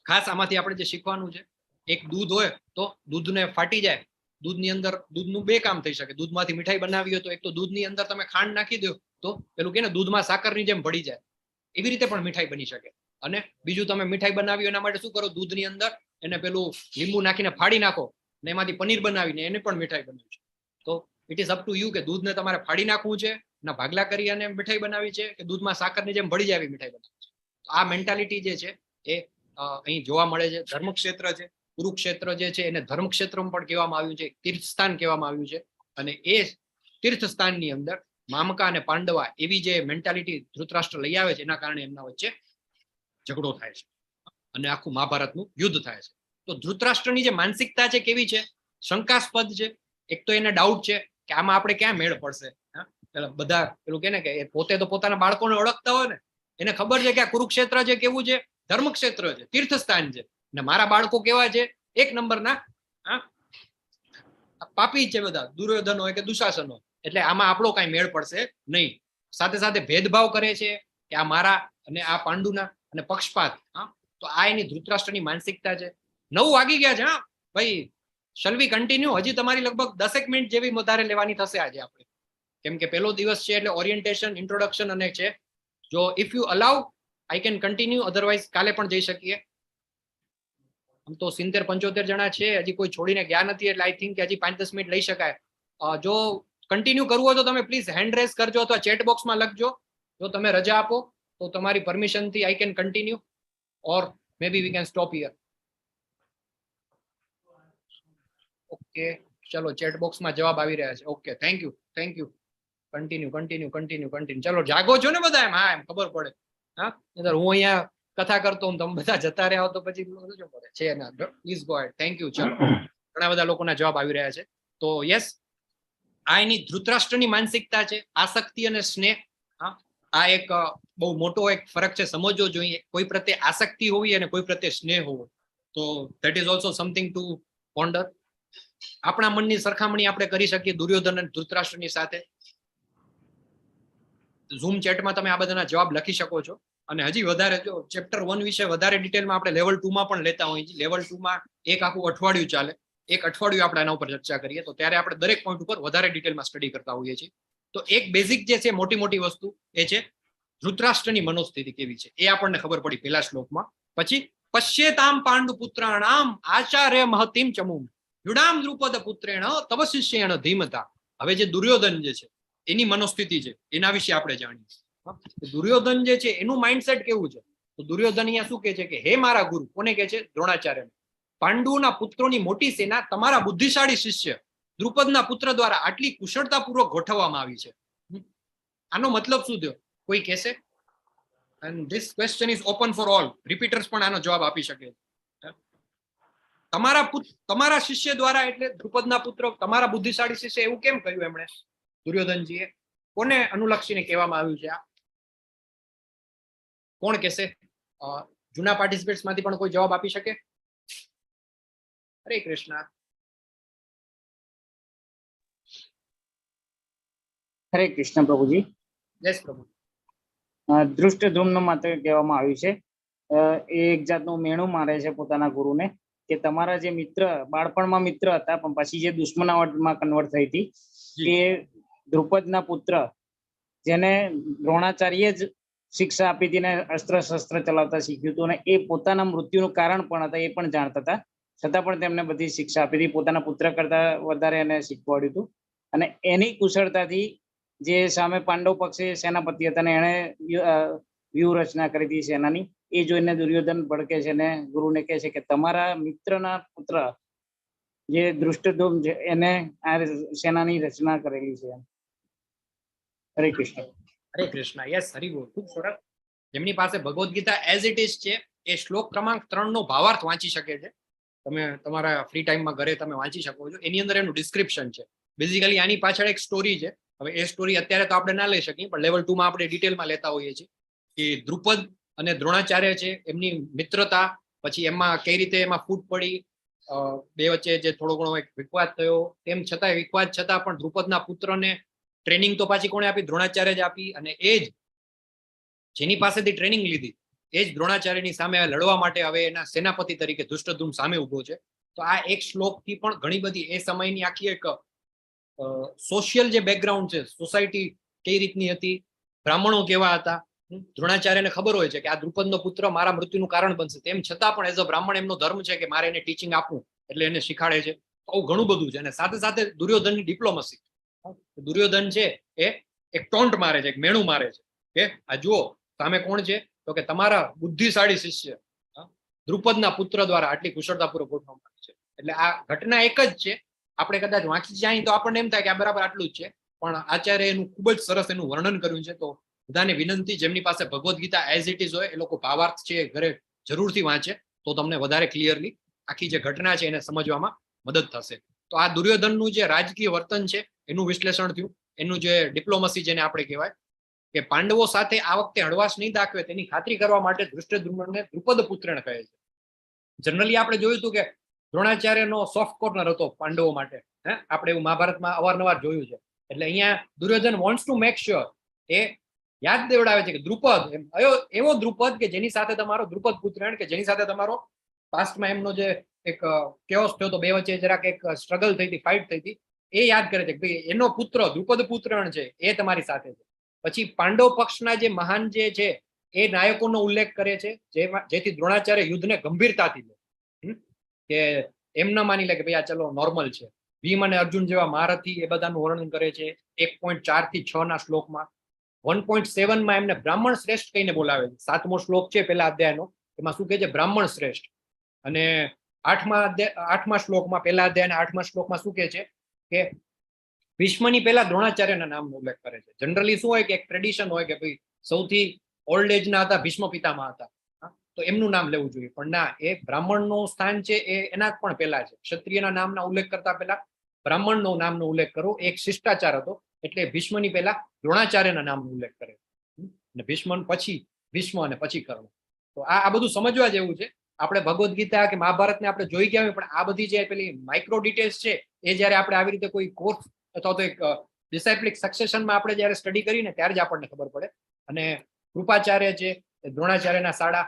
ખાસ આમાંથી આપણે જે શીખવાનું છે, એક દૂધ હોય તો દૂધને ફાટી જાય, દૂધની અંદર દૂધનું બે કામ થઈ શકે. દૂધમાંથી મીઠાઈ બનાવી હોય તો એક તો દૂધની અંદર તમે ખાંડ નાખી દો તો પેલું કે ને દૂધમાં સાકરની જેમ ભળી જાય, એવી રીતે પણ મીઠાઈ બની શકે. અને બીજું તમે મીઠાઈ બનાવી એના માટે શું કરો? દૂધની અંદર એને પેલું લીંબુ નાખીને ફાડી નાખો ને એમાંથી પનીર બનાવીને એને પણ મીઠાઈ બનાવી છે. તો it is up to you કે દૂધને તમારે ફાડી નાખવું છે, ના ભાગલા કરી અને મીઠાઈ બનાવી છે, કે દૂધમાં સાકરની જેમ ભળી જાય એવી મીઠાઈ બનાવી છે. આ મેન્ટાલિટી જે છે એ અહીં જોવા મળે છે. ધર્મક્ષેત્ર છે, કુરુક્ષેત્ર જે છે એને ધર્મક્ષેત્ર પણ કહેવામાં આવ્યું છે, તીર્થસ્થાન કહેવામાં આવ્યું છે. અને એ તીર્થસ્થાનની અંદર મામકા અને પાંડવા એવી જે મેન્ટાલિટી ધૃતરાષ્ટ્ર લઈ આવે છે એના કારણે એમના વચ્ચે ઝઘડો થાય છે અને આખું મહાભારતનું યુદ્ધ થાય છે. તો ધૃતરાષ્ટ્રની જે માનસિકતા છે કેવી છે? શંકાસ્પદ છે. એક તો એને ડાઉટ છે કે આમાં આપણે ક્યાં મેળ પડશે. બધા પેલું કે ને કે પોતે તો પોતાના બાળકોને ઓળખતા હોય ને, એને ખબર છે કે આ કુરુક્ષેત્ર છે કેવું છે, ધર્મક્ષેત્ર છે, તીર્થસ્થાન છે, અને મારા બાળકો કેવા છે, એક નંબરના પાપી છે બધા, દુર્યોધન હોય કે દુશાસન હોય, એટલે આમાં આપણો કઈ મેળ પડશે નહીં. સાથે સાથે ભેદભાવ કરે છે કે આ મારા અને આ પાંડુના, અને પક્ષપાત. તો આ એની ધૃતરાષ્ટ્રની માનસિકતા છે. 9 વાગી ગયા છે. હા ભાઈ, શેલ વી કન્ટિન્યુ? હજી તમારી લગભગ 10 મિનિટ જેવી વધારે લેવાની થશે આજે આપણે, કેમ કે પહેલો દિવસ છે એટલે ઓરિએન્ટેશન, ઇન્ટ્રોડક્શન અને છે. જો if you allow I can continue, otherwise કાલે પણ જઈ શકીએ. આમ તો 70-75 જણા છે, હજી કોઈ છોડીને ગયા નથી, એટલે આઈ થિંક હજી 5-10 મિનિટ લઈ શકાય. જો કન્ટિન્યુ કરવું હોય તો તમે પ્લીઝ હેન્ડ રેઝ કરજો અથવા ચેટ બોક્સમાં લખજો. જો તમે રજા આપો તો તમારી પરમિશનથી I can continue, or maybe we can stop here. Okay, ચલો ચેટ બોક્સમાં જવાબ આવી રહ્યા છે. Okay, thank you. કન્ટિન્યુ. ચલો જાગો છો ને બધા? એમ હા, એમ ખબર પડે. હા, હું અહીંયા કથા કરતો હું, તમે બધા જતા રહ્યા તો પછી પડે છે ના. Please go ahead. Thank you. ચલો, ઘણા બધા લોકોના જવાબ આવી રહ્યા છે. તો યસ, આ એની ધૃતરાષ્ટ્રની માનસિકતા છે, આસક્તિ અને સ્નેહ. આ એક બહુ મોટો એક ફરક છે, સમજવો જોઈએ. કોઈ પ્રત્યે આસક્તિ હોવી અને કોઈ પ્રત્યે સ્નેહ હોવો, તો that is also something to ponder. આપણા મનની સરખામણી આપણે કરી શકીએ દુર્યોધન અને ધૃતરાષ્ટ્રની સાથે. ઝૂમ ચેટમાં તમે આ બધાના જવાબ લખી શકો છો. અને હજી વધારે જો ચેપ્ટર 1 વિશે વધારે ડિટેલમાં આપણે લેવલ 2 માં પણ લેતા હોઈએ છીએ. લેવલ 2 માં એક આખું અઠવાડિયું ચાલે, એક અઠવાડિયું આપણે એના ઉપર ચર્ચા કરીએ, તો ત્યારે આપણે દરેક પોઈન્ટ ઉપર વધારે ડિટેલમાં સ્ટડી કરતા હોઈએ છીએ. તો એક બેઝિક જે છે, મોટી વસ્તુ એ છે ધૃતરાષ્ટ્રની મનોસ્થિતિ કેવી છે, એ આપણને ખબર પડી પહેલા શ્લોકમાં. પછી પશ્યેતામ પાંડુ પુત્રાણામ આચાર્ય મહતિમ ચમુમ યુડામ દ્રુપદ પુત્રેણ તવ શિષ્યેણ ધીમતા. હવે જે દુર્યોધન જે છે એની મનોસ્થિતિ છે, એના વિશે આપણે જાણીએ. દુર્યોધન જે છે એનું માઇન્ડસેટ કેવું છે? તો દુર્યોધન અહીંયા શું કહે છે કે હે મારા ગુરુ, કોને કહે છે? દ્રોણાચાર્ય. પાંડુના પુત્રોની મોટી સેના તમારા બુદ્ધિશાળી શિષ્ય દ્રુપદના પુત્ર દ્વારા આટલી કુશળતાપૂર્વક ગોઠવવામાં આવી છે. આનો મતલબ શું થયો? કોઈ કહેશે? and this question is open for all. Repeaters પણ આનો જવાબ આપી શકે. તમારા શિષ્ય દ્વારા એટલે દ્રુપદના પુત્ર તમારા બુદ્ધિશાળી શિષ્ય, એવું કેમ કહ્યું એમણે દુર્યોધનજીએ? કોને અનુલક્ષીને કહેવામાં આવ્યું છે આ? કોણ કહેશે? જૂના પાર્ટિસિપેટ્સ માંથી પણ કોઈ જવાબ આપી શકે? હરે કૃષ્ણ. હરે કૃષ્ણ પ્રભુજી. યસ પ્રભુ. ધૃષ્ટદ્યુમ્ન માટે કહેવામાં આવ્યું છે, એ એક જાતનું મેણું મારે છે પોતાના ગુરુને, કે તમારા જે મિત્ર બાળપણમાં મિત્ર હતા પણ પછી જે દુશ્મનાવટમાં કન્વર્ટ થઈ હતી, એ દ્રુપદના પુત્ર જેને દ્રોણાચાર્ય જ શિક્ષા આપી હતી ને અસ્ત્ર શસ્ત્ર ચલાવતા શીખ્યું હતું, અને એ પોતાના મૃત્યુનું કારણ પણ હતા, એ પણ જાણતા હતા, છતાં પણ તેમને બધી શિક્ષા આપી હતી. પોતાના પુત્ર કરતા વધારે એને શીખવાડ્યું હતું. અને એની કુશળતાથી જે સામે પાંડવ પક્ષે સેનાપતિ હતા ને એને વ્યૂહરચના કરી હતી સેનાની, એ જોઈને દુર્યોધન ભડકે છે ને ગુરુને કહે છે કે તમારા મિત્રના પુત્ર જે ધૃષ્ટદ્યુમ્ન છે એને આ સેનાની રચના કરેલી છે. હરે કૃષ્ણ. હરે કૃષ્ણ. યસ, હરિ બોલ. ખૂબ સરસ. જેમની પાસે Bhagavad Gita as it is છે, એ શ્લોક ક્રમાંક 3 નો ભાવાર્થ વાંચી શકે છે. તમે તમારા ફ્રી ટાઈમમાં ઘરે તમે વાંચી શકો છો. એની અંદર એનું ડિસ્ક્રિપ્શન છે. બેઝિકલી આની પાછળ એક સ્ટોરી છે. હવે એ સ્ટોરી અત્યારે તો આપણે ના લઈ શકીએ, પણ લેવલ 2 માં આપણે ડિટેલમાં લેતા હોઈએ છીએ કે દ્રુપદ અને દ્રોણાચાર્ય છે, એમની મિત્રતા, પછી એમાં કઈ રીતે એમાં ફૂટ પડી, બે વચ્ચે જે થોડો ઘણો એક વિવાદ થયો, તેમ છતાં વિવાદ છતાં પણ દ્રુપદના પુત્રને ટ્રેનિંગ તો પાછી કોણે આપી? દ્રોણાચાર્ય જ આપી. અને એ જ જેની પાસેથી ટ્રેનિંગ લીધી એ જ દ્રોણાચાર્યની સામે લડવા માટે હવે એના સેનાપતિ તરીકે ધૃષ્ટદ્યુમ્ન સામે ઉભો છે. તો આ એક શ્લોકથી પણ ઘણી બધી એ સમયની આખી એક સોશિયલ જે બેકગ્રાઉન્ડ છે, સોસાયટી કઈ રીતની હતી, બ્રાહ્મણો કેવા હતા, દ્રોણાચાર્યને ખબર હોય છે કે આ દ્રુપદનો પુત્ર મારા મૃત્યુનું કારણ બનશે, તેમ છતાં પણ એઝ અ બ્રાહ્મણ એમનો ધર્મ છે કે મારે એને ટીચિંગ આપવું, એટલે એને શીખાડે છે. આવું ઘણું બધું છે. અને સાથે સાથે દુર્યોધનની ડિપ્લોમસી. દુર્યોધન છે એ એક ટોન્ટ મારે છે, એક મેણું મારે છે કે આ જુઓ સામે કોણ છે, તો કે તમારા બુદ્ધિશાળી શિષ્ય દ્રુપદના પુત્ર દ્વારા આટલી કુશળતાપૂર્વક ગોઠવવામાં આવી છે. એટલે આ ઘટના એક જ છે. આપણે કદાચ વાંચી જાય તો આપણને એમ થાય કે આ બરાબર આટલું જ છે, પણ આચાર્ય એનું ખૂબ જ સરસ એનું વર્ણન કર્યું છે. તો બધાને વિનંતી, જેમની પાસે Bhagavad Gita as it is હોય એ લોકો ભાવાર્થ છે ઘરે જરૂરથી વાંચે, તો તમને વધારે ક્લિયરલી આખી જે ઘટના છે એને સમજવામાં મદદ થશે. તો આ દુર્યોધનનું જે રાજકીય વર્તન છે એનું વિશ્લેષણ થયું, એનું જે ડિપ્લોમસી જેને આપણે કહેવાય કે પાંડવો સાથે આ વખતે હળવાશ નહીં દાખવે તેની ખાતરી કરવા માટે ધૃષ્ટદ્યુમ્નને દ્રુપદ પુત્રણ કહે છે. જનરલી આપણે જોયું હતું કે દ્રોણાચાર્યનો સોફ્ટ કોર્નર હતો પાંડવો માટે, આપણે એવું મહાભારતમાં અવારનવાર જોયું છે. એટલે અહીંયા Duryodhan wants to make sure, એ યાદ દેવડાવે છે કે દ્રુપદ એવો દ્રુપદ કે જેની સાથે તમારો દ્રુપદ પુત્રણ કે જેની સાથે તમારો પાસ્ટમાં એમનો જે એક કેઓસ થયો તો બે વચ્ચે જરાક એક સ્ટ્રગલ થઈ હતી, ફાઇટ થઈ હતી, એ યાદ કરે છે કે ભાઈ એનો પુત્ર દ્રુપદ પુત્રણ છે એ તમારી સાથે છે. પછી પાંડવ પક્ષના જે મહાન જે છે એ નાયકોનો ઉલ્લેખ કરે છે જેથી દ્રોણાચાર્ય યુદ્ધને ગંભીરતાથી લે, કે એમ ન માની લે કે ભાઈ આ ચલો નોર્મલ છે. ભીમ અને અર્જુન જેવા મહારથી એ બધાનું વર્ણન કરે છે 1.4 થી 6 ના શ્લોકમાં. 1.7 માં એમને બ્રાહ્મણ શ્રેષ્ઠ કહીને બોલાવે છે. 7મો શ્લોક છે પહેલા અધ્યાયનો, એમાં શું કહે છે? બ્રાહ્મણ શ્રેષ્ઠ. અને 8મા શ્લોકમાં, પહેલા અધ્યાયના 8મા શ્લોકમાં શું કહે છે કે ભીષ્મની પહેલા દ્રોણાચાર્યના નામનો ઉલ્લેખ કરે છે. જનરલી શું હોય કે એક ટ્રેડિશન હોય કે ભાઈ સૌથી ઓલ્ડ એજ ના હતા ભીષ્મ પિતામહ હતા, તો એમનું નામ લેવું જોઈએ, પણ ના, એ બ્રાહ્મણનું સ્થાન છે એ એના પણ પહેલા છે. ક્ષત્રિયના નામના ઉલ્લેખ કરતા પહેલા બ્રાહ્મણનો નામનો ઉલ્લેખ કરવો એક શિષ્ટાચાર હતો, એટલે ભીષ્મની પહેલા દ્રોણાચાર્યના નામનો ઉલ્લેખ કરે અને ભીષ્મ પછી ભીષ્મ અને પછી કર્ણ. તો આ બધું સમજવા જેવું છે. આપણે ભગવદ્ ગીતા કે મહાભારતને આપણે જોઈ ગયા હોય, પણ આ બધી જે પેલી માઇક્રો ડિટેલ્સ છે એ જયારે આપણે આવી રીતે કોઈ કોર્સ અથવા તો એક ડિસાઇપ્લિક સક્સેશનમાં આપણે જયારે સ્ટડી કરીને ત્યારે જ આપણને ખબર પડે. અને કૃપાચાર્ય છે દ્રોણાચાર્યના શાળા,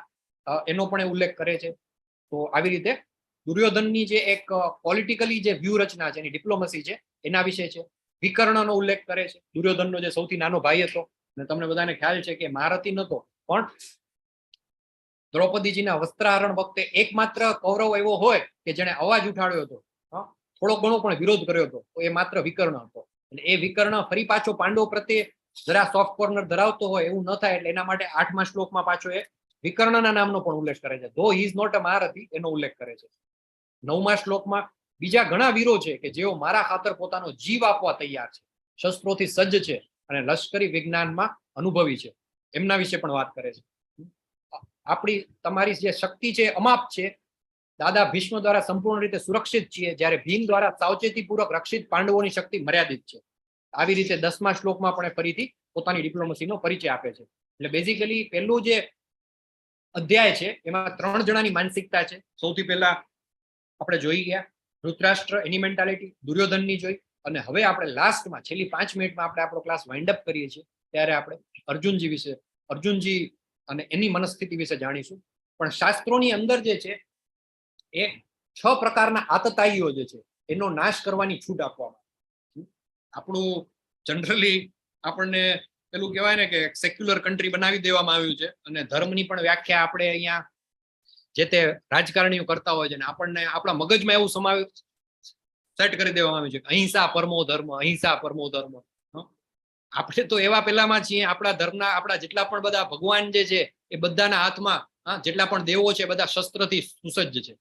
એનો પણ એ ઉલ્લેખ કરે છે. તો આવી રીતે દુર્યોધનની જે એક પોલિટિકલી જે વ્યૂહરચના છે, એની ડિપ્લોમસી છે, એના વિશે છે. વિકર્ણનો ઉલ્લેખ કરે છે, દુર્યોધનનો જે સૌથી નાનો ભાઈ હતો, અને તમને બધાને ખ્યાલ છે કે મહારથી નહોતો, પણ દ્રૌપદીજીના વસ્ત્રાહરણ વખતે એકમાત્ર કૌરવ એવો હોય કે જેને અવાજ ઉઠાડ્યો હતો, થોડો ઘણો પણ વિરોધ કર્યો હતો, તો એ માત્ર વિકર્ણ હતો. અને એ વિકર્ણ ફરી પાછો પાંડવ પ્રત્યે જરા સોફ્ટ કોર્નર ધરાવતો હોય એવું ન થાય, એટલે એના માટે 8મા શ્લોકમાં પાછો એ વિકર્ણના નામનો પણ ઉલ્લેખ કરે છે. ધો હી ઇઝ નોટ અ મહારથી, એનો ઉલ્લેખ કરે છે. 9મા શ્લોકમાં બીજા ઘણા વીરો છે કે જેઓ મારા ખાતર પોતાનો જીવ આપવા તૈયાર છે, શસ્ત્રોથી સજ્જ છે અને લશ્કરી વિજ્ઞાનમાં અનુભવી છે, એમના વિશે પણ વાત કરે છે. આપણી તમારી જે શક્તિ છે અમાપ છે. દાદા ભીષ્મ દ્વારા સંપૂર્ણ રીતે સુરક્ષિત છીએ, જ્યારે ભીમ દ્વારા સાવચેતીપૂર્વક રક્ષિત પાંડવોની શક્તિ મર્યાદિત છે. આવી રીતે 10મા શ્લોકમાં પણ ફરીથી પોતાની ડિપ્લોમસીનો પરિચય આપે છે. એટલે બેઝિકલી પહેલું જે અધ્યાય છે એમાં 3 જણાની માનસિકતા છે. સૌથી પહેલા આપણે જોઈ ગયા ધૃતરાષ્ટ્ર, એની મેન્ટાલિટી, દુર્યોધનની જોઈ, અને હવે આપણે લાસ્ટમાં છેલ્લી 5 મિનિટમાં આપણે આપણો ક્લાસ વાઇન્ડ અપ કરીએ છીએ ત્યારે આપણે અર્જુનજી વિશે, અર્જુનજી અને એની મનસ્થિતિ વિશે જાણીશું. પણ શાસ્ત્રોની અંદર જે છે એ 6 પ્રકારના આતતાઈઓ જે છે એનો નાશ કરવાની છૂટ આપવામાં. આપણું જનરલી આપણને પેલું કહેવાય ને કે સેક્યુલર કન્ટ્રી બનાવી દેવામાં આવ્યું છે, અને ધર્મની પણ વ્યાખ્યા આપણે અહીંયા જે તે રાજકારણીઓ કરતા હોય છે, ને આપણને આપણા મગજમાં એવું સેટ કરી દેવામાં આવ્યું છે કે અહિંસા પરમો ધર્મ, અહિંસા પરમો ધર્મ. આપણે તો એવા પેલામાં છીએ, આપણા ધર્મના આપણા જેટલા પણ બધા ભગવાન જે છે એ બધાના હાથમાં, જેટલા પણ દેવો છે બધા શસ્ત્રથી સુસજ્જ છે.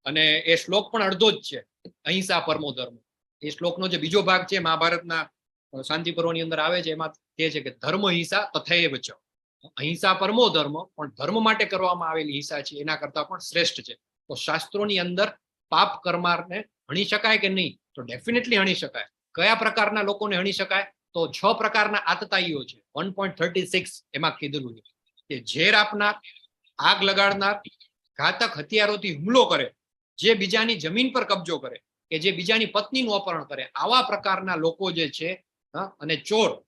અને એ શ્લોક પણ અડધો જ છે, અહિંસા પરમો ધર્મ. એ શ્લોકનો જે બીજો ભાગ છે મહાભારતના શાંતિ પર્વની અંદર આવે છે, એમાં કહે છે કે ધર્મ હિંસા તથૈવ ચ. અહિંસા પરમો ધર્મ, પણ ધર્મ માટે કરવામાં આવેલી હિંસા છે એના કરતા પણ શ્રેષ્ઠ છે. તો શાસ્ત્રોની અંદર પાપ કરનારને હણી શકાય કે નહીં? તો ડેફિનેટલી હણી શકાય. કયા પ્રકારના લોકોને હણી શકાય? તો 6 પ્રકારના આતતાઈઓ છે. 1.36 એમાં કીધેલું છે કે ઝેર આપનાર, આગ લગાડનાર, ઘાતક હથિયારોથી હુમલો કરે, જે બીજાની જમીન પર કબજો કરે, કે જે બીજાની પત્નીનું અપહરણ કરે, આવા પ્રકારના લોકો જે છે, અને ચોર,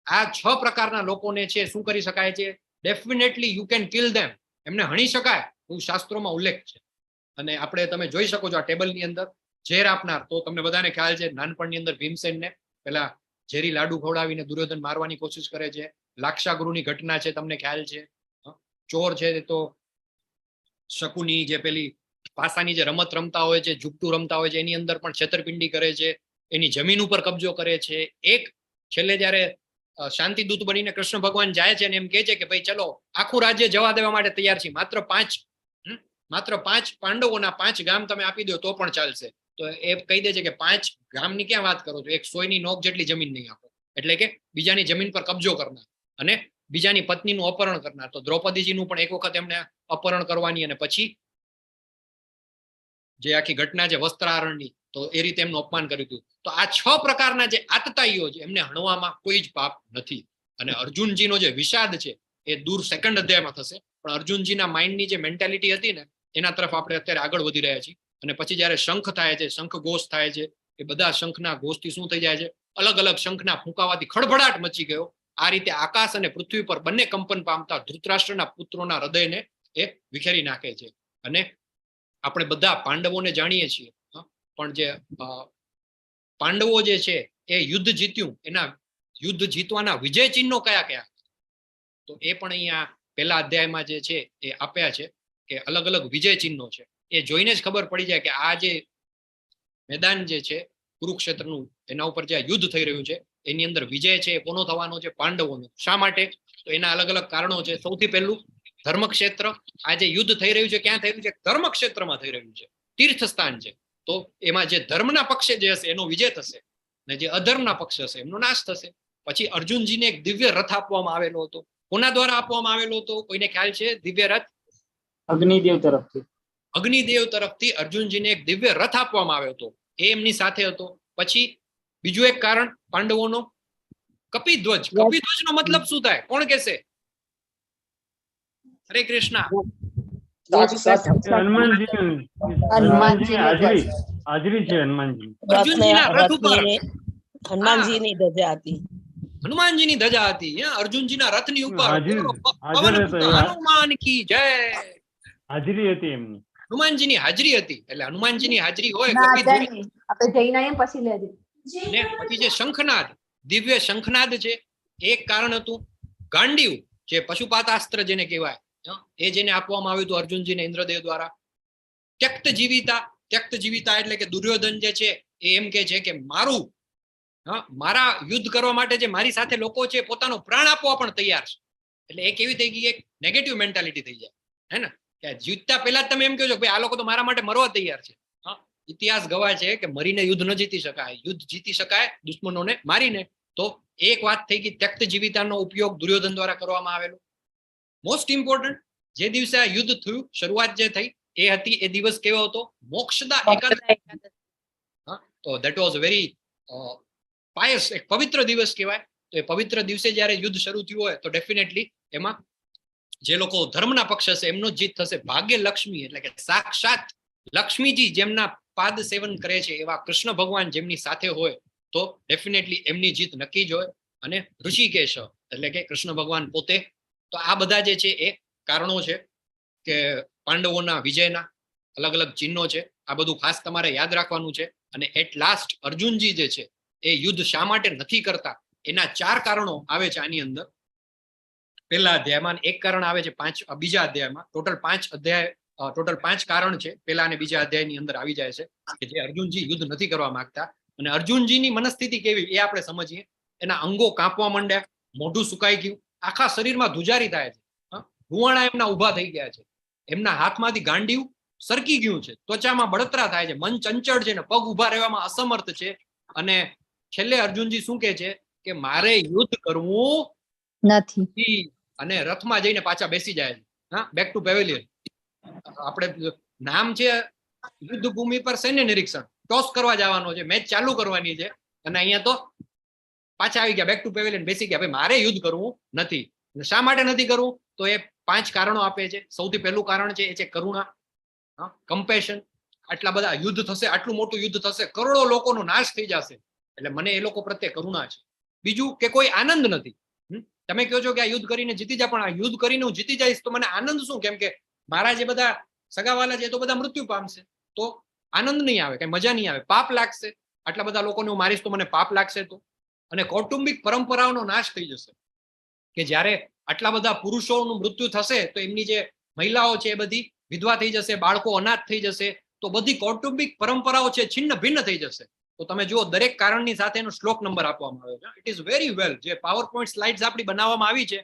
આ 6 પ્રકારના લોકોને છે શું કરી શકાય છે? ડેફિનેટલી યુ કેન કિલ ધેમ, એમને હણી શકાય એવું શાસ્ત્રોમાં ઉલ્લેખ છે. અને આપણે તમે જોઈ શકો છો આ ટેબલની અંદર ઝેર આપનાર, તો તમને બધાને ખ્યાલ છે નાનપણની અંદર ભીમસેનને પેલા ઝેરી લાડુ ખવડાવીને દુર્યોધન મારવાની કોશિશ કરે છે. લાક્ષાગૃહની ઘટના છે, તમને ખ્યાલ છે. ચોર છે તો શકુની જે પેલી પાસાની જે રમત રમતા હોય છે, ઝૂકટું રમતા હોય છે, એની અંદર પણ છેતરપિંડી કરે છે, એની જમીન ઉપર કબજો કરે છે. એક છેલ્લે જયારે શાંતિદૂત બનીને કૃષ્ણ ભગવાન જાય છે અને એમ કહે છે કે ભાઈ ચલો આખું રાજ્ય જવા દેવા માટે તૈયાર છે, માત્ર 5 પાંડવોના 5 ગામ તમે આપી દો તો પણ ચાલશે. તો એ કહી દે છે કે 5 ગામની ક્યાં વાત કરો છો, એક સોયની નોક જેટલી જમીન નહીં આપો. એટલે કે બીજાની જમીન પર કબજો કરનાર અને બીજાની પત્નીનું અપહરણ કરનાર. તો દ્રૌપદીજીનું પણ એક વખત એમને અપહરણ કરવાની, અને પછી જે આખી ઘટના છે વસ્ત્રાહરણની, તો એ રીતે એમનું અપમાન કર્યું હતું. તો આ 6 પ્રકારના જે આતતાઈઓ છે એમને હણવામાં કોઈ જ પાપ નથી. અને અર્જુનજીનો જે વિષાદ છે એ દૂર સેકન્ડ અધ્યાયમાં થશે. પણ અર્જુનજીના માઇન્ડની જે મેન્ટાલિટી હતી ને એના તરફ આપણે અત્યારે આગળ વધી રહ્યા છીએ. અને પછી જયારે શંખ થાય છે, શંખ ઘોષ થાય છે, એ બધા શંખના ઘોષથી શું થઈ જાય છે, અલગ અલગ શંખના ફૂંકાવાથી ખળભળાટ મચી ગયો. આ રીતે આકાશ અને પૃથ્વી પર બંને કંપન પામતા ધૃતરાષ્ટ્રના પુત્રોના હૃદયને એ વિખેરી નાખે છે. અને આપણે બધા પાંડવોને જાણીએ છીએ, પણ જે પાંડવો જે છે એ યુદ્ધ જીત્યું, એના યુદ્ધ જીતવાના વિજય ચિહ્નો કયા કયા, તો એ પણ અહીંયા પહેલા અધ્યાયમાં જે છે એ આપ્યા છે કે અલગ અલગ વિજય ચિહ્નો છે. એ જોઈને જ ખબર પડી જાય કે આ જે મેદાન જે છે કુરુક્ષેત્રનું, એના ઉપર જે યુદ્ધ થઈ રહ્યું છે એની અંદર વિજય છે એ કોનો થવાનો છે? પાંડવોનો. શા માટે? તો એના અલગ અલગ કારણો છે. સૌથી પહેલું ધર્મક્ષેત્ર. આ જે યુદ્ધ થઈ રહ્યું છે ક્યાં થઈ રહ્યું છે? ધર્મક્ષેત્રમાં થઈ રહ્યું છે, તીર્થ સ્થાન છે. તો એમાં જે ધર્મના પક્ષે જે હશે એનો વિજય થશે, ને જે અધર્મના પક્ષ હશે એમનો નાશ થશે. પછી અર્જુનજીને એક દિવ્ય રથ આપવામાં આવેલો હતો. કોના દ્વારા આપવામાં આવેલો હતો? કોઈને ખ્યાલ છે? દિવ્ય રથ અગ્નિદેવ તરફથી. અગ્નિદેવ તરફથી અર્જુનજીને એક દિવ્ય રથ આપવામાં આવ્યો હતો, એ એમની સાથે હતો. પછી બીજું એક કારણ પાંડવોનો કપિધ્વજ. કપિધ્વજનો મતલબ શું થાય? કોણ કહેશે? હરે કૃષ્ણ. હાજરી છે હનુમાનજી. અર્જુનજીના રથ ઉપર હનુમાનજીની ધજા હતી. હનુમાનજીની ધજા હતી. અર્જુનજીના રથની ઉપર હનુમાન કી જય હાજરી હતી એમની. હનુમાનજીની હાજરી હતી. એટલે હનુમાનજીની હાજરી હોય આપણે જઈને આવીએ પછી લેજે. ને પછી જે શંખનાદ, દિવ્ય શંખનાદ છે, એક કારણ હતું. ગાંડીવ જે પશુપાતાસ્ત્ર જેને કહેવાય, એ જેને આપવામાં આવ્યું હતું અર્જુનજીને ઇન્દ્રદેવ દ્વારા. ત્યક્ત જીવિતા. ત્યક્ત જીવિતા એટલે કે દુર્યોધન જે છે એ એમ કે છે કે મારા યુદ્ધ કરવા માટે જે મારી સાથે લોકો છે પોતાનો પ્રાણ આપવા પણ તૈયાર છે. એટલે એ કેવી થઈ ગઈ? એક નેગેટિવ મેન્ટાલિટી થઈ જાય, હે ને? કે જીતતા પહેલા જ તમે એમ કહો છો કે આ લોકો તો મારા માટે મરવા તૈયાર છે. ઇતિહાસ ગવાય છે કે મરીને યુદ્ધ ન જીતી શકાય. યુદ્ધ જીતી શકાય દુશ્મનોને મારીને. તો એક વાત થઈ ગઈ, ત્યક્ત જીવિતાનો ઉપયોગ દુર્યોધન દ્વારા કરવામાં આવેલો. મોસ્ટ ઇમ્પોર્ટન્ટ, જે દિવસે આ યુદ્ધ થયું, શરૂઆત જે થઈ એ હતી, એ દિવસ કેવો હતો? મોક્ષદા એકાદશી. તો ધેટ વોઝ વેરી પાયસ, એક પવિત્ર દિવસ કહેવાય. તો એ પવિત્ર દિવસે જયારે યુદ્ધ શરૂ થયું હોય તો ડેફિનેટલી એમાં જે લોકો ધર્મના પક્ષ હશે એમનો જીત થશે. ભાગ્ય લક્ષ્મી એટલે કે સાક્ષાત લક્ષ્મીજી જેમના પાદ સેવન કરે છે, એવા કૃષ્ણ ભગવાન જેમની સાથે હોય તો ડેફિનેટલી એમની જીત નક્કી જ હોય. અને ઋષિકેશ એટલે કે કૃષ્ણ ભગવાન પોતે. તો આ બધા જે છે એ કારણો છે કે પાંડવોના વિજયના અલગ અલગ ચિહ્નો છે. આ બધું ખાસ તમારે યાદ રાખવાનું છે. અને એટ લાસ્ટ અર્જુનજી જે છે એ યુદ્ધ શા માટે નથી કરતા, એના 4 કારણો આવે છે આની અંદર. પહેલા અધ્યાયમાં એક કારણ આવે છે, બીજા અધ્યાયમાં ટોટલ 5 કારણ છે. પહેલા અને બીજા અધ્યાયની અંદર આવી જાય છે કે જે અર્જુનજી યુદ્ધ નથી કરવા માંગતા. અને અર્જુનજીની મનસ્થિતિ કેવી એ આપણે સમજીએ. એના અંગો કાંપવા માંડ્યા, મોઢું સુકાઈ ગયું, આખા શરીરમાં ધુજારી થાય છે, રૂવાણા એમના ઉભા થઈ ગયા છે, એમના હાથમાંથી ગાંડિયું સરકી ગયું છે, ત્વચામાં બળતરા થાય છે, મન ચંચળ છે ને પગ ઉભા રહેવામાં અસમર્થ છે. અને છેલ્લે અર્જુનજી શું કહે છે કે મારે યુદ્ધ કરવું નથી, અને રથમાં જઈને પાછા બેસી જાય છે. Back to pavilion. આપણે નામ છે યુદ્ધ ભૂમિ પર સૈન્ય નિરીક્ષણ, ટોસ કરવા જવાનો છે, મેચ ચાલુ કરવાની છે, અને અહીંયા તો પાછા આવી ગયા, બેક ટુ પેવેલિયન બેસી ગયા. ભાઈ મારે યુદ્ધ કરવું નથી. શા માટે નથી કરવું? તો એ 5 કારણો આપે છે. સૌથી પહેલું કારણ છે એ છે કરુણા, કમ્પેશન. આટલા બધા યુદ્ધ થશે, આટલું મોટું યુદ્ધ થશે, કરોડો લોકોનો નાશ થઈ જશે, એટલે મને એ લોકો પ્રત્યે કરુણા છે. બીજું કે કોઈ આનંદ નથી. તમે કહો છો કે આ યુદ્ધ કરીને જીતી જા, પણ આ યુદ્ધ કરીને હું જીતી જઈશ તો મને આનંદ શું? કેમ કે મારા જે બધા સગાવાલા છે તો બધા મૃત્યુ પામશે, તો આનંદ નહીં આવે, કઈ મજા નહીં આવે, પાપ લાગશે. આટલા બધા લોકોને હું મારીશ તો મને પાપ લાગશે. તો અને કૌટુંબિક પરંપરાઓનો નાશ થઈ જશે, કે જ્યારે આટલા બધા પુરુષોનું મૃત્યુ થશે તો એમની જે મહિલાઓ છે એ બધી વિધવા થઈ જશે, બાળકો અનાથ થઈ જશે, તો બધી કૌટુંબિક પરંપરાઓ છે છિન્ન ભિન્ન થઈ જશે. તો તમે જુઓ દરેક કારણની સાથે એનો શ્લોક નંબર આપવામાં આવ્યો છે. ઇટ ઇઝ વેરી વેલ, જે પાવર પોઈન્ટ સ્લાઇડ્સ આપણી બનાવવામાં આવી છે,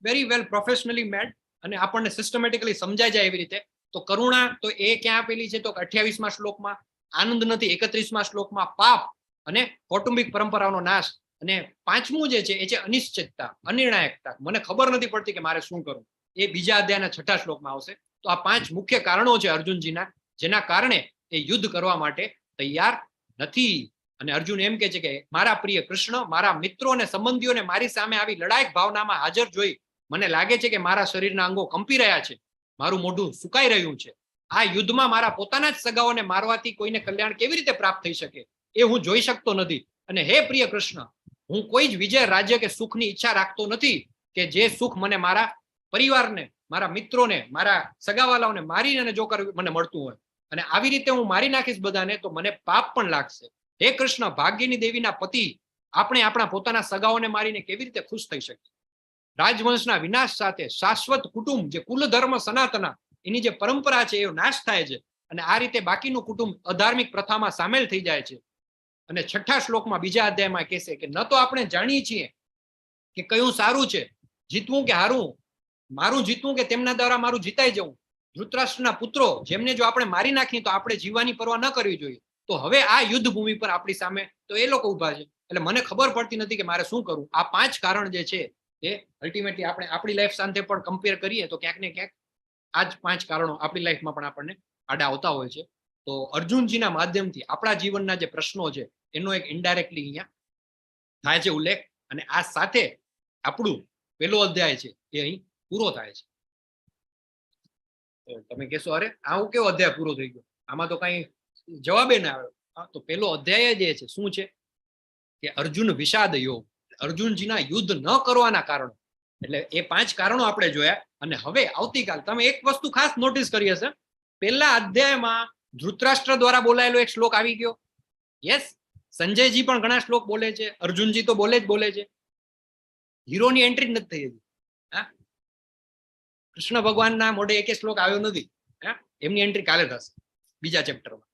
વેરી વેલ પ્રોફેશનલી મેડ, અને આપણને સિસ્ટમેટિકલી સમજાઈ જાય એવી રીતે. તો કરુણા તો એ ક્યાં આપેલી છે? તો 28મા શ્લોકમાં. આનંદ નથી 31મા શ્લોકમાં. પાપ અને કૌટુંબિક પરંપરાઓનો નાશ. અને 5મું જે છે એ છે અનિશ્ચિતતા, અનિર્ણાયકતા. મને ખબર નથી પડતી કે મારે શું કરવું, એ બીજા અધ્યાયના 6ઠા શ્લોકમાં આવશે. તો આ 5 મુખ્ય કારણો છે અર્જુનજીના, જેના કારણે એ યુદ્ધ કરવા માટે તૈયાર નથી. અને અર્જુન એમ કે છે કે મારા પ્રિય કૃષ્ણ, મારા મિત્રો અને સંબંધીઓને મારી સામે આવી લડાયક ભાવનામાં હાજર જોઈ મને લાગે છે કે મારા શરીરના અંગો કંપી રહ્યા છે, મારું મોઢું સુકાઈ રહ્યું છે. આ યુદ્ધમાં મારા પોતાના જ સગાઓને મારવાથી કોઈને કલ્યાણ કેવી રીતે પ્રાપ્ત થઈ શકે એ હું જોઈ શકતો નથી. અને હે પ્રિય કૃષ્ણ, હું કોઈ જ વિજય, રાજ્ય કે સુખની ઈચ્છા રાખતો નથી કે જે સુખ મને મારા પરિવારને, મારા મિત્રોને, મારા સગાવાલાઓને મારીને જો મને મળતું હોય અને આવી રીતે હું મારી નાખીશ બધાને તો મને પાપ પણ લાગશે. હે કૃષ્ણ, ભાગ્યની દેવીના પતિ આપણે આપણા પોતાના સગાઓને મારીને કેવી રીતે ખુશ થઈ શકીએ? રાજવંશના વિનાશ સાથે શાશ્વત કુટુંબ, જે કુલ ધર્મ સનાતના, એની જે પરંપરા છે એ નાશ થાય છે અને આ રીતે બાકીનું કુટુંબ અધાર્મિક પ્રથામાં સામેલ થઈ જાય છે. અને 6થા શ્લોકમાં બીજા અધ્યાયમાં કહેશે કે ન તો આપણે જાણીએ છીએ કે કયું સારું છે, જીતવું કે હારવું, મારું જીતવું કે તેમના દ્વારા મારું જીતાઈ જવું. ધૃતરાષ્ટ્રના પુત્રો જેમને જો આપણે મારી નાખીએ તો આપણે જીવવાની પરવા ન કરવી જોઈએ. તો હવે આ યુદ્ધ ભૂમિ પર આપણી સામે તો એ લોકો ઉભા છે. એટલે મને ખબર પડતી નથી કે મારે શું કરવું. આ 5 કારણ જે છે એ અલ્ટિમેટલી આપણે આપણી લાઈફ સાથે પણ કમ્પેર કરીએ તો ક્યાંક ને ક્યાંક આ જ 5 કારણો આપણી લાઈફમાં પણ આપણને આડા આવતા હોય છે. તો અર્જુનજીના માધ્યમથી આપણા જીવનના જે પ્રશ્નો છે એનો એક ઇનડાયરેક્ટલી અહીંયા થાય છે ઉલ્લેખ. અને આ સાથે આપણું પહેલો અધ્યાય છે એ અહીં પૂરો થાય છે. તમે કહેશો અરે આવું કેવો અધ્યાય પૂરો થઈ ગયો, આમાં તો કઈ જવાબે ના આવ્યો. તો પહેલો અધ્યાય જે છે શું છે કે અર્જુન વિષાદ યોગ, અર્જુનજીના યુદ્ધ ન કરવાના કારણો. એટલે એ 5 કારણો આપણે જોયા. અને હવે આવતીકાલ તમે એક વસ્તુ ખાસ નોટિસ કરી હશે, પહેલા અધ્યાયમાં ધૃતરાષ્ટ્ર દ્વારા બોલાયેલો એક શ્લોક આવી ગયો. યસ, સંજયજી પણ ઘણા શ્લોક બોલે છે, અર્જુનજી તો બોલે છે. હીરોની એન્ટ્રી જ નથી થઈ હજી. હા, કૃષ્ણ ભગવાનના મોઢે એક શ્લોક આવ્યો નથી. હા, એમની એન્ટ્રી કાલે થશે બીજા ચેપ્ટરમાં.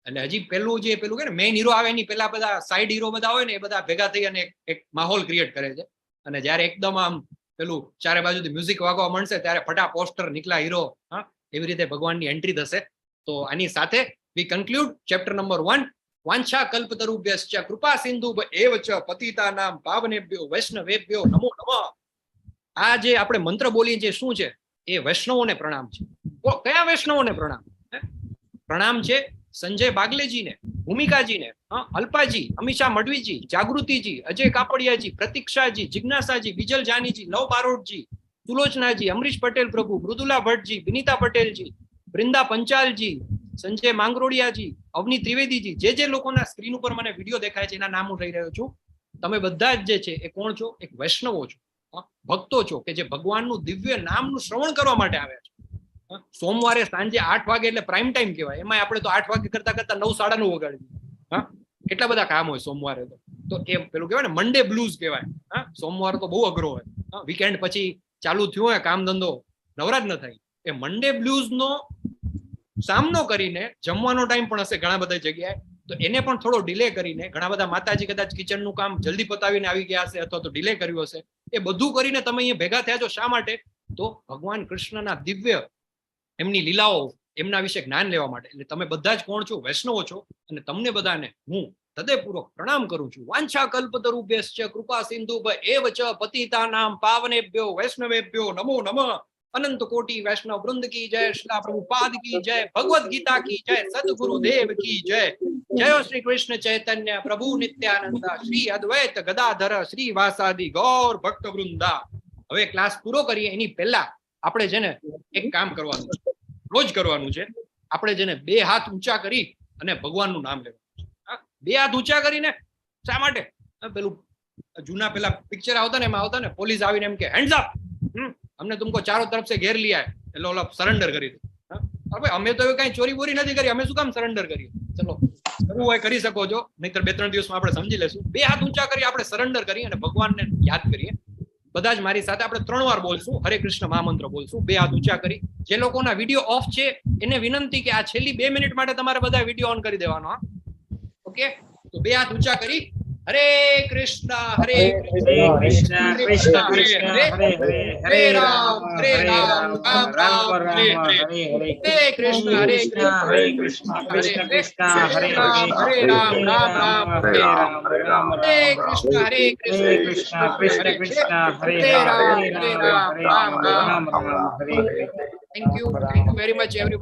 એટલે હજી પેલું કે ને મેઇન હીરો આવે એની પેલા બધા સાઈડ હીરો બધા હોય ને એ બધા ભેગા થઈ અને એક માહોલ ક્રિએટ કરે છે. અને જયારે એકદમ આમ પેલું ચારે બાજુથી મ્યુઝિક વાગવા મળશે ત્યારે ફટા પોસ્ટર નીકળ્યા હીરો. હા, એવી રીતે ભગવાનની એન્ટ્રી થશે. તો આની સાથે વી કન્ક્લુડ ચેપ્ટર નંબર 1. વાંછા કલ્પતરુભ્યશ્ચ કૃપા સિંધુ એવ ચ પતિતાનામ પાવનેભ્યો વૈષ્ણવેભ્યો નમો નમઃ. આ જે આપણે મંત્ર બોલીએ છીએ શું છે? એ વૈષ્ણવોને પ્રણામ છે. કયા વૈષ્ણવોને પ્રણામ? પ્રણામ છે સંજય બાગલેજીને, ભૂમિકાજીને, અલ્પાજી, અમીષા મડવીજી, જાગૃતિજી, અજય કાપડિયાજી, પ્રતીક્ષાજી, જિજ્ઞાસાજી, બીજલ જાનીજી, લવ બારોટજી, સુલોચનાજી, અમરીશ પટેલ પ્રભુ, મૃદુલા ભટ્ટજી, વિનીતા પટેલજી, વૃંદા પંચાલજી, સંજય માંગરોડિયાજી, અવની ત્રિવેદીજી, જે લોકોના સ્ક્રીન ઉપર મને વિડીયો દેખાય છે એના નામ હું લઈ રહ્યો છું. તમે બધા જ જે છે એ કોણ છો? એક વૈષ્ણવો છો, ભક્તો છો કે જે ભગવાનનું દિવ્ય નામનું શ્રવણ કરવા માટે આવ્યા છે. સોમવારે સાંજે 8 વાગે એટલે પ્રાઇમ ટાઈમ કહેવાય. એમાં આપણે તો 8 વાગે કરતા 9, 9:30 વગાડી. હા, કેટલા બધા કામ હોય સોમવારે. તો એ પેલું કહેવાય ને મંડે બ્લુઝ કહેવાય. હા, સોમવાર તો બહુ અઘરો હોય. વીકેન્ડ પછી ચાલુ થયું હોય કામ ધંધો, નવરાજ ન થાય. એ મંડે બ્લુઝ નો સામનો કરીને જમવાનો ટાઈમ પણ હશે ઘણા બધા જગ્યાએ, તો એને પણ થોડો ડિલે કરીને, ઘણા બધા માતાજી કદાચ કિચનનું કામ જલ્દી પતાવીને આવી ગયા હશે અથવા તો ડિલે કર્યું હશે, એ બધું કરીને તમે અહીંયા ભેગા થયા છો. શા માટે? તો ભગવાન કૃષ્ણના દિવ્ય એમની લીલાઓ, એમના વિશે જ્ઞાન લેવા માટે. એટલે તમે બધા જ કોણ છો? વૈષ્ણવો છો. અને તમને બધાને હું હૃદયપૂર્વક પ્રણામ કરું છું. વાંછા કલ્પતરુભ્યશ્ચ કૃપા સિંધુ એવ ચ પતિતાનામ પાવનેભ્યો વૈષ્ણવેભ્યો નમો નમઃ. અનંત કોટી વૈષ્ણવ વૃંદ કી જય, શ્રીલા પ્રભુપાદ કી જય, ભગવદ ગીતા કી જય, સદગુરુદેવ કી જય. જય શ્રી કૃષ્ણ ચૈતન્ય પ્રભુ નિત્યાનંદ, શ્રી અદ્વૈત ગદાધર શ્રી વાસાદિ ગૌર ભક્ત વૃંદા. હવે ક્લાસ પૂરો કરીએ એની પહેલા આપણે છે ને એક કામ કરવાનું છે, રોજ કરવાનું છે. આપણે જેને 2 હાથ ઊંચા કરી અને ભગવાનનું નામ લેવાનું છે. 2 હાથ ઊંચા કરીને શા માટે? પેલું જૂના પેલા પિક્ચર આવતા ને એમાં આવતા ને પોલીસ આવીને એમ કે હેન્ડ્સ અપ, हमने तुमको चारों तरफ से घेर लिया है, એટલે ઓલા સરેન્ડર કરી દે. હવે અમે તો કઈ ચોરી બોરી નથી કરી, અમે શું કામ સરેન્ડર કરીએ? ચલો કરવું હોય કરી શકો છો, નહીતર 2-3 દિવસમાં આપણે સમજી લેશું. 2 હાથ ઊંચા કરી આપણે સરેન્ડર કરી અને ભગવાનને યાદ કરીએ. બધા જ મારી સાથે આપણે 3 વાર બોલશું, હરે કૃષ્ણ મહામંત્ર બોલશું. 2 હાથ ઊંચા કરી. જે લોકોના વિડીયો ઓફ છે એને વિનંતી કે આ છેલ્લી 2 મિનિટ માટે તમારે બધા વિડીયો ઓન કરી દેવાનો. ઓકે, તો 2 હાથ ઊંચા કરી Hare Krishna Krishna Krishna Hare Hare, Hare Ram Ram Ram Hare Hare, Hare Krishna Krishna Krishna Hare Hare Ram Ram Hare Ram, Hare Krishna Krishna Krishna Hare Ram Ram Ram Hare Hare. Thank you very much everyone.